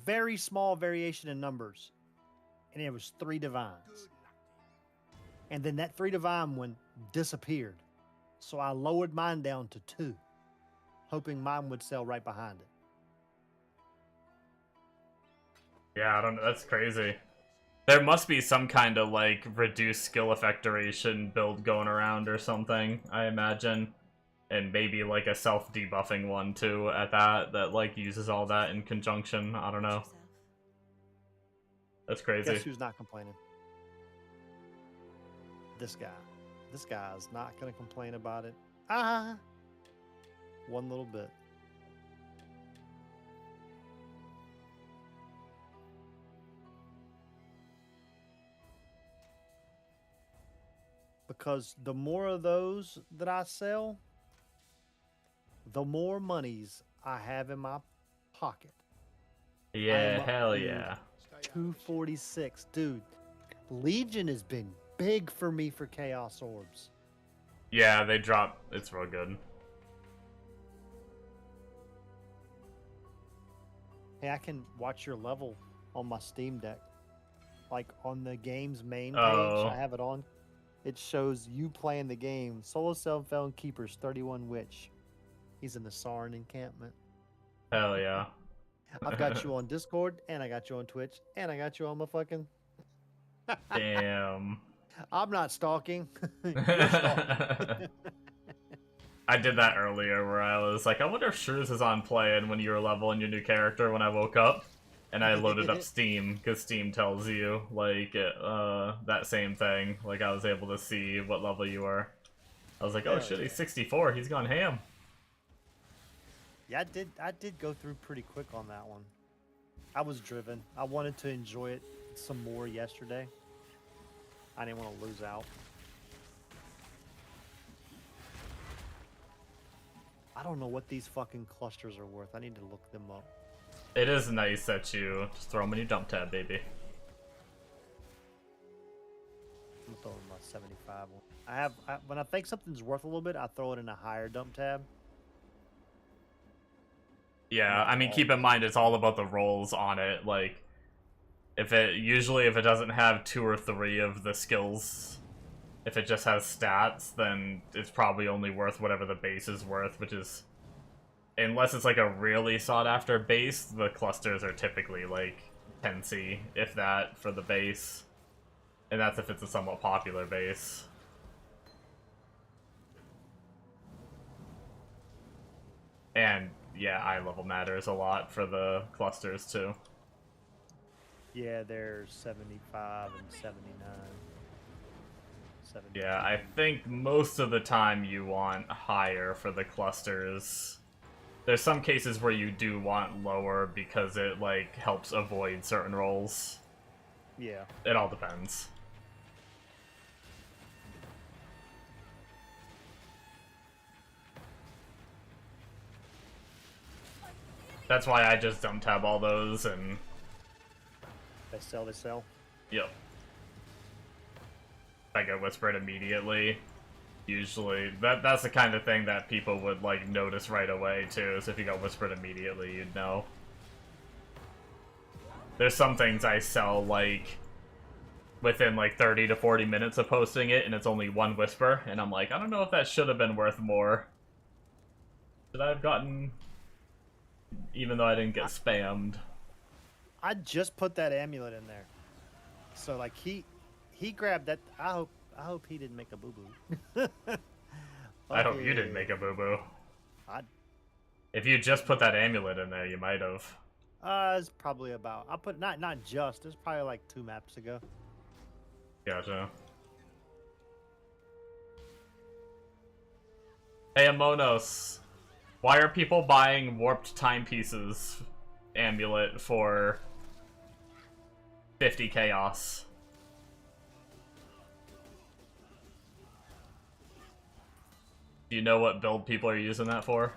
S5: very small variation in numbers, and it was 3 divines. And then that 3 divine one disappeared, so I lowered mine down to 2, hoping mine would sell right behind it.
S1: Yeah, I don't know. That's crazy. There must be some kind of, like, reduced skill effect duration build going around or something, I imagine. And maybe, like, a self-debuffing one, too, at that, like, uses all that in conjunction. I don't know. That's crazy.
S5: Guess who's not complaining? This guy. This guy's not going to complain about it. One little bit. Because the more of those that I sell, the more monies I have in my pocket.
S1: Yeah,
S5: I'm up
S1: hell
S5: to
S1: yeah.
S5: 246. Dude, Legion has been big for me for Chaos Orbs.
S1: Yeah, they drop. It's real good.
S5: Hey, I can watch your level on my Steam Deck. Like on the game's main page,
S1: Oh.
S5: I have it on. It shows you playing the game. Solo Self-Found Keepers, 31 Witch. He's in the Sarn encampment.
S1: Hell yeah.
S5: I've got you on Discord, and I got you on Twitch, and I got you on my fucking...
S1: Damn.
S5: I'm not stalking. You're stalking.
S1: I did that earlier where I was like, I wonder if Shrews is on play and when you were leveling your new character when I woke up. and I loaded up Steam because Steam tells you like that same thing. Like I was able to see what level you were. I was like, oh
S5: Hell
S1: shit,
S5: yeah.
S1: he's 64. He's gone ham.
S5: Yeah, I did go through pretty quick on that one. I was driven. I wanted to enjoy it some more yesterday. I didn't want to lose out. I don't know what these fucking clusters are worth. I need to look them up.
S1: It is nice that you just throw them in your dump tab, baby.
S5: I'm throwing my 75 one. When I think something's worth a little bit, I throw it in a higher dump tab.
S1: Yeah, I mean, keep in mind it's all about the rolls on it. Like, if it doesn't have 2 or 3 of the skills, if it just has stats, then it's probably only worth whatever the base is worth, which is, unless it's like a really sought after base, the clusters are typically like 10C, if that, for the base. And that's if it's a somewhat popular base. And yeah, eye level matters a lot for the clusters too.
S5: Yeah, they're 75 and 79. 72.
S1: Yeah, I think most of the time you want higher for the clusters. There's some cases where you do want lower because it like helps avoid certain rolls.
S5: Yeah.
S1: It all depends. That's why I just dump tab all those and...
S5: They sell.
S1: Yep. I get whispered immediately. Usually, that's the kind of thing that people would like notice right away too. So if you got whispered immediately, you'd know. There's some things I sell like within like 30 to 40 minutes of posting it, and it's only 1 whisper, and I'm like, I don't know if that should have been worth more. Should I have gotten, even though I didn't get spammed?
S5: I just put that amulet in there. So like he grabbed that. I hope he didn't make a boo boo.
S1: I hope you didn't make a boo boo.
S5: I
S1: If you just put that amulet in there, you might have.
S5: it's probably about. I put not just. It's probably like 2 maps ago.
S1: Gotcha. Hey, Amonos. Why are people buying warped timepieces amulet for 50 chaos? Do you know what build people are using that for?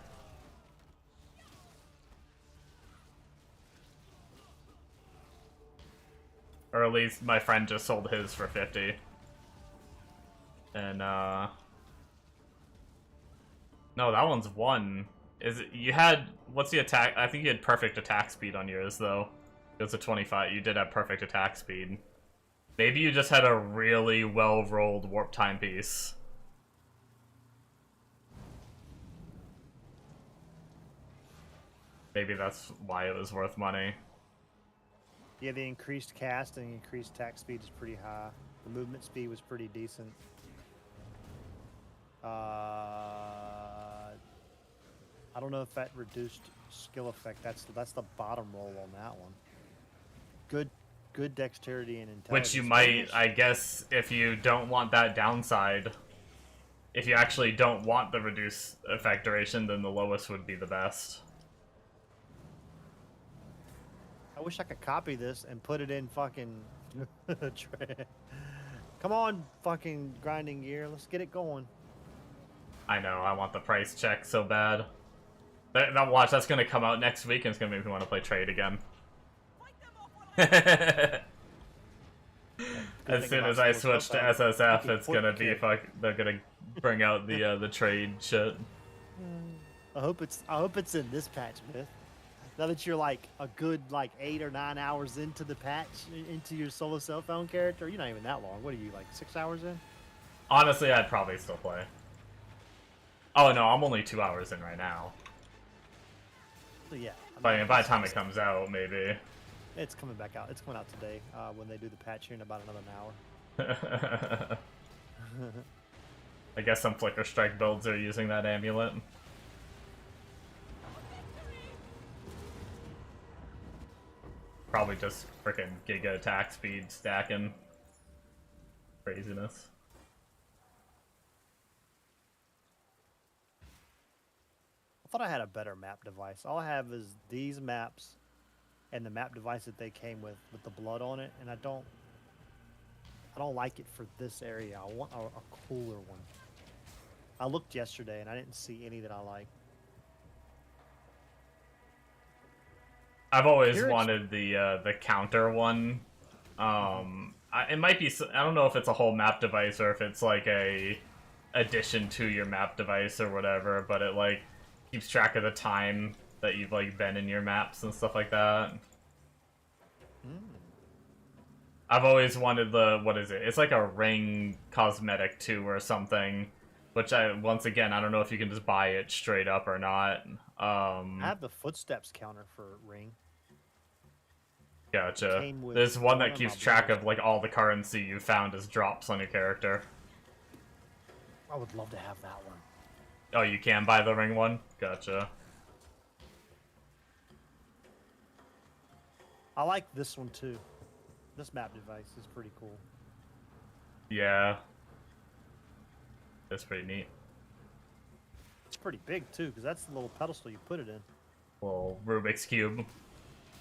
S1: Or at least my friend just sold his for 50. And, no, that one's 1. Is it, you had, what's the attack? I think you had perfect attack speed on yours, though. It was a 25. You did have perfect attack speed. Maybe you just had a really well-rolled warp timepiece. Maybe that's why it was worth money.
S5: Yeah, the increased cast and increased attack speed is pretty high. The movement speed was pretty decent. I don't know if that reduced skill effect. That's the bottom roll on that one. Good dexterity and intelligence.
S1: Which you might, I guess, if you don't want that downside, if you actually don't want the reduced effect duration, then the lowest would be the best.
S5: I wish I could copy this and put it in fucking. Come on, fucking grinding gear. Let's get it going.
S1: I know, I want the price check so bad. Now watch, that's gonna come out next week and it's gonna make me want to play trade again. As soon as I switch to SSF, it's gonna be they're gonna bring out the trade shit.
S5: I hope it's in this patch, Myth. Now that you're like a good like 8 or 9 hours into the patch, into your solo cell phone character, you're not even that long. What are you, like 6 hours in?
S1: Honestly, I'd probably still play. Oh no, I'm only 2 hours in right now.
S5: So yeah.
S1: By the time it comes out, maybe.
S5: It's coming back out. It's coming out today when they do the patch here in about another hour.
S1: I guess some Flicker Strike builds are using that amulet. Probably just freaking giga attack speed stacking. Craziness.
S5: I thought I had a better map device. All I have is these maps and the map device that they came with the blood on it, and I don't like it for this area. I want a cooler one. I looked yesterday and I didn't see any that I like.
S1: I've always wanted the counter one. It might be. I don't know if it's a whole map device or if it's like a addition to your map device or whatever, but it like keeps track of the time that you've like been in your maps and stuff like that. I've always wanted the, what is it? It's like a ring cosmetic too or something, which once again, I don't know if you can just buy it straight up or not.
S5: I have the footsteps counter for ring.
S1: Gotcha. There's one that keeps track of like all the currency you found as drops on your character.
S5: I would love to have that one.
S1: Oh, you can buy the ring one? Gotcha.
S5: I like this one too. This map device is pretty cool.
S1: Yeah. That's pretty neat.
S5: It's pretty big too, because that's the little pedestal you put it in.
S1: Little Rubik's Cube.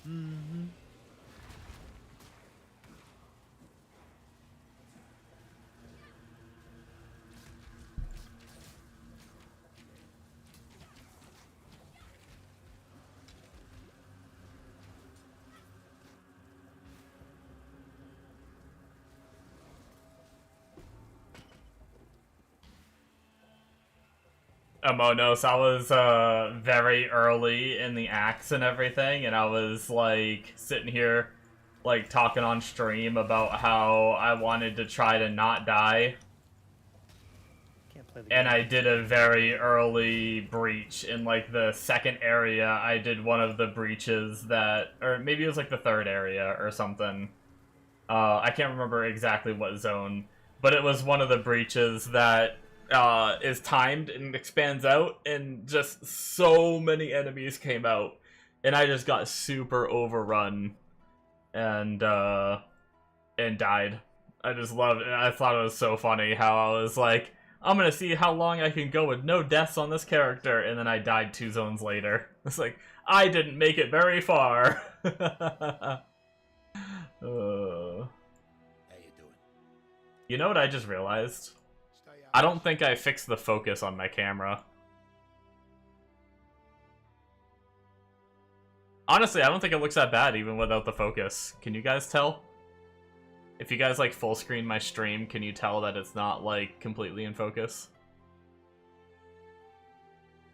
S5: Mm-hmm.
S1: Amonos, I was very early in the acts and everything, and I was like sitting here like talking on stream about how I wanted to try to not die.
S5: Can't play the game.
S1: And I did a very early breach in like the second area. I did one of the breaches that, or maybe it was like the third area or something. I can't remember exactly what zone, but it was one of the breaches that is timed and expands out, and just so many enemies came out, and I just got super overrun and died. I just loved it. I thought it was so funny how I was like, I'm gonna see how long I can go with no deaths on this character, and then I died 2 zones later. It's like, I didn't make it very far.
S2: How you doing?
S1: You know what I just realized?
S2: Stay out.
S1: I don't think I fixed the focus on my camera. Honestly, I don't think it looks that bad even without the focus. Can you guys tell? If you guys like full screen my stream, can you tell that it's not like completely in focus?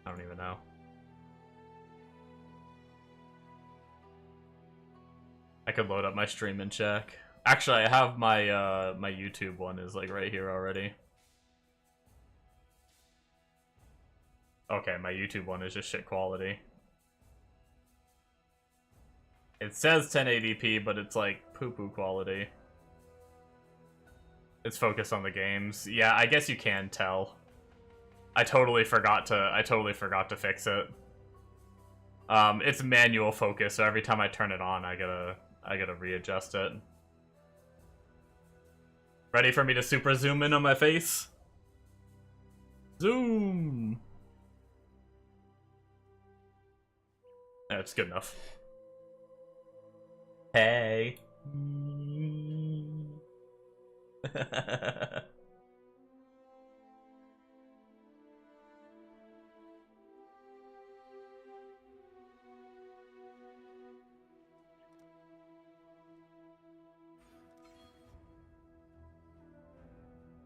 S1: I don't even know. I could load up my stream and check. Actually, I have my my YouTube one is like right here already. Okay, my YouTube one is just shit quality. It says 1080p, but it's like poo-poo quality. It's focused on the games. Yeah, I guess you can tell. I totally forgot to fix it. It's manual focus, so every time I turn it on, I gotta readjust it. Ready for me to super zoom in on my face? Zoom! That's good enough. Hey.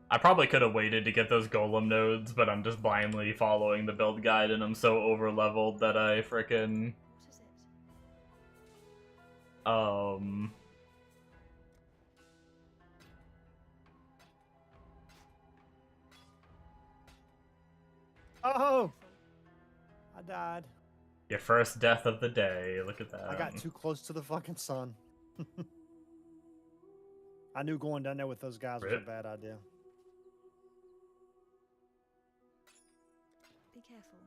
S1: I probably could have waited to get those golem nodes, but I'm just blindly following the build guide, and I'm so over-leveled that I frickin'...
S4: What is it?
S5: Oh! I died.
S1: Your first death of the day, look at that.
S5: I got too close to the fucking sun. I knew going down there with those guys was a bad idea.
S4: Be careful.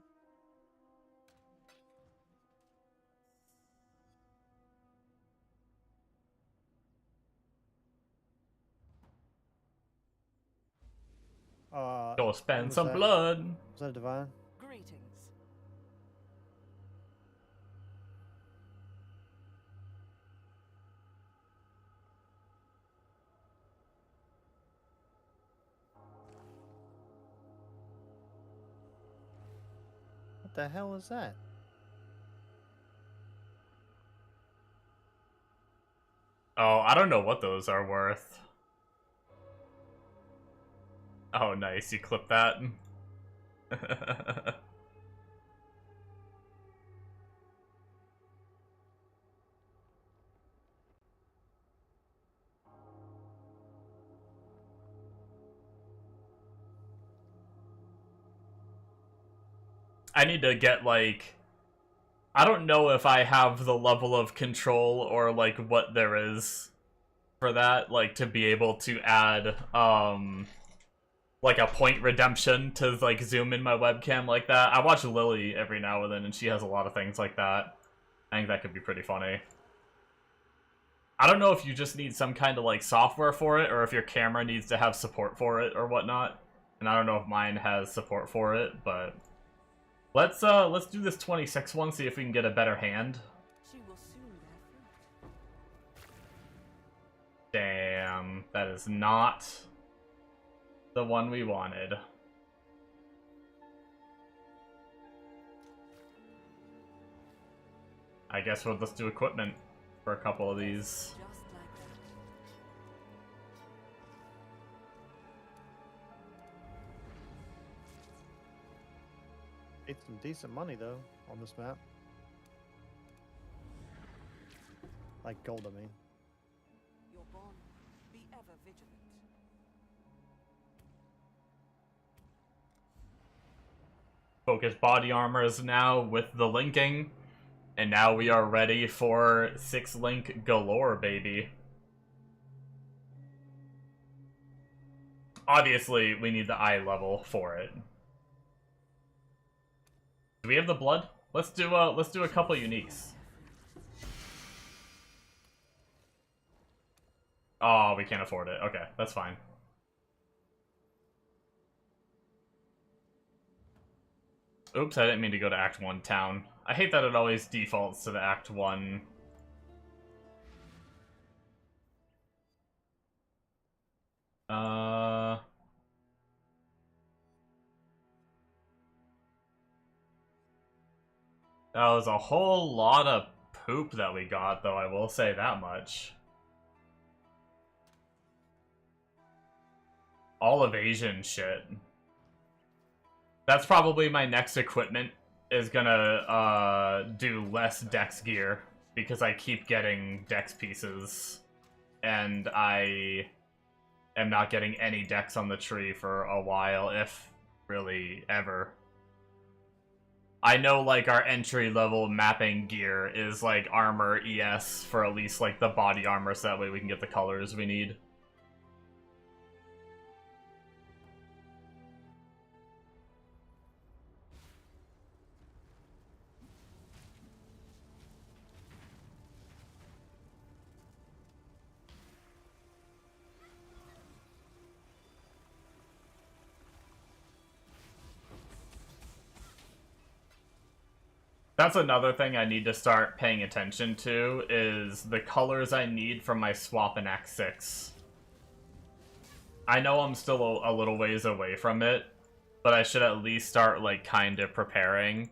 S1: Go spend
S5: was
S1: some
S5: that?
S1: blood.
S5: Was that divine?
S3: Greetings.
S5: What the hell is that?
S1: Oh, I don't know what those are worth. Oh, nice. You clip that. I need to get, like... I don't know if I have the level of control or, like, what there is for that, like, to be able to add, like, a point redemption to, like, zoom in my webcam like that. I watch Lily every now and then, and she has a lot of things like that. I think that could be pretty funny. I don't know if you just need some kind of, like, software for it, or if your camera needs to have support for it, or whatnot. And I don't know if mine has support for it, but... Let's do this 26 one, see if we can get a better hand.
S3: She will soon bear fruit.
S1: Damn, that is not the one we wanted. I guess we'll just do equipment for a couple of these.
S3: Just like that.
S5: It's some decent money though on this map. Like gold, I mean.
S3: Your bond. Be ever vigilant.
S1: Focus body armor is now with the linking. And now we are ready for 6-link galore, baby. Obviously, we need the eye level for it. Do we have the blood? Let's do a couple uniques. Oh, we can't afford it. Okay, that's fine. Oops, I didn't mean to go to Act 1 town. I hate that it always defaults to the Act 1. That was a whole lot of poop that we got, though, I will say that much. All evasion shit. That's probably my next equipment, is gonna do less dex gear, because I keep getting dex pieces, and I am not getting any dex on the tree for a while, if really ever. I know, like, our entry-level mapping gear is, like, armor ES for at least, like, the body armor, so that way we can get the colors we need. That's another thing I need to start paying attention to, is the colors I need for my swap in Act 6. I know I'm still a little ways away from it, but I should at least start, like, kind of preparing.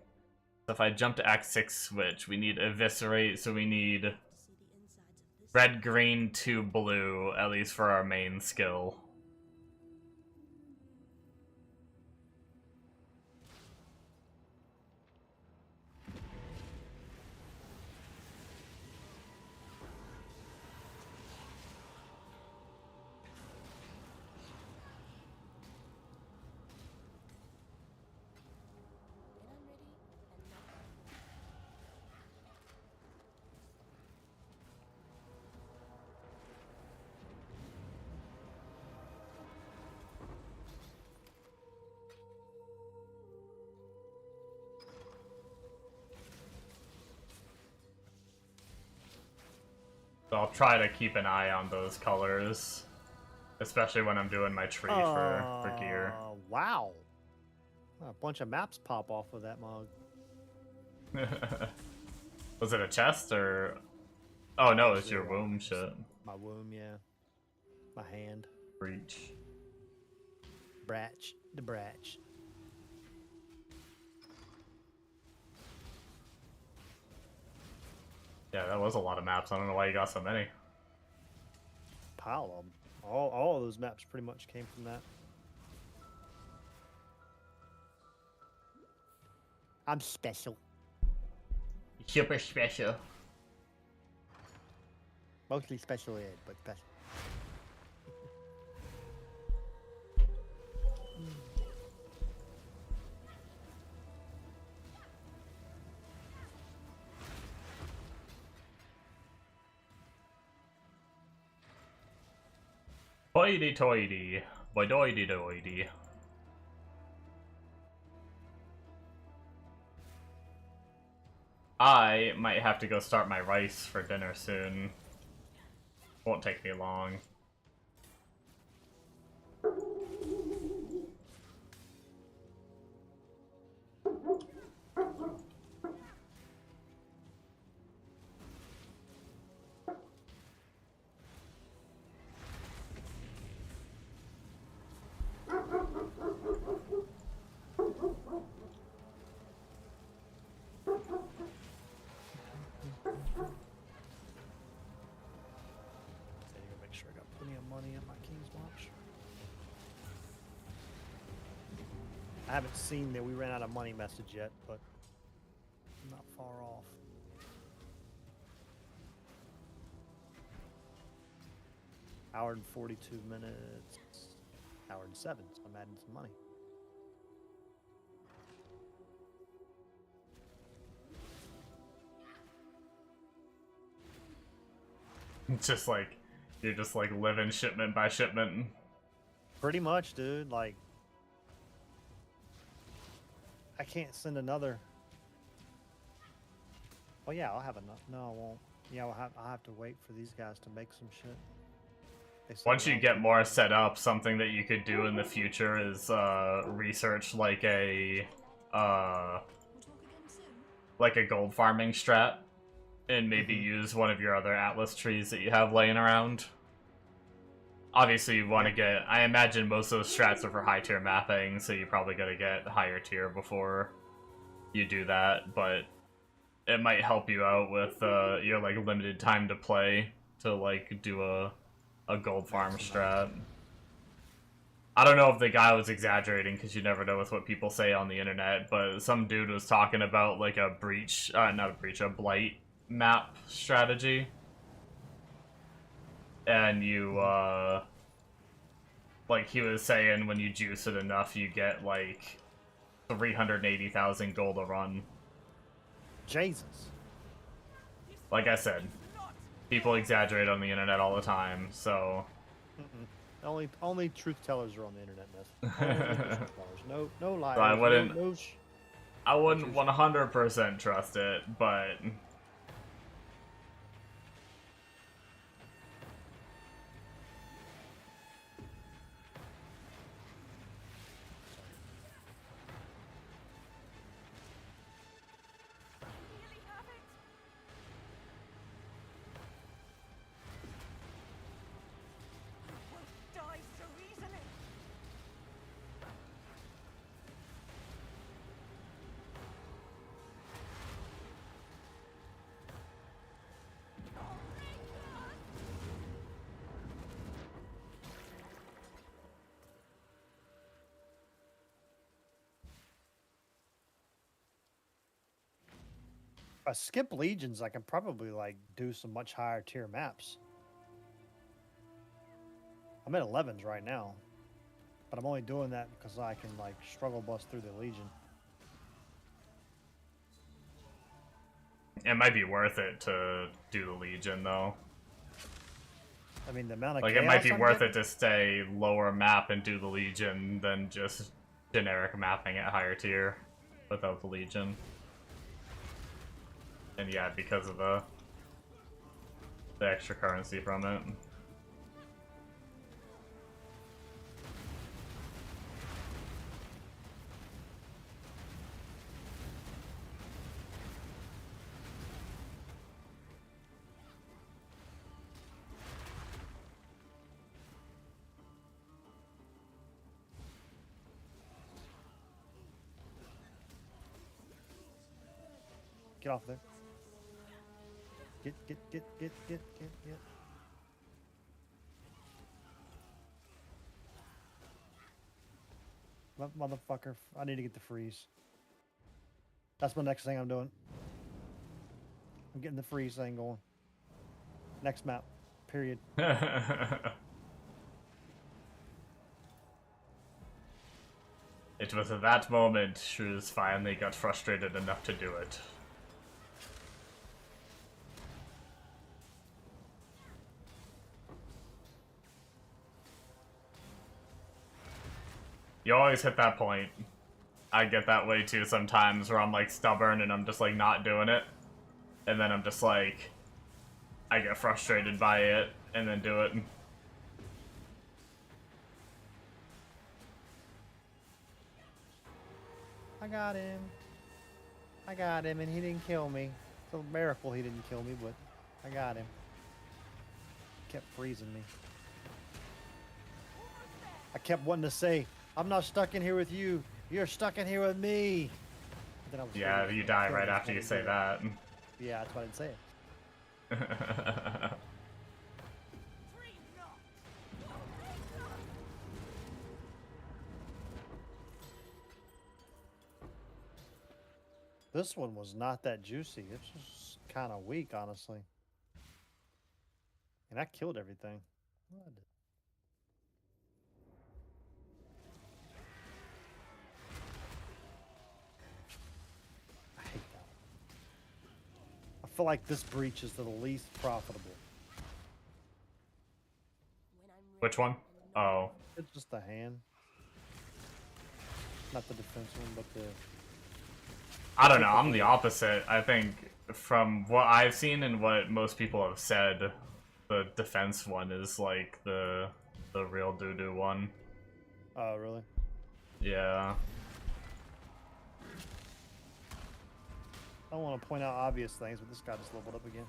S1: So if I jump to Act 6 switch, we need Eviscerate, so we need red, green, 2 blue, at least for our main skill. So I'll try to keep an eye on those colors, especially when I'm doing my tree for gear.
S5: wow. A bunch of maps pop off of that mug.
S1: Was it a chest or? Oh no, it's your womb shit.
S5: My womb, yeah. My hand.
S1: Breach.
S5: Bratch. The bratch.
S1: Yeah, that was a lot of maps. I don't know why you got so many.
S5: Pile of them. All of those maps pretty much came from that. I'm special.
S1: Super special.
S5: Mostly special ed, but special.
S1: Hoity toity. Boy-doity doity. I might have to go start my rice for dinner soon. Won't take me long.
S5: Make sure I got plenty of money in my King's Watch. I haven't seen that we ran out of money message yet, but I'm not far off. Hour and 42 minutes. Hour and 7, so I'm adding some money.
S1: It's just like, you're just like living shipment by shipment.
S5: Pretty much, dude. Like, I can't send another. Oh yeah, I'll have enough. No, I won't. Yeah, I'll have to wait for these guys to make some shit. They said
S1: Once you
S5: around
S1: get more set up, something that you could do in the future is research like a gold farming strat, and maybe use one of your other Atlas trees that you have laying around. Obviously, you want to get... I imagine most of those strats are for high tier mapping, so you probably gotta get higher tier before you do that, but it might help you out with your like limited time to play to like do a gold farm strat. I don't know if the guy was exaggerating, because you never know with what people say on the internet, but some dude was talking about like a breach, not a breach, a blight map strategy. And you, like he was saying, when you juice it enough, you get like 380,000 gold a run.
S5: Jesus.
S1: Like I said, people exaggerate on the internet all the time, so...
S5: Only truth tellers are on the internet, miss. No liars.
S1: So I wouldn't...
S5: No
S1: I wouldn't 100% trust it, but...
S3: Die so easily.
S5: If I skip legions, I can probably like do some much higher tier maps. I'm at 11s right now, but I'm only doing that because I can like struggle bust through the legion.
S1: It might be worth it to do the Legion, though.
S5: I mean, the amount of
S1: Like, it might be
S5: chaos I'm
S1: worth
S5: getting-
S1: it to stay lower map and do the Legion than just generic mapping at higher tier without the Legion. And yeah, because of the extra currency from it.
S5: Get off there. Get. Motherfucker, I need to get the freeze. That's my next thing I'm doing. I'm getting the freeze thing going. Next map. Period.
S1: It was at that moment Shrews finally got frustrated enough to do it. You always hit that point. I get that way too sometimes where I'm like stubborn and I'm just like not doing it. And then I'm just like, I get frustrated by it and then do it.
S5: I got him. I got him and he didn't kill me. It's a miracle he didn't kill me, but I got him. Kept freezing me. I kept wanting to say, I'm not stuck in here with you. You're stuck in here with me. Then I was
S1: Yeah,
S5: freezing.
S1: you die right after you say that.
S5: Yeah, that's why I didn't say it. This one was not that juicy. It was kind of weak, honestly. And I killed everything. What? I hate that one. I feel like this breach is the least profitable.
S1: Which one? Oh.
S5: It's just the hand. Not the defense one, but the...
S1: I don't know, I'm the opposite. I think from what I've seen and what most people have said, the defense one is like the real doo-doo one.
S5: Oh, really?
S1: Yeah.
S5: I don't want to point out obvious things, but this guy just leveled up again.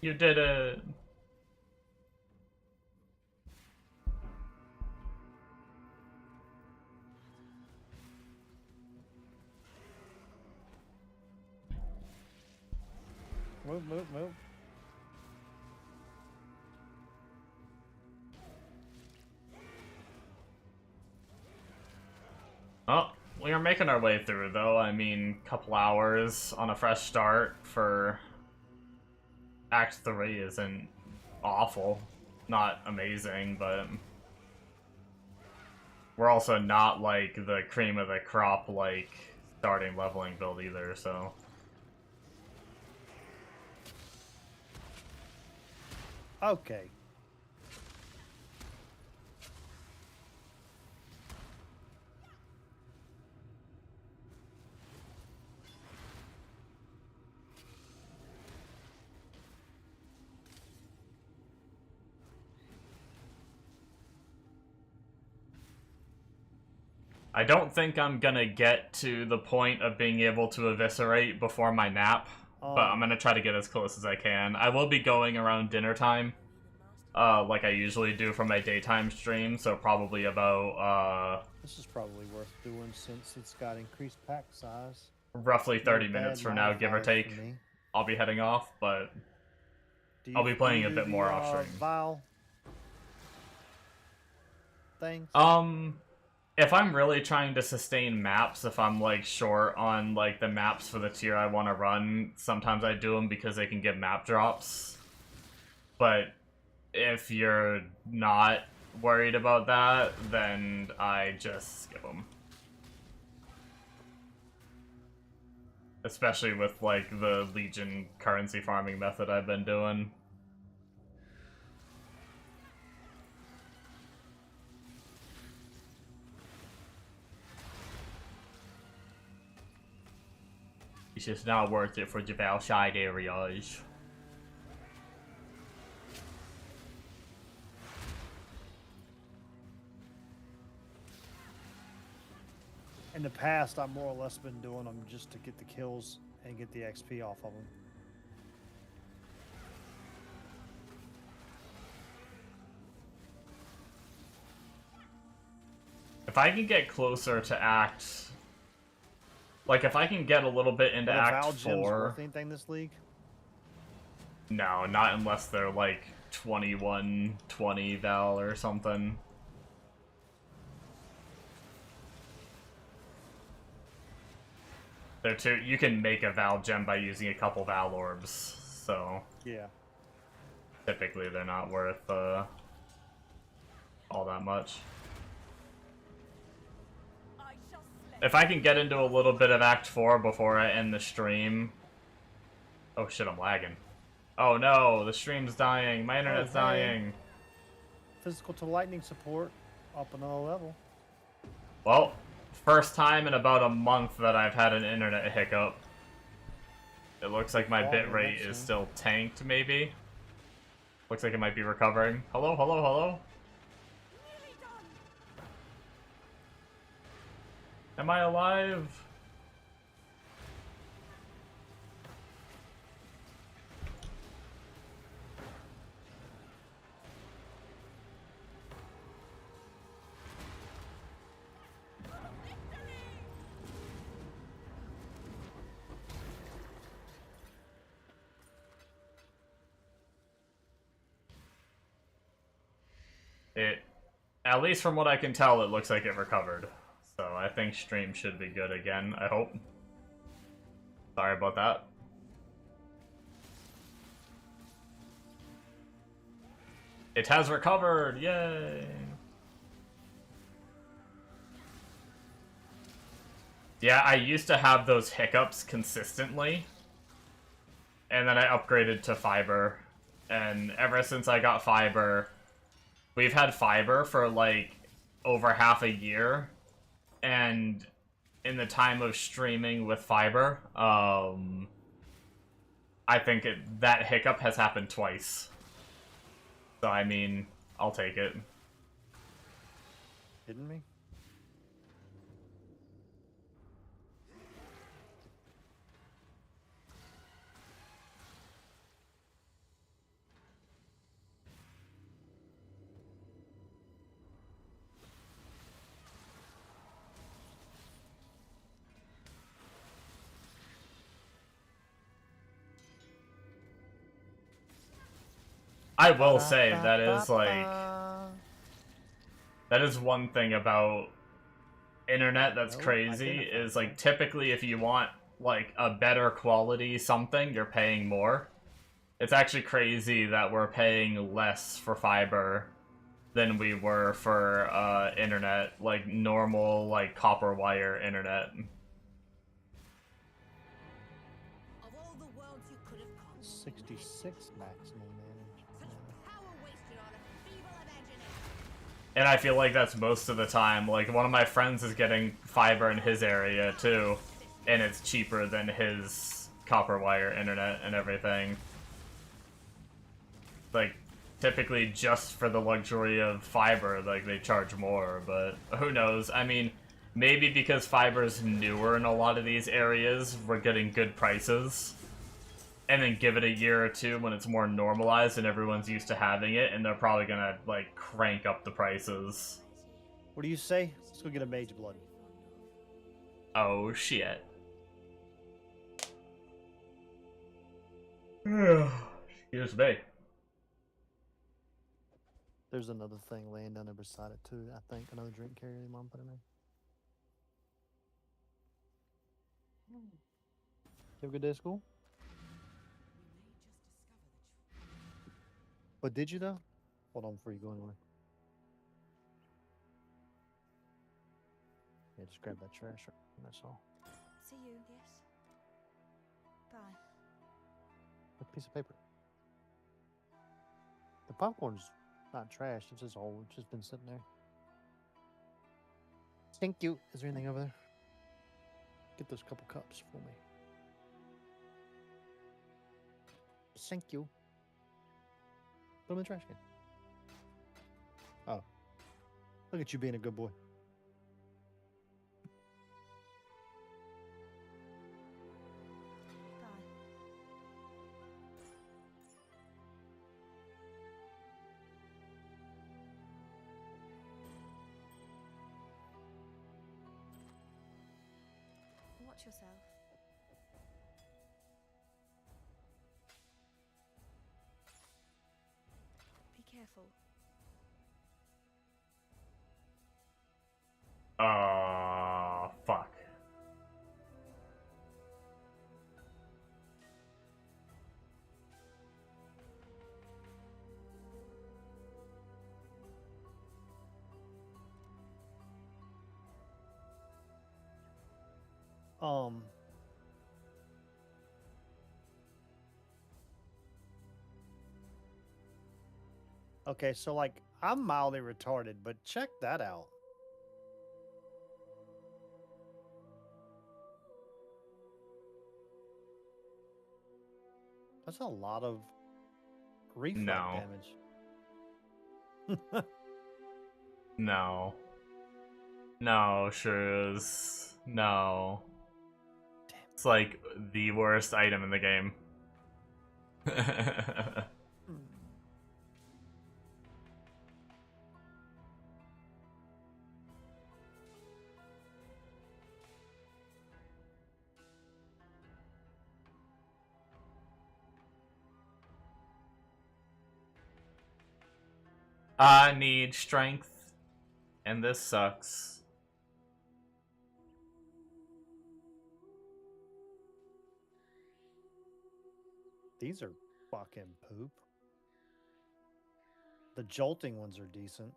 S1: You did it!
S5: Move, move, move.
S1: Oh, we are making our way through though. I mean, couple hours on a fresh start for Act 3 isn't awful. Not amazing, but we're also not like the cream of the crop like starting leveling build either, so...
S5: Okay.
S1: I don't think I'm gonna get to the point of being able to eviscerate before my nap, but I'm gonna try to get as close as I can. I will be going around dinner time, like I usually do for my daytime stream, so probably about,
S5: This is probably worth doing since it's got increased pack size.
S1: roughly 30
S5: Not
S1: minutes
S5: bad
S1: from now, give or
S5: modifier
S1: take.
S5: for me.
S1: I'll be heading off, but
S5: Do
S1: I'll be playing
S5: do
S1: a bit
S5: the,
S1: more off stream.
S5: Vial things?
S1: If I'm really trying to sustain maps, if I'm like short on like the maps for the tier I want to run, sometimes I do them because they can give map drops. But if you're not worried about that, then I just skip them. Especially with like the Legion currency farming method I've been doing. It's just not worth it for the outside areas.
S5: In the past, I've more or less been doing them just to get the kills and get the XP off of them.
S1: If I can get closer to Act Like, if I can get a little bit into
S5: Are the
S1: Act
S5: Val gems
S1: 4...
S5: worth anything this league?
S1: No, not unless they're, like, 2120 Val or something. They're too... You can make a Val gem by using a couple Val orbs, so...
S5: Yeah.
S1: Typically, they're not worth, all that much.
S3: I shall slay.
S1: If I can get into a little bit of Act 4 before I end the stream... Oh shit, I'm lagging. Oh no, the stream's dying. My internet's
S5: hey.
S1: dying.
S5: Physical to lightning support up another level.
S1: Well, first time in about a month that I've had an internet hiccup. It looks like my
S5: Oh,
S1: bitrate
S5: that's
S1: is
S5: soon.
S1: still tanked, maybe. Looks like it might be recovering. Hello, hello, hello?
S3: Nearly done.
S1: Am I alive? It, at least from what I can tell, it looks like it recovered. So I think stream should be good again, I hope. Sorry about that. It has recovered! Yay! Yeah, I used to have those hiccups consistently. And then I upgraded to fiber. And ever since I got fiber, we've had fiber for like over half a year. And in the time of streaming with fiber, I think that hiccup has happened twice. So, I mean, I'll take it.
S5: Kidding me?
S1: I will say that is like that is one thing about internet that's
S5: No,
S1: crazy
S5: identify.
S1: is like typically if you want like a better quality something, you're paying more. It's actually crazy that we're paying less for fiber than we were for internet, like normal like copper wire internet.
S4: Of all the worlds you could have conquered,
S5: 66 maximum damage.
S4: such power wasted on a feeble imagination.
S1: And I feel like that's most of the time. Like, one of my friends is getting fiber in his area, too. And it's cheaper than his copper wire internet and everything. Like, typically just for the luxury of fiber, like, they charge more, but who knows? I mean, maybe because fiber's newer in a lot of these areas, we're getting good prices. And then give it a year or two when it's more normalized and everyone's used to having it, and they're probably gonna, like, crank up the prices.
S5: What do you say? Let's go get a mage blood.
S1: Oh, shit. Excuse me.
S5: There's another thing laying down there beside it too. I think another drink carrier your mom put in there. You have a good day at school? But did you though? Hold on before you go anywhere. Yeah, just grab that trash. That's all.
S4: See you. Yes. Bye.
S5: A piece of paper. The popcorn's not trash. It's just old. It's just been sitting there. Thank you. Is there anything over there? Get those couple cups for me. Thank you. Put them in the trash can. Oh. Look at you being a good boy.
S4: Bye. What Watch yourself. Be careful.
S1: Fuck.
S5: Okay, so like I'm mildly retarded, but check that out. That's a lot of reflect
S1: No.
S5: damage.
S1: No. No, sure is. No.
S5: Damn.
S1: It's like the worst item in the game. I need strength, and this sucks.
S5: These are fucking poop. The jolting ones are decent.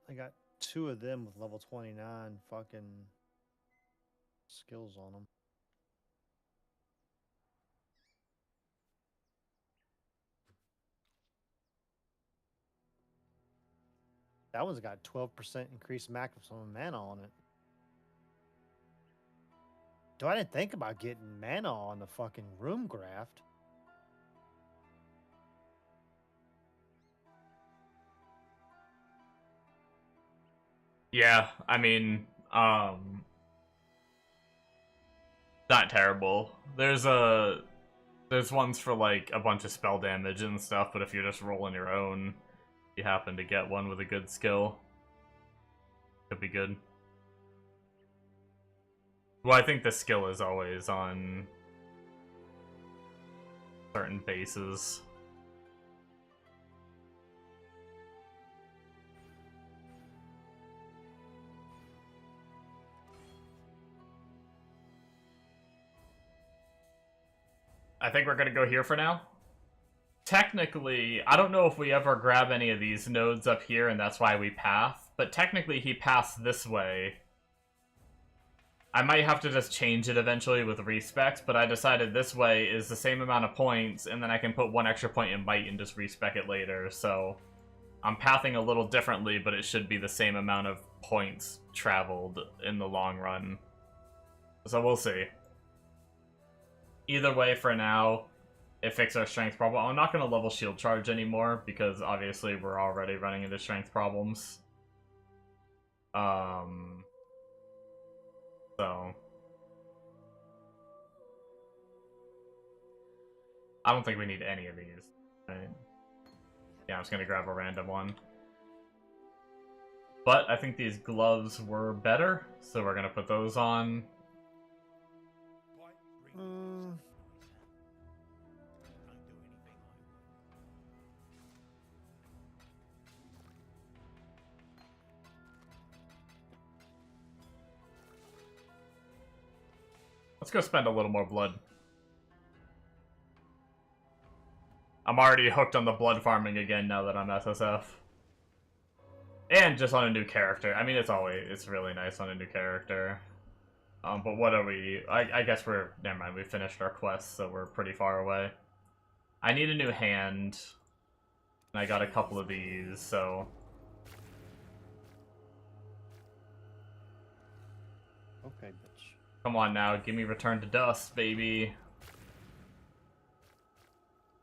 S5: I got 2 of them with level 29 fucking skills on them. That one's got 12% increased maximum mana on it. Dude, I didn't think about getting mana on the fucking room graft.
S1: Yeah, I mean, not terrible. There's ones for like a bunch of spell damage and stuff, but if you're just rolling your own, you happen to get one with a good skill, could be good. Well, I think the skill is always on certain bases. I think we're gonna go here for now. Technically, I don't know if we ever grab any of these nodes up here and that's why we path, but technically he passed this way. I might have to just change it eventually with respec, but I decided this way is the same amount of points, and then I can put 1 extra point in might and just respec it later, so I'm pathing a little differently, but it should be the same amount of points traveled in the long run. So we'll see. Either way, for now, it fixed our strength problem. I'm not going to level shield charge anymore, because obviously we're already running into strength problems. So I don't think we need any of these. Right? Yeah, I'm just gonna grab a random one. But I think these gloves were better, so we're gonna put those on. Let's go spend a little more blood. I'm already hooked on the blood farming again now that I'm SSF. And just on a new character. I mean, it's really nice on a new character. But what are we... I guess we're... Never mind, we finished our quest, so we're pretty far away. I need a new hand. And I got a couple of these, so...
S5: Okay, bitch.
S1: Come on now, give me Return to Dust, baby.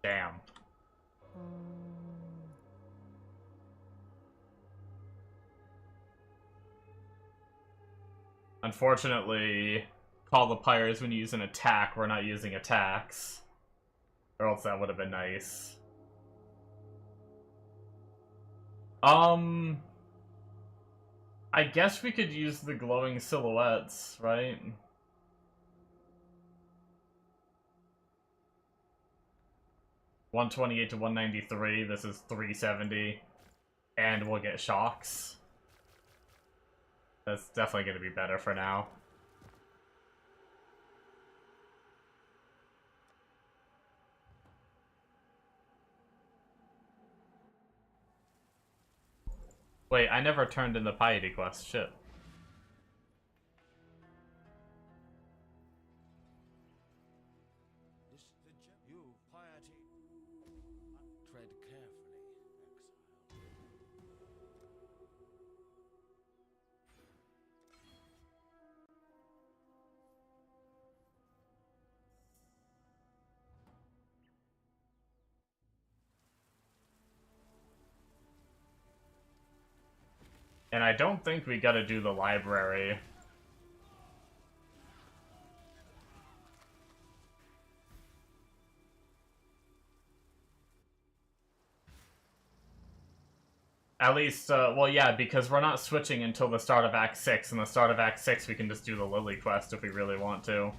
S1: Damn. Unfortunately, Call the Pyres when you use an attack, we're not using attacks. Or else that would have been nice. I guess we could use the glowing silhouettes, right? 128 to 193. This is 370. And we'll get shocks. That's definitely going to be better for now. Wait, I never turned in the piety quest. Shit.
S2: You, piety. Tread carefully, exile.
S1: And I don't think we gotta do the library. At least, well, yeah, because we're not switching until the start of Act 6, and the start of Act 6 we can just do the Lily quest if we really want to.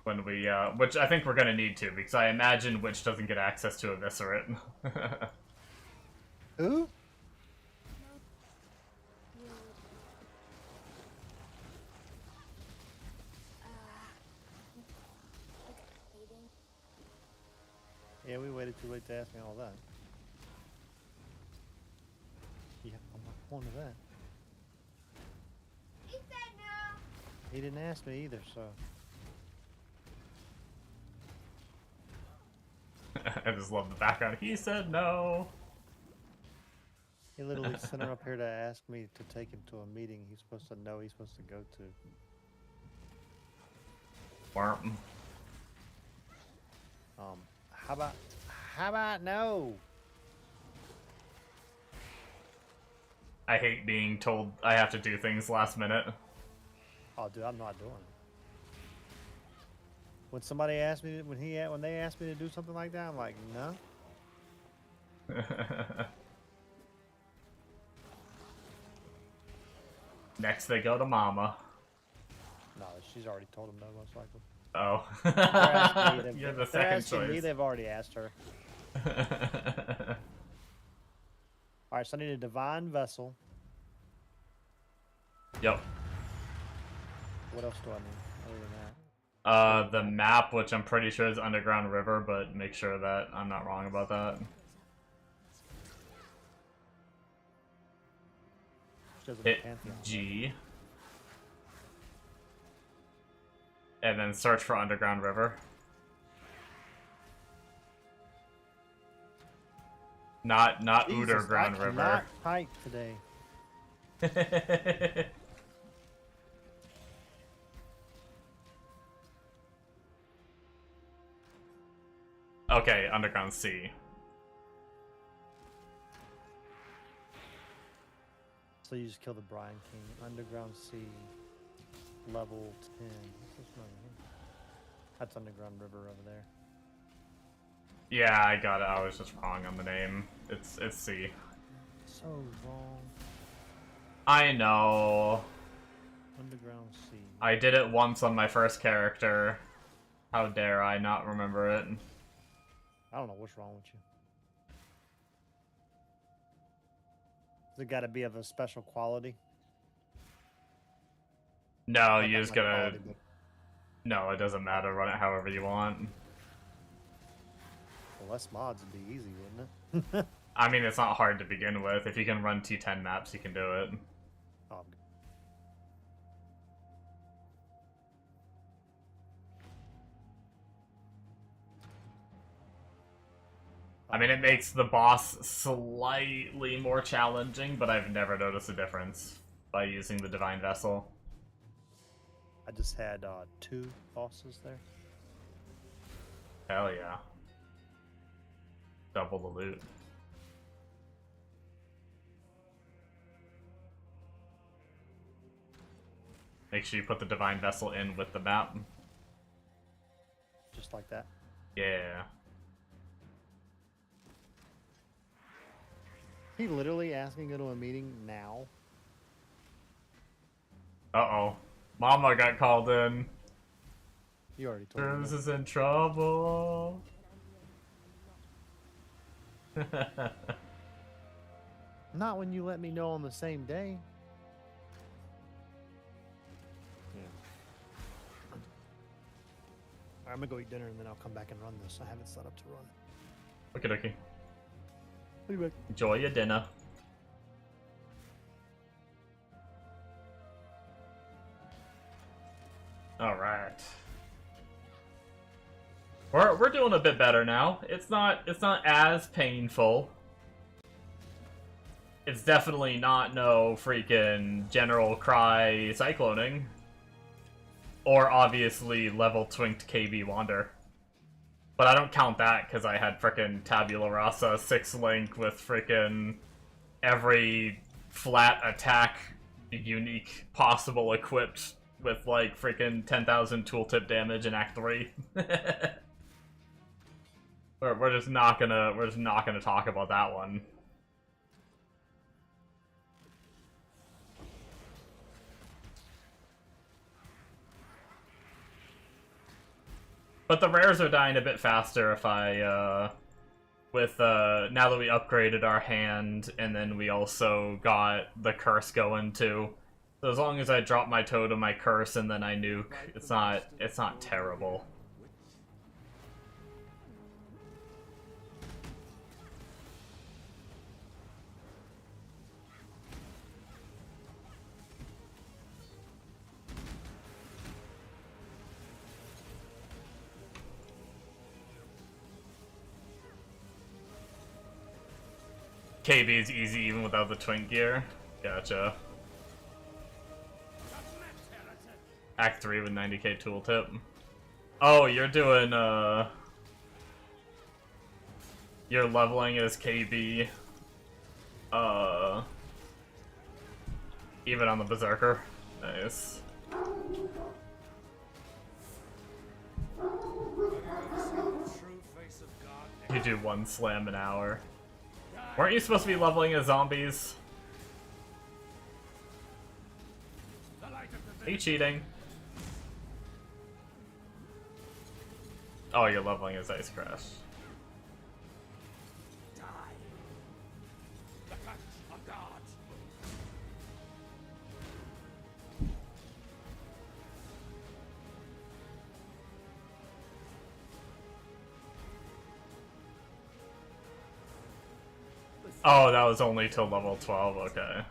S1: When we, which I think we're gonna need to, because I imagine Witch doesn't get access to Eviscerate.
S5: Who? Yeah, we waited too late to ask me all that. Yeah, I'm not going to that.
S6: He said no.
S5: He didn't ask me either, so.
S1: I just love the background. He said no.
S5: He literally sent him up here to ask me to take him to a meeting he's supposed to know he's supposed to go to.
S1: Warp.
S5: How about no?
S1: I hate being told I have to do things last minute.
S5: Oh, dude, I'm not doing it. When somebody asked me, when they asked me to do something like that, I'm like, no.
S1: Next they go to Mama.
S5: No, she's already told him no, most likely.
S1: Oh. You're the
S5: They're
S1: second
S5: asking me,
S1: choice.
S5: they've already asked her. Alright, so I need a divine vessel.
S1: Yep.
S5: What else do I need other than that?
S1: The map, which I'm pretty sure is Underground River, but make sure that I'm not wrong about that.
S5: She doesn't
S1: Hit
S5: have Pantheon.
S1: G. And then search for Underground River. Not
S5: Jesus,
S1: Underground
S5: I
S1: River.
S5: cannot type today.
S1: Okay, Underground C.
S5: So you just kill the Brian King. Underground C. Level 10. What's this one here? That's Underground River over there.
S1: Yeah, I got it. I was just wrong on the name. It's C.
S5: So wrong.
S1: I know.
S5: Underground C.
S1: I did it once on my first character. How dare I not remember it?
S5: I don't know what's wrong with you. Has it got to be of a special quality?
S1: No,
S5: Not
S1: you
S5: that
S1: just
S5: much
S1: gotta...
S5: quality, but-
S1: No, it doesn't matter. Run it however you want.
S5: Well, less mods would be easy, wouldn't it?
S1: I mean, it's not hard to begin with. If you can run T10 maps, you can do it.
S5: Oh, I'm good.
S1: I mean, it makes the boss slightly more challenging, but I've never noticed a difference by using the Divine Vessel.
S5: I just had 2 bosses there.
S1: Hell yeah. Double the loot. Make sure you put the Divine Vessel in with the map.
S5: Just like that.
S1: Yeah.
S5: He literally asking to go to a meeting now.
S1: Uh-oh. Mama got called in.
S5: You already told me.
S1: Terms
S5: that.
S1: is in trouble.
S5: Not when you let me know on the same day. Yeah. Alright, I'm gonna go eat dinner and then I'll come back and run this. I have it set up to run.
S1: Okie dokie.
S5: Be back.
S1: Enjoy your dinner. Alright. We're doing a bit better now. It's not as painful. It's definitely not no freaking General Cry cycloning. Or obviously level twinked KB Wander. But I don't count that because I had frickin' Tabula Rasa 6 link with frickin' every flat attack unique possible equipped with like frickin' 10,000 tooltip damage in Act 3. we're just not gonna talk about that one. But the rares are dying a bit faster if I, now that we upgraded our hand, and then we also got the curse going too. So as long as I drop my totem, my curse, and then I nuke, it's not terrible. KB is easy even without the twink gear. Gotcha. Act 3 with 90k tooltip. Oh, you're doing, you're leveling as KB, even on the Berserker. Nice. You do 1 slam an hour. Weren't you supposed to be leveling as zombies? Are you cheating? Oh, you're leveling as Ice Crash. Oh, that was only till level 12, okay.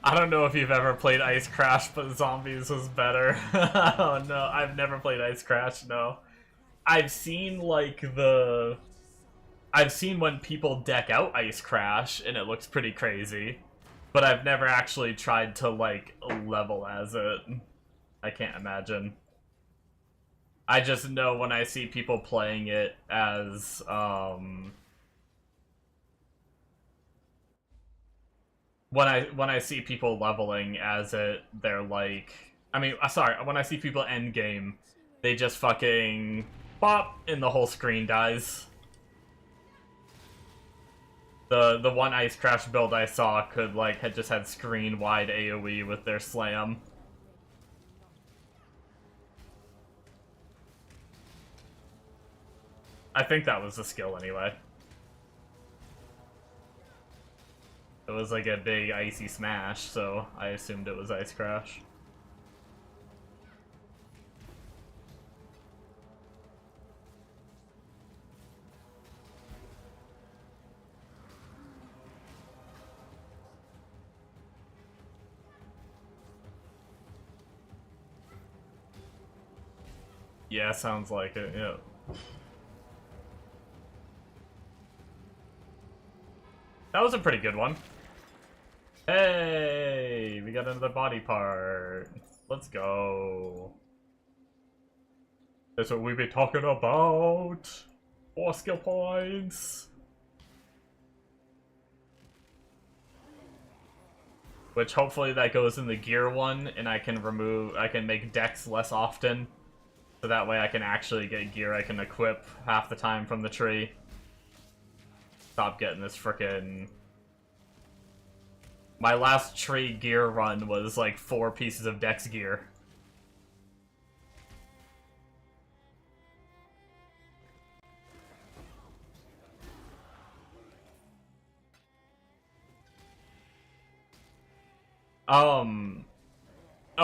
S1: I don't know if you've ever played Ice Crash, but Zombies was better. Oh no, I've never played Ice Crash, no. I've seen, like, I've seen when people deck out Ice Crash, and it looks pretty crazy. But I've never actually tried to, like, level as it. I can't imagine. I just know when I see people playing it as, when I see people leveling as it, they're like, I mean, sorry, when I see people end game, they just fucking pop and the whole screen dies. The one Ice Crash build I saw could had just had screen wide AoE with their slam. I think that was the skill anyway. It was like a big icy smash, so I assumed it was Ice Crash. Yeah, sounds like it, yeah. That was a pretty good one. Hey, we got another body part. Let's go. That's what we be talking about. 4 skill points. Which hopefully that goes in the gear one, and I can make decks less often. So that way I can actually get gear I can equip half the time from the tree. Stop getting this frickin'... My last tree gear run was like 4 pieces of dex gear.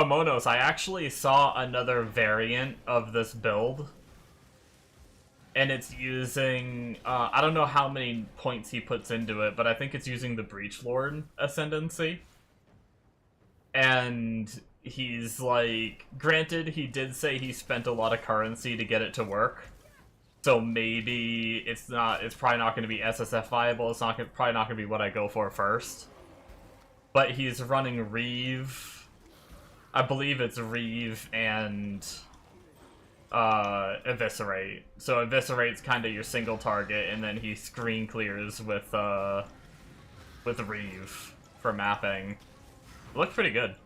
S1: Monos, I actually saw another variant of this build. And it's using, I don't know how many points he puts into it, but I think it's using the Breachlord Ascendancy. And he's like, granted, he did say he spent a lot of currency to get it to work. So maybe it's probably not going to be SSF viable, it's probably not going to be what I go for first. But he's running Reeve, I believe it's Reeve and Eviscerate. So Eviscerate's kind of your single target, and then he screen clears with Reeve for mapping. It looked pretty good.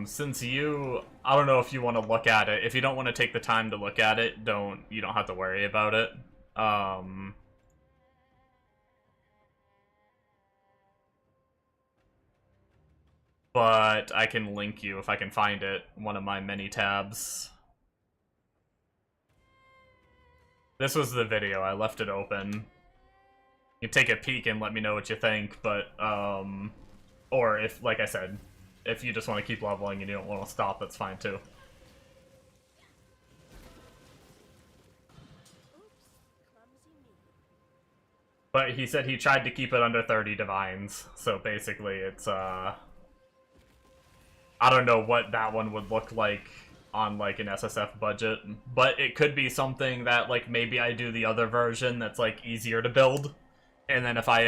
S1: Since I don't know if you want to look at it. If you don't want to take the time to look at it, you don't have to worry about it. But I can link you if I can find it, one of my many tabs. This was the video, I left it open. You can take a peek and let me know what you think, but, or if, like I said, if you just want to keep leveling and you don't want to stop, that's fine too. But he said he tried to keep it under 30 divines, so basically it's, I don't know what that one would look like on, like, an SSF budget, but it could be something that, like, maybe I do the other version that's, like, easier to build, and then if I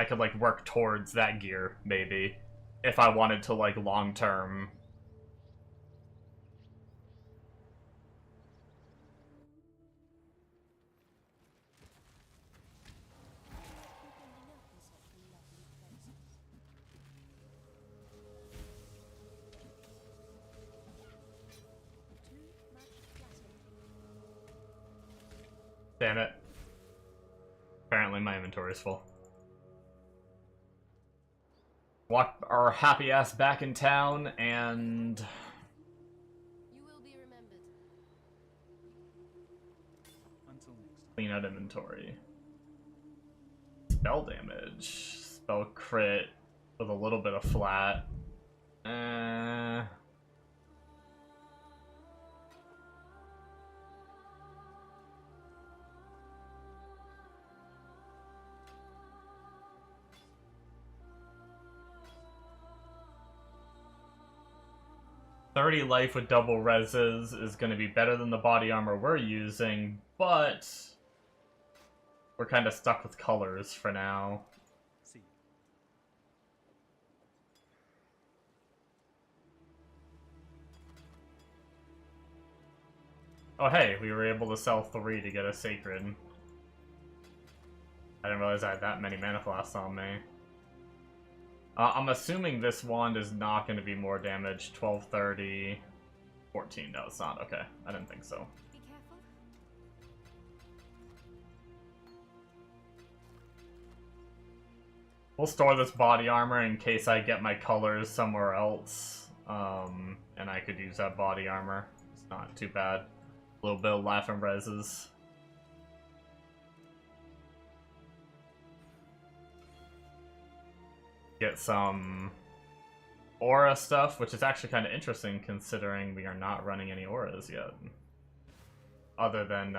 S1: could, like, work towards that gear, maybe. If I wanted to, like, long-term. Damn it. Apparently my inventory is full. Walk our happy ass back in town and
S4: You will be remembered.
S2: Until next time.
S1: clean out inventory. Spell damage. Spell crit with a little bit of flat. 30 life with double reses is going to be better than the body armor we're using, but we're kind of stuck with colors for now.
S2: See you.
S1: Oh hey, we were able to sell 3 to get a sacred. I didn't realize I had that many mana flasks on me. I'm assuming this wand is not going to be more damage. 12, 30, 14. No, it's not. Okay, I didn't think so.
S4: Be careful.
S1: We'll store this body armor in case I get my colors somewhere else. And I could use that body armor. It's not too bad. A little bit of life and reses. Get some aura stuff, which is actually kind of interesting considering we are not running any auras yet. Other than,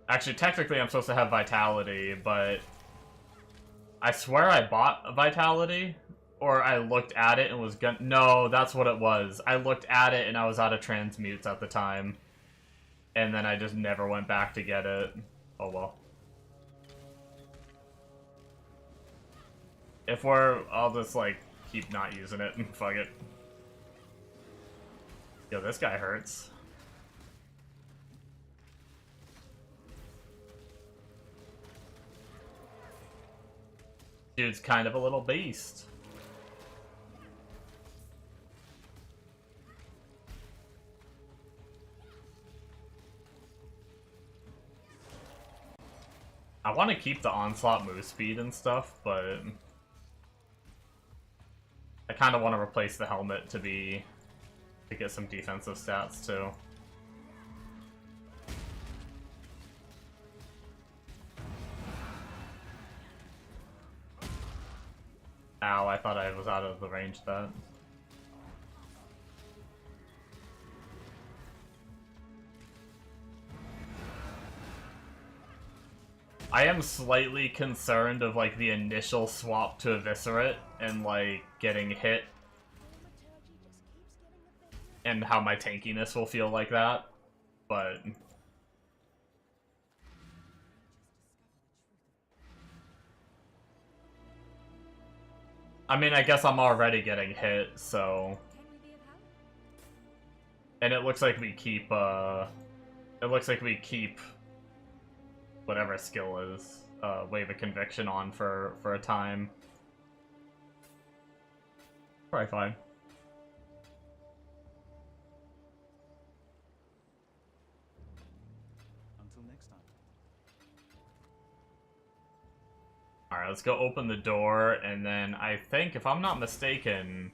S1: actually, technically I'm supposed to have Vitality, but I swear I bought a Vitality, or I looked at it and was gonna... No, that's what it was. I looked at it and I was out of transmutes at the time. And then I just never went back to get it. Oh well. If we're... I'll just, like, keep not using it. Fuck it. Yo, this guy hurts. Dude's kind of a little beast. I want to keep the onslaught move speed and stuff, but I kind of want to replace the helmet to get some defensive stats too. Ow, I thought I was out of the range of that. I am slightly concerned of, like, the initial swap to Eviscerate and, like, getting hit and how my tankiness will feel like that, but... I mean, I guess I'm already getting hit, so... And it looks like we keep, It looks like we keep... whatever skill is, Wave of Conviction on for a time. Probably fine.
S6: Until next time.
S1: Alright, let's go open the door, and then I think, if I'm not mistaken,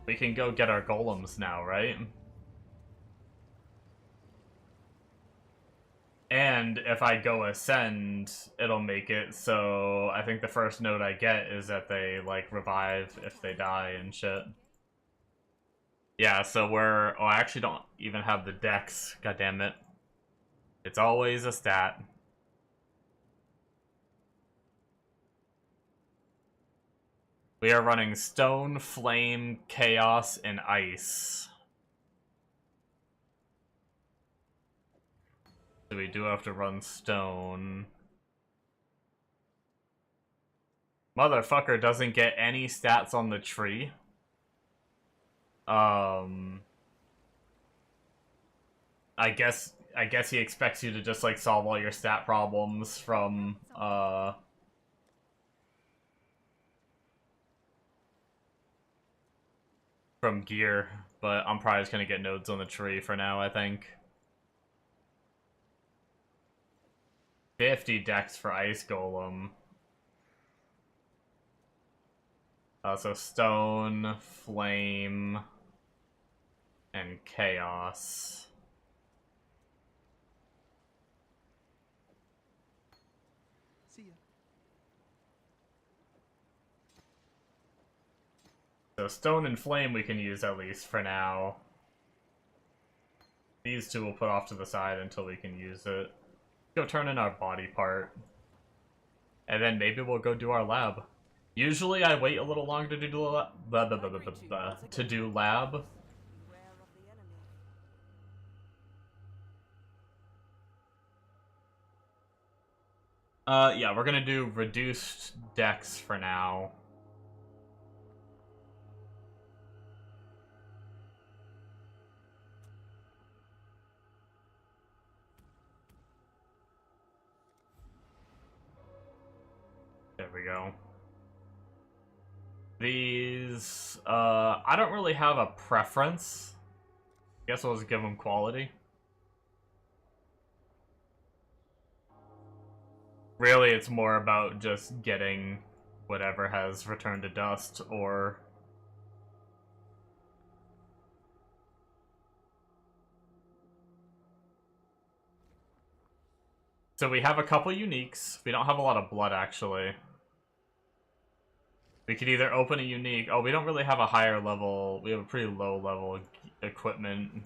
S1: we can go get our golems now, right? And if I go ascend, it'll make it so I think the first note I get is that they, like, revive if they die and shit. Yeah, so we're... Oh, I actually don't even have the dex. God damn it. It's always a stat. We are running Stone, Flame, Chaos, and Ice. So we do have to run Stone. Motherfucker doesn't get any stats on the tree. I guess he expects you to just, like, solve all your stat problems from gear, but I'm probably just gonna get nodes on the tree for now, I think. 50 dex for Ice Golem. So Stone, Flame, and Chaos.
S6: See ya.
S1: So Stone and Flame we can use at least for now. These two we'll put off to the side until we can use it. Go turn in our body part. And then maybe we'll go do our lab. Usually I wait a little longer to do lab. Yeah, we're gonna do reduced dex for now. There we go. These, I don't really have a preference. Guess I'll just give them quality. Really, it's more about just getting whatever has returned to dust, or... So we have a couple uniques. We don't have a lot of blood, actually. We could either open a unique... Oh, we don't really have a higher level... We have a pretty low level equipment.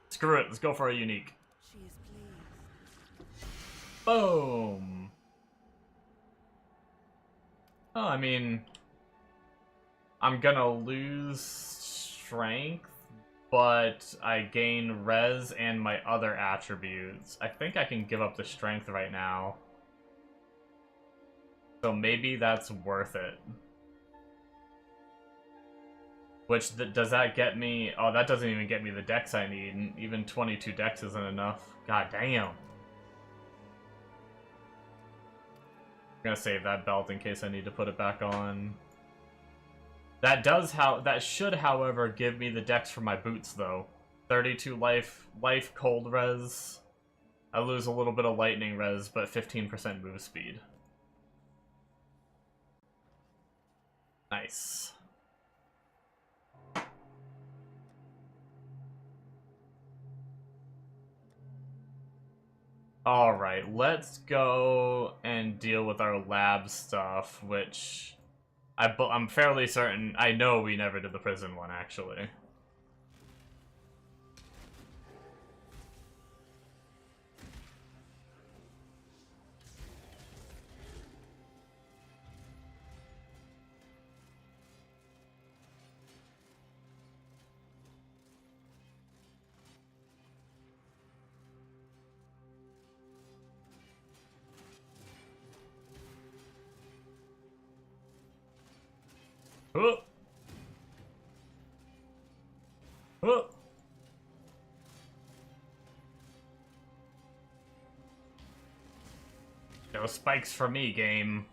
S1: Screw it, let's go for a unique.
S3: She is pleased.
S1: Boom! Oh, I mean... I'm gonna lose strength, but I gain res and my other attributes. I think I can give up the strength right now. So maybe that's worth it. Which, does that get me... Oh, that doesn't even get me the dex I need. Even 22 dex isn't enough. God damn. I'm gonna save that belt in case I need to put it back on. That should, however, give me the dex for my boots, though. 32 life cold res. I lose a little bit of lightning res, but 15% move speed. Nice. Alright, let's go and deal with our lab stuff, which I'm fairly certain... I know we never did the prison one, actually. Oh. Oh. No spikes for me, game.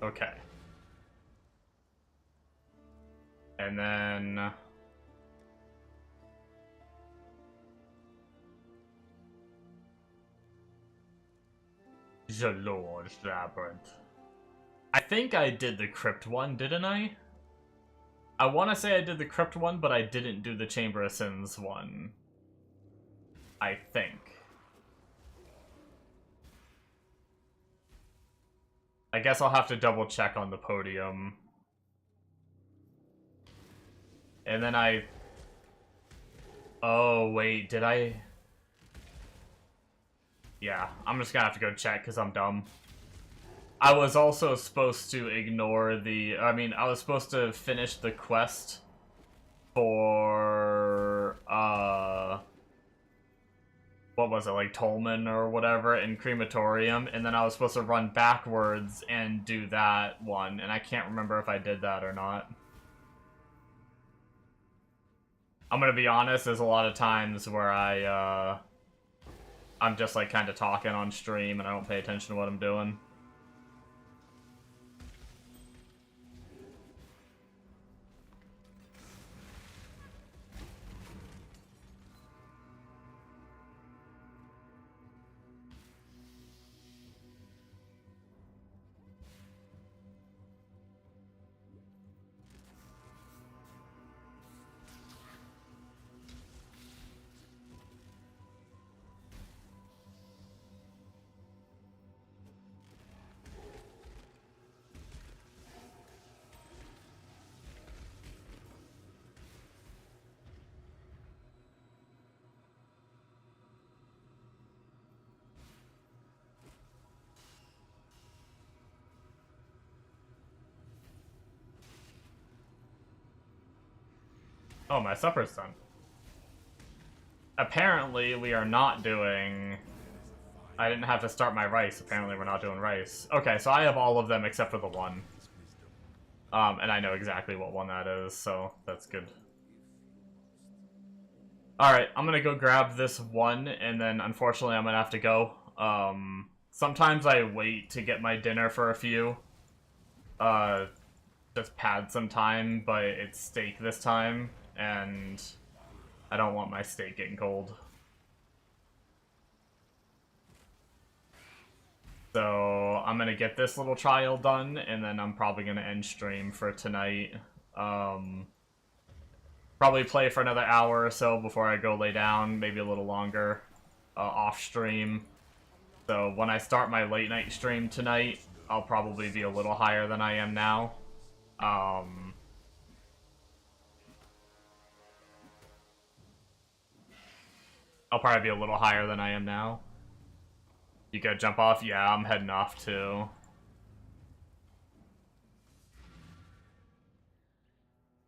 S1: Okay. And then... The Lord's Labyrinth. I think I did the Crypt one, didn't I? I want to say I did the Crypt one, but I didn't do the Chamber of Sins one. I think. I guess I'll have to double check on the podium. And then I... Oh, wait, did I... Yeah, I'm just gonna have to go check because I'm dumb. I was also supposed to ignore the... I mean, I was supposed to finish the quest for... What was it, like Tolman or whatever in Crematorium, and then I was supposed to run backwards and do that one, and I can't remember if I did that or not. I'm gonna be honest, there's a lot of times where I'm just like kind of talking on stream and I don't pay attention to what I'm doing. Oh, my supper's done. Apparently, we are not doing... I didn't have to start my rice. Apparently, we're not doing rice. Okay, so I have all of them except for the one. And I know exactly what one that is, so that's good. Alright, I'm gonna go grab this one, and then unfortunately I'm gonna have to go. Sometimes I wait to get my dinner for a few. Just pad some time, but it's steak this time, and I don't want my steak getting cold. So I'm gonna get this little trial done, and then I'm probably gonna end stream for tonight. Probably play for another hour or so before I go lay down, maybe a little longer, off stream. So when I start my late night stream tonight, I'll probably be a little higher than I am now. I'll probably be a little higher than I am now. You gotta jump off? Yeah, I'm heading off too.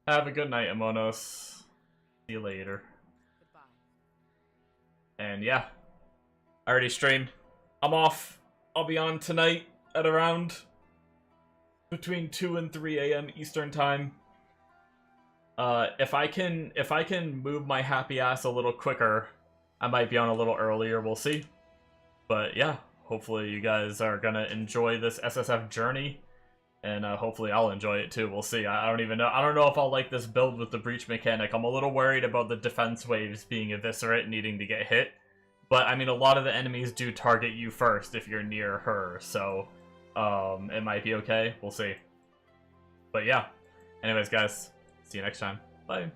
S1: Have a good night, Amonos. See you later.
S4: Goodbye.
S1: And yeah, I already streamed. I'm off. I'll be on tonight at around between 2 and 3 a.m. Eastern time. If I can move my happy ass a little quicker, I might be on a little earlier. We'll see. But yeah, hopefully you guys are gonna enjoy this SSF journey. And hopefully I'll enjoy it too. We'll see. I don't even know. I don't know if I'll like this build with the breach mechanic. I'm a little worried about the defense waves being eviscerate, needing to get hit. But I mean, a lot of the enemies do target you first if you're near her. So it might be okay. We'll see. But yeah. Anyways, guys. See you next time. Bye.